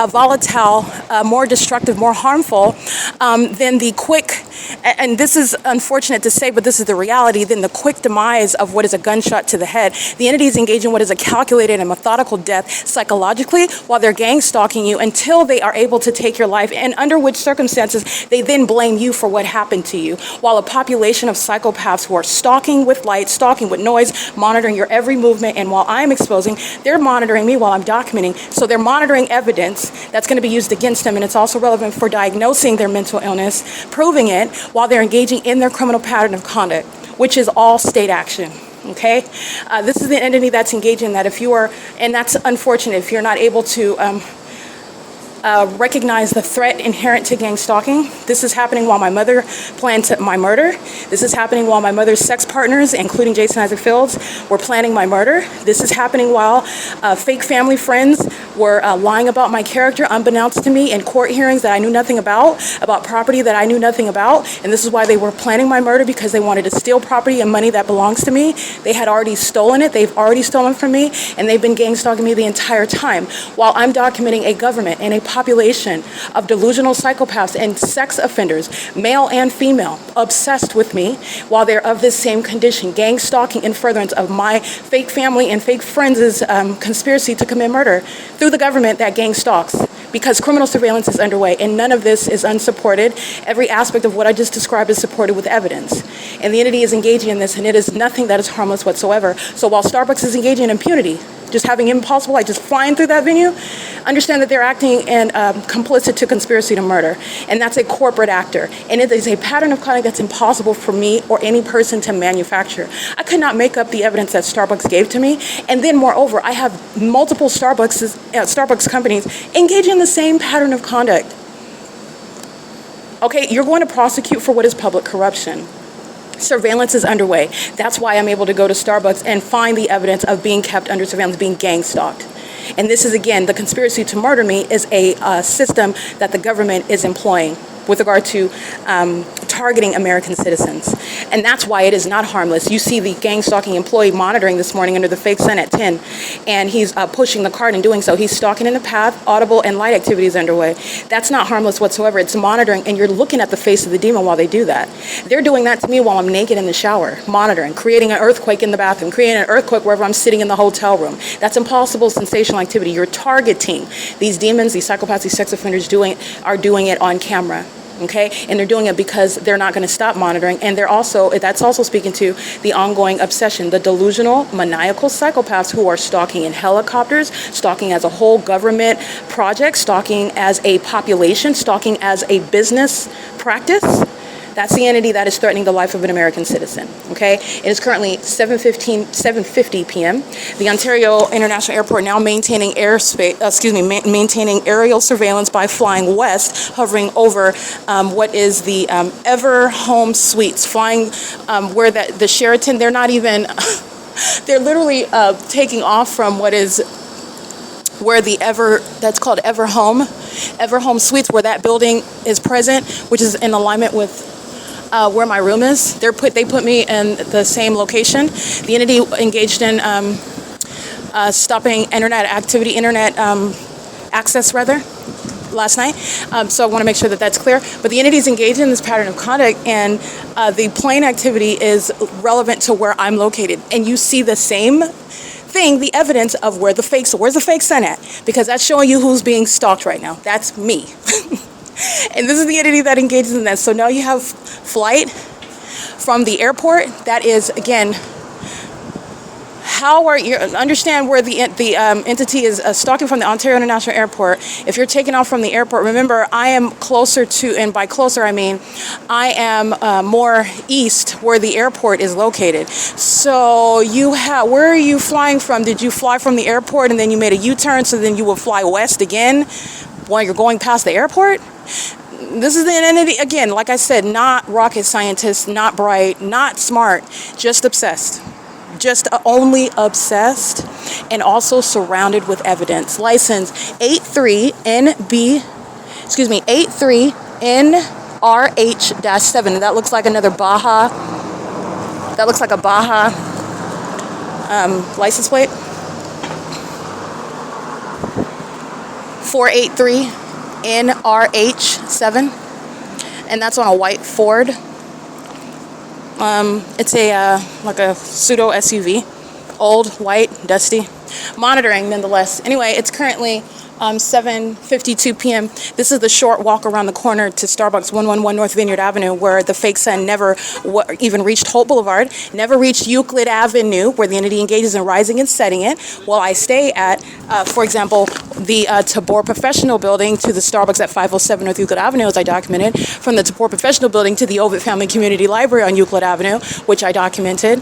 volatile, more destructive, more harmful than the quick, and this is unfortunate to say, but this is the reality, than the quick demise of what is a gunshot to the head. The entity is engaging in what is a calculated and methodical death psychologically while they're gang stalking you until they are able to take your life, and under which circumstances they then blame you for what happened to you. While a population of psychopaths who are stalking with light, stalking with noise, monitoring your every movement, and while I'm exposing, they're monitoring me while I'm documenting. So they're monitoring evidence that's going to be used against them, and it's also relevant for diagnosing their mental illness, proving it while they're engaging in their criminal pattern of conduct, which is all state action. Okay, this is the entity that's engaged in that. If you are, and that's unfortunate, if you're not able to recognize the threat inherent to gang stalking. This is happening while my mother planned my murder. This is happening while my mother's sex partners, including Jason Isaac Fields, were planning my murder. This is happening while fake family friends were lying about my character unbeknownst to me in court hearings that I knew nothing about property that I knew nothing about. And this is why they were planning my murder, because they wanted to steal property and money that belongs to me. They had already stolen it. They've already stolen from me, and they've been gang stalking me the entire time while I'm documenting a government and a population of delusional psychopaths and sex offenders, male and female, obsessed with me while they're of this same condition, gang stalking in furtherance of my fake family and fake friends' conspiracy to commit murder through the government that gang stalks, because criminal surveillance is underway, and none of this is unsupported. Every aspect of what I just described is supported with evidence. And the entity is engaging in this, and it is nothing that is harmless whatsoever. So while Starbucks is engaging in impunity, just having impossible, like just flying through that venue, understand that they're acting and complicit to conspiracy to murder. And that's a corporate actor. And it is a pattern of conduct that's impossible for me or any person to manufacture. I could not make up the evidence that Starbucks gave to me. And then moreover, I have multiple Starbucks companies engaging in the same pattern of conduct. Okay, you're going to prosecute for what is public corruption. Surveillance is underway. That's why I'm able to go to Starbucks and find the evidence of being kept under surveillance, being gang stalked. And this is, again, the conspiracy to murder me is a system that the government is employing with regard to targeting American citizens. And that's why it is not harmless. You see the gang stalking employee monitoring this morning under the fake sun at 10, and he's pushing the cart and doing so. He's stalking in the path, audible and light activities underway. That's not harmless whatsoever. It's monitoring, and you're looking at the face of the demon while they do that. They're doing that to me while I'm naked in the shower, monitoring, creating an earthquake in the bathroom, creating an earthquake wherever I'm sitting in the hotel room. That's impossible, sensational activity. You're targeting these demons, these psychopaths, these sex offenders are doing it on camera. Okay, and they're doing it because they're not going to stop monitoring, and that's also speaking to the ongoing obsession, the delusional, maniacal psychopaths who are stalking in helicopters, stalking as a whole government project, stalking as a population, stalking as a business practice. That's the entity that is threatening the life of an American citizen. Okay, it is currently 7:50 p.m. The Ontario International Airport now maintaining maintaining aerial surveillance by flying west, hovering over what is the EVERHOME suites, flying where the Sheraton. They're not even. They're literally taking off from what is where that's called EVERHOME suites, where that building is present, which is in alignment with where my room is. They put me in the same location. The entity engaged in stopping internet access last night. So I want to make sure that that's clear. But the entity is engaged in this pattern of conduct, and the plane activity is relevant to where I'm located. And you see the same thing, the evidence of where's the fake sun at? Because that's showing you who's being stalked right now. That's me. And this is the entity that engages in that. So now you have flight from the airport. That is, again, understand where the entity is stalking from the Ontario International Airport. If you're taking off from the airport, remember, I am closer to, and by closer I mean, I am more east where the airport is located. So where are you flying from? Did you fly from the airport and then you made a U-turn, so then you will fly west again while you're going past the airport? This is the entity, again, like I said, not rocket scientist, not bright, not smart, just obsessed. Just only obsessed, and also surrounded with evidence. License 83NRH-7. That looks like another Baja. That looks like a Baja license plate. 483NRH-7, and that's on a white Ford. It's like a pseudo SUV, old, white, dusty, monitoring nonetheless. Anyway, it's currently 7:52 p.m. This is the short walk around the corner to Starbucks 111 North Vineyard Avenue, where the fake sun never even reached Holt Boulevard, never reached Euclid Avenue, where the entity engages in rising and setting it, while I stay at, for example, the Tabor Professional Building to the Starbucks at 507 North Euclid Avenue, as I documented, from the Tabor Professional Building to the Ovid Family Community Library on Euclid Avenue, which I documented,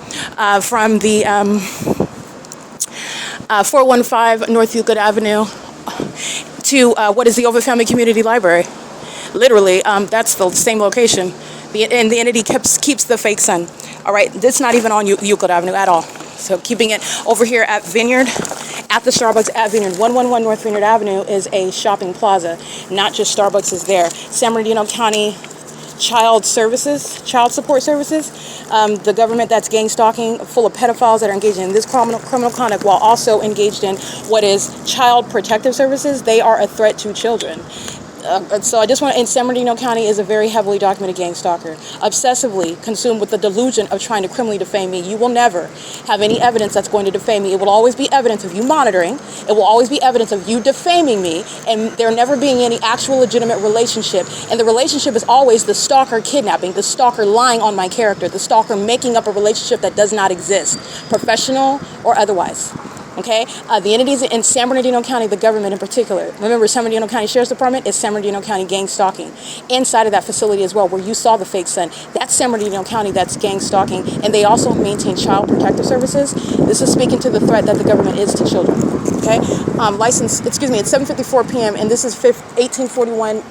from the 415 North Euclid Avenue to what is the Ovid Family Community Library. Literally, that's the same location. And the entity keeps the fake sun. All right, this is not even on Euclid Avenue at all. So keeping it over here at Vineyard, at the Starbucks at Vineyard. 111 North Vineyard Avenue is a shopping plaza. Not just Starbucks is there. San Bernardino County Child Support Services, the government that's gang stalking, full of pedophiles that are engaged in this criminal conduct while also engaged in what is Child Protective Services. They are a threat to children. So I just want to, in San Bernardino County is a very heavily documented gang stalker, obsessively consumed with the delusion of trying to criminally defame me. You will never have any evidence that's going to defame me. It will always be evidence of you monitoring. It will always be evidence of you defaming me, and there never being any actual legitimate relationship. And the relationship is always the stalker kidnapping, the stalker lying on my character, the stalker making up a relationship that does not exist, professional or otherwise. Okay, the entities in San Bernardino County, the government in particular. Remember, San Bernardino County Sheriff's Department is San Bernardino County gang stalking. Inside of that facility as well, where you saw the fake sun, that's San Bernardino County that's gang stalking, and they also maintain Child Protective Services. This is speaking to the threat that the government is to children. Okay, it's 7:54 p.m. and this is 1841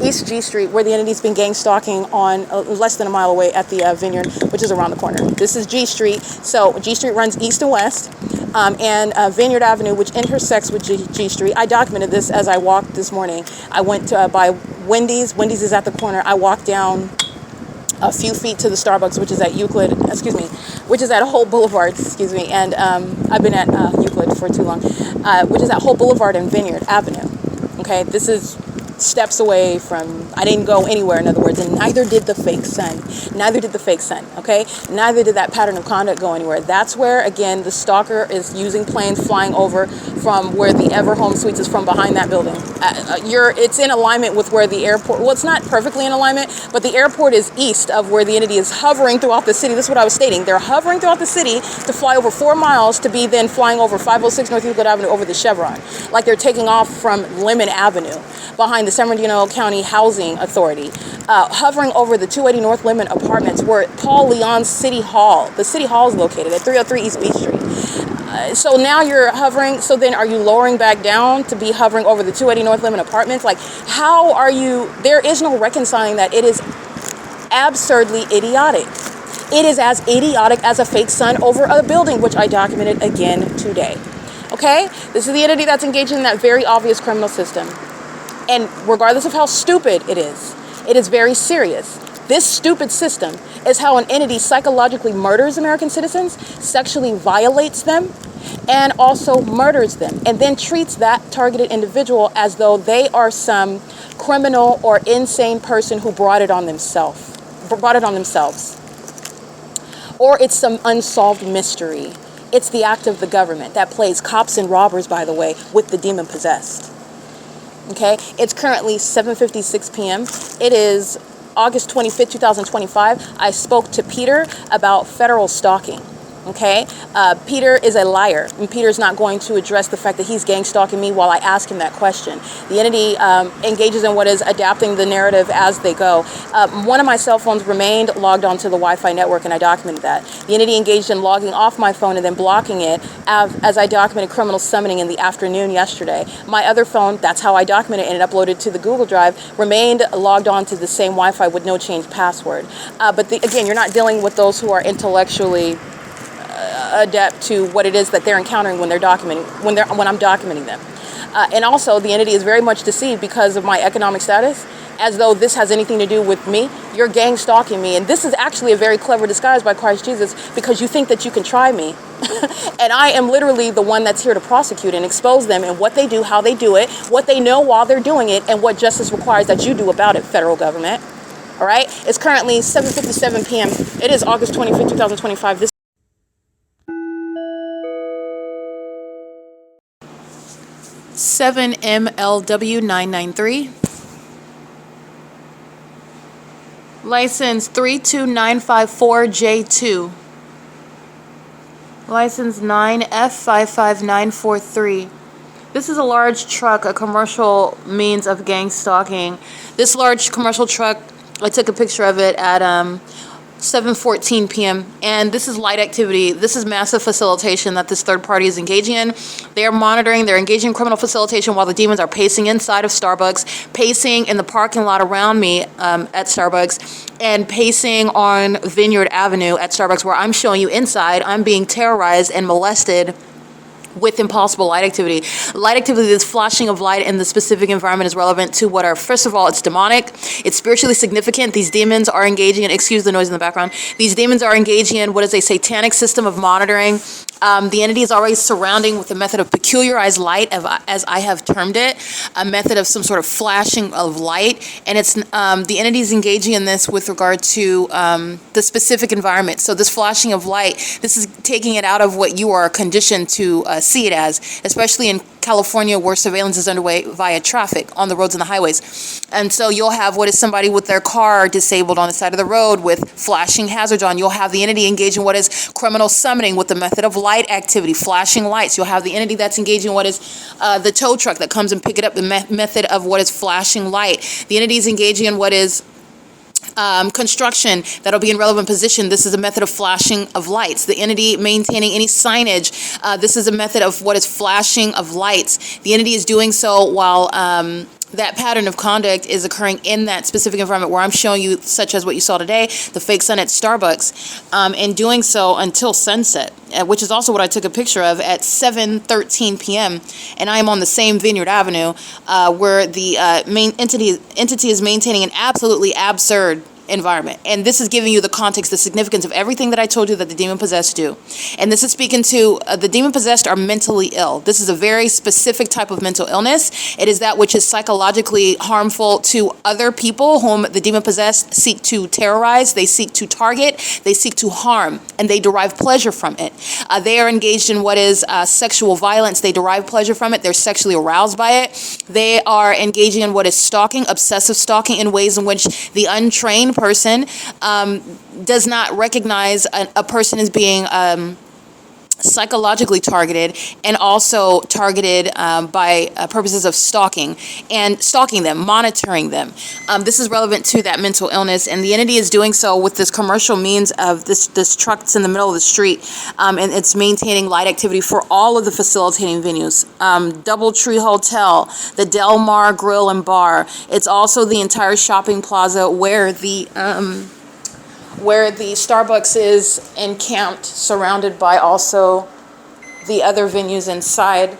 East G Street, where the entity's been gang stalking on less than a mile away at the Vineyard, which is around the corner. This is G Street. So G Street runs east and west, and Vineyard Avenue, which intersects with G Street. I documented this as I walked this morning. I went to by Wendy's. Wendy's is at the corner. I walked down a few feet to the Starbucks, which is at which is at Holt Boulevard, and I've been at Euclid for too long, which is at Holt Boulevard and Vineyard Avenue. Okay, this is steps away from, I didn't go anywhere, in other words, and neither did the fake sun. Okay? Neither did that pattern of conduct go anywhere. That's where, again, the stalker is using planes flying over from where the EVERHOME Suites is from behind that building. It's in alignment with where the airport, well, it's not perfectly in alignment, but the airport is east of where the entity is hovering throughout the city. This is what I was stating. They're hovering throughout the city to fly over 4 miles to be then flying over 506 North Euclid Avenue over the Chevron, like they're taking off from Lemon Avenue behind the San Bernardino County Housing Authority, hovering over the 280 North Lemon Apartments, where Paul Leon's City Hall, the City Hall is located at 303 East Beach Street. So now you're hovering, so then are you lowering back down to be hovering over the 280 North Lemon Apartments? Like, how are you, there is no reconciling that. It is absurdly idiotic. It is as idiotic as a fake sun over a building, which I documented again today. Okay? This is the entity that's engaged in that very obvious criminal system. And regardless of how stupid it is very serious. This stupid system is how an entity psychologically murders American citizens, sexually violates them, and also murders them, and then treats that targeted individual as though they are some criminal or insane person who brought it on themselves. Or it's some unsolved mystery. It's the act of the government that plays cops and robbers, by the way, with the demon possessed. Okay, it's currently 7:56 p.m. It is August 25th, 2025. I spoke to Peter about federal stalking. Okay, Peter is a liar, and Peter's not going to address the fact that he's gang stalking me while I ask him that question. The entity engages in what is adapting the narrative as they go. One of my cell phones remained logged onto the Wi-Fi network, and I documented that. The entity engaged in logging off my phone and then blocking it as I documented criminal summoning in the afternoon yesterday. My other phone, that's how I documented it and uploaded to the Google Drive, remained logged on to the same Wi-Fi with no change password. But again, you're not dealing with those who are intellectually adept to what it is that they're encountering when I'm documenting them. And also, the entity is very much deceived because of my economic status, as though this has anything to do with me. You're gang stalking me, and this is actually a very clever disguise by Christ Jesus, because you think that you can try me. And I am literally the one that's here to prosecute and expose them and what they do, how they do it, what they know while they're doing it, and what justice requires that you do about it, federal government. All right? It's currently 7:57 p.m. It is August 25th, 2025. This 7MLW993. License 32954J2. License 9F55943. This is a large truck, a commercial means of gang stalking. This large commercial truck, I took a picture of it at 7:14 p.m. and this is light activity. This is massive facilitation that this third party is engaging in. They are monitoring, they're engaging in criminal facilitation while the demons are pacing inside of Starbucks, pacing in the parking lot around me at Starbucks, and pacing on Vineyard Avenue at Starbucks, where I'm showing you inside. I'm being terrorized and molested with impossible light activity. Light activity, this flashing of light in the specific environment, is relevant to what are, first of all, it's demonic, it's spiritually significant. These demons are engaging in, excuse the noise in the background, these demons are engaging in what is a satanic system of monitoring. The entity is already surrounding with a method of peculiarized light, as I have termed it, a method of some sort of flashing of light, and it's the entity is engaging in this with regard to the specific environment. So this flashing of light, this is taking it out of what you are conditioned to see it as, especially in California, where surveillance is underway via traffic on the roads and the highways. And so you'll have what is somebody with their car disabled on the side of the road with flashing hazards on. You'll have the entity engaging what is criminal summoning with the method of light activity, flashing lights. You'll have the entity that's engaging what is the tow truck that comes and pick it up, the method of what is flashing light. The entity is engaging in what is construction that'll be in relevant position. This is a method of flashing of lights. The entity maintaining any signage. This is a method of what is flashing of lights. The entity is doing so while that pattern of conduct is occurring in that specific environment where I'm showing you, such as what you saw today, the fake sun at Starbucks, and doing so until sunset, which is also what I took a picture of at 7:13 p.m. And I am on the same Vineyard Avenue where the main entity is maintaining an absolutely absurd environment. And this is giving you the context, the significance of everything that I told you that the demon-possessed do. And this is speaking to the demon-possessed are mentally ill. This is a very specific type of mental illness. It is that which is psychologically harmful to other people whom the demon-possessed seek to terrorize, they seek to target, they seek to harm, and they derive pleasure from it. They are engaged in what is sexual violence. They derive pleasure from it. They're sexually aroused by it. They are engaging in what is stalking, obsessive stalking, in ways in which the untrained person does not recognize a person as being psychologically targeted, and also targeted by purposes of stalking them, monitoring them. This is relevant to that mental illness, and the entity is doing so with this commercial means of this truck that's in the middle of the street, and it's maintaining light activity for all of the facilitating venues. Doubletree Hotel, the Del Mar Grill and Bar. It's also the entire shopping plaza where the Starbucks is encamped, surrounded by also the other venues inside.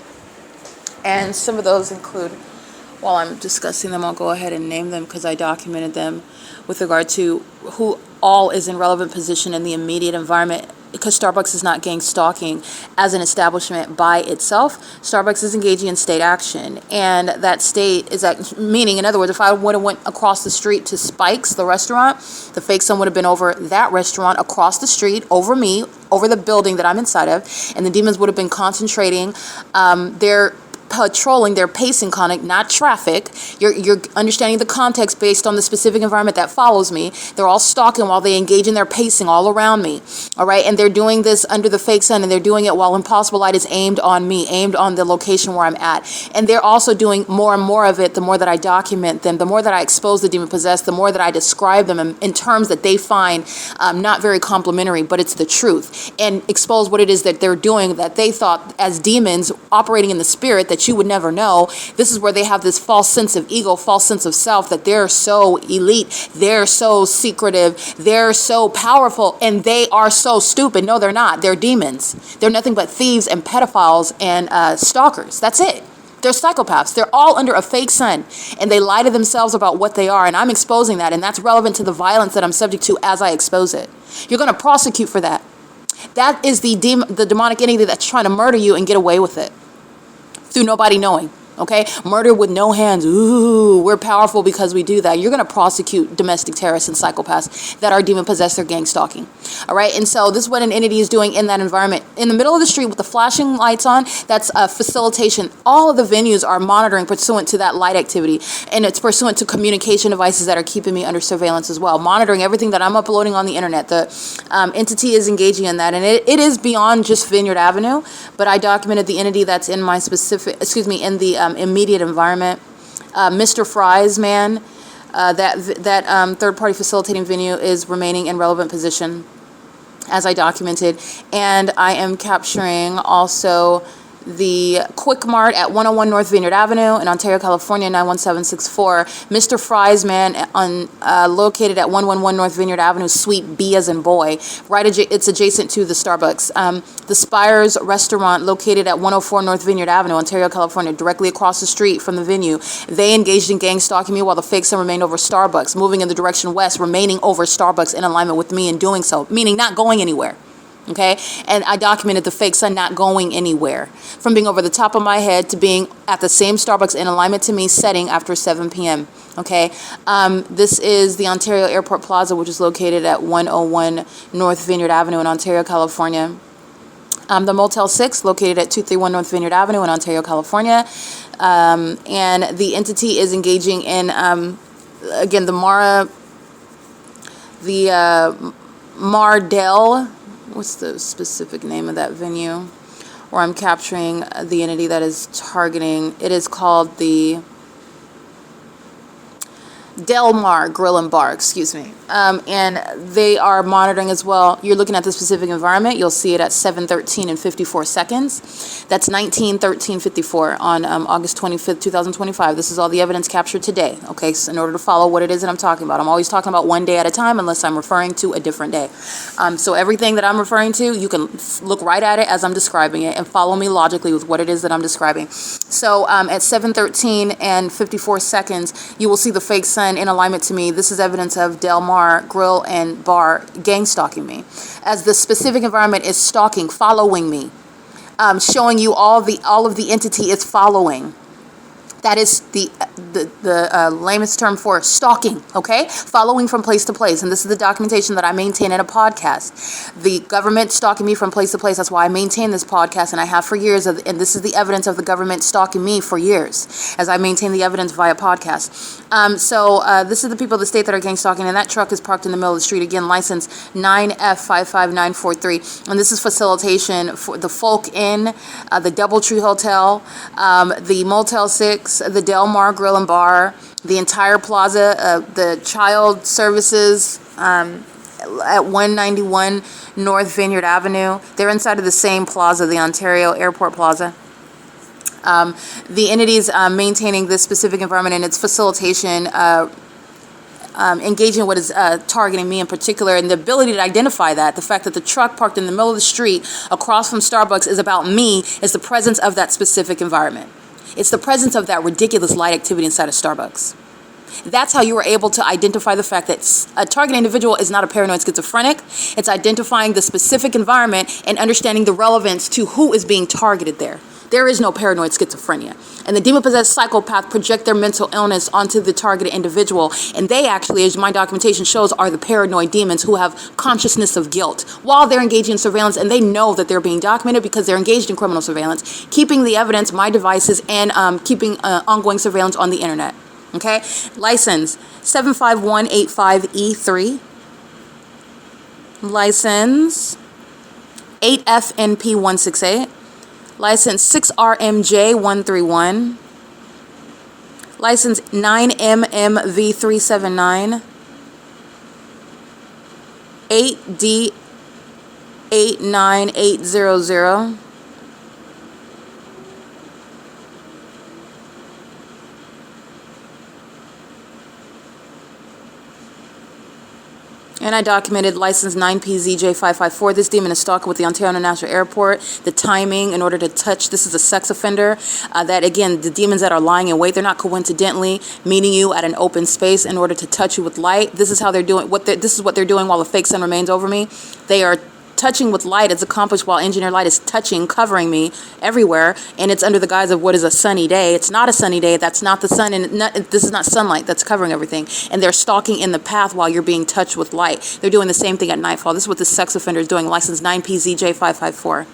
And some of those include, while I'm discussing them, I'll go ahead and name them because I documented them with regard to who all is in relevant position in the immediate environment, because Starbucks is not gang stalking as an establishment by itself. Starbucks is engaging in state action, and that state is meaning, in other words, if I would have went across the street to Spike's, the restaurant, the fake sun would have been over that restaurant, across the street, over me, over the building that I'm inside of, and the demons would have been concentrating their patrolling, their pacing conduct, not traffic. You're understanding the context based on the specific environment that follows me. They're all stalking while they engage in their pacing all around me. All right, and they're doing this under the fake sun, and they're doing it while impossible light is aimed on me, aimed on the location where I'm at. And they're also doing more and more of it the more that I document them, the more that I expose the demon possessed, the more that I describe them in terms that they find not very complimentary, but it's the truth, and expose what it is that they're doing that they thought as demons operating in the spirit that you would never know. This is where they have this false sense of ego, false sense of self, that they're so elite, they're so secretive, they're so powerful, and they are so stupid. No, they're not. They're demons. They're nothing but thieves and pedophiles and stalkers. That's it. They're psychopaths. They're all under a fake sun, and they lie to themselves about what they are, and I'm exposing that, and that's relevant to the violence that I'm subject to as I expose it. You're going to prosecute for that. That is the demonic entity that's trying to murder you and get away with it through nobody knowing. okay? Murder with no hands. Ooh, we're powerful because we do that. You're going to prosecute domestic terrorists and psychopaths that are demon-possessed or gang stalking, all right? And so this is what an entity is doing in that environment. In the middle of the street with the flashing lights on, that's facilitation. All of the venues are monitoring pursuant to that light activity, and it's pursuant to communication devices that are keeping me under surveillance as well, monitoring everything that I'm uploading on the internet. The entity is engaging in that, and it is beyond just Vineyard Avenue, but I documented the entity that's in my in the immediate environment. Mr. Fry's man, that third-party facilitating venue is remaining in relevant position, as I documented, and I am capturing also the Quick Mart at 101 North Vineyard Avenue in Ontario, California, 91764. Mr. Fry's man located at 111 North Vineyard Avenue, Suite B as in boy. It's adjacent to the Starbucks. The Spires Restaurant located at 104 North Vineyard Avenue, Ontario, California, directly across the street from the venue. They engaged in gang stalking me while the fake son remained over Starbucks, moving in the direction west, remaining over Starbucks in alignment with me and doing so, meaning not going anywhere. Okay, and I documented the fake son not going anywhere, from being over the top of my head to being at the same Starbucks in alignment to me setting after 7 p.m. Okay, this is the Ontario Airport Plaza, which is located at 101 North Vineyard Avenue in Ontario, California. The Motel 6, located at 231 North Vineyard Avenue in Ontario, California. And the entity is engaging in, again, the Mardell, what's the specific name of that venue, where I'm capturing the entity that is targeting. It is called the Del Mar Grill and Bar, excuse me. And they are monitoring as well. You're looking at the specific environment. You'll see it at 7:13 and 54 seconds. That's 19:13:54 on August 25th, 2025. This is all the evidence captured today, okay, so in order to follow what it is that I'm talking about. I'm always talking about one day at a time unless I'm referring to a different day. So everything that I'm referring to, you can look right at it as I'm describing it and follow me logically with what it is that I'm describing. So at 7:13 and 54 seconds, you will see the fake son in alignment to me. This is evidence of Del Mar Grill and Bar gang stalking me, as the specific environment is stalking, following me, showing you all of the entity is following. That is the lamest term for stalking, okay? Following from place to place. And this is the documentation that I maintain in a podcast. The government stalking me from place to place. That's why I maintain this podcast, and I have for years. And this is the evidence of the government stalking me for years, as I maintain the evidence via podcast. This is the people of the state that are gang stalking, and that truck is parked in the middle of the street. Again, license 9F55943. And this is facilitation for the Folk Inn, the Doubletree Hotel, the Motel 6, the Del Mar Grill and Bar, the entire plaza, the child services at 191 North Vineyard Avenue. They're inside of the same plaza, the Ontario Airport Plaza. The entities maintaining this specific environment and its facilitation, engaging what is targeting me in particular, and the ability to identify that, the fact that the truck parked in the middle of the street across from Starbucks is about me, is the presence of that specific environment. It's the presence of that ridiculous light activity inside of Starbucks. That's how you were able to identify the fact that a target individual is not a paranoid schizophrenic. It's identifying the specific environment and understanding the relevance to who is being targeted there. There is no paranoid schizophrenia. And the demon-possessed psychopath project their mental illness onto the targeted individual. And they actually, as my documentation shows, are the paranoid demons who have consciousness of guilt while they're engaging in surveillance, and they know that they're being documented because they're engaged in criminal surveillance, keeping the evidence, my devices, and keeping ongoing surveillance on the internet. Okay? License 75185E3. License 8FNP168. License 6RMJ131. License 9MMV379. 8D89800. And I documented license 9PZJ554. This demon is stalking with the Ontario International Airport. The timing in order to touch, this is a sex offender. That again, the demons that are lying in wait, they're not coincidentally meeting you at an open space in order to touch you with light. This is how they're doing. This is what they're doing while the fake sun remains over me. They are touching with light is accomplished while engineered light is touching, covering me everywhere, and it's under the guise of what is a sunny day. It's not a sunny day. That's not the sun, and this is not sunlight that's covering everything. And they're stalking in the path while you're being touched with light. They're doing the same thing at nightfall. This is what the sex offender is doing. License 9PZJ554.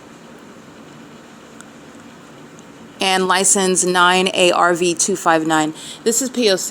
And license 9ARV259. This is P.O.C.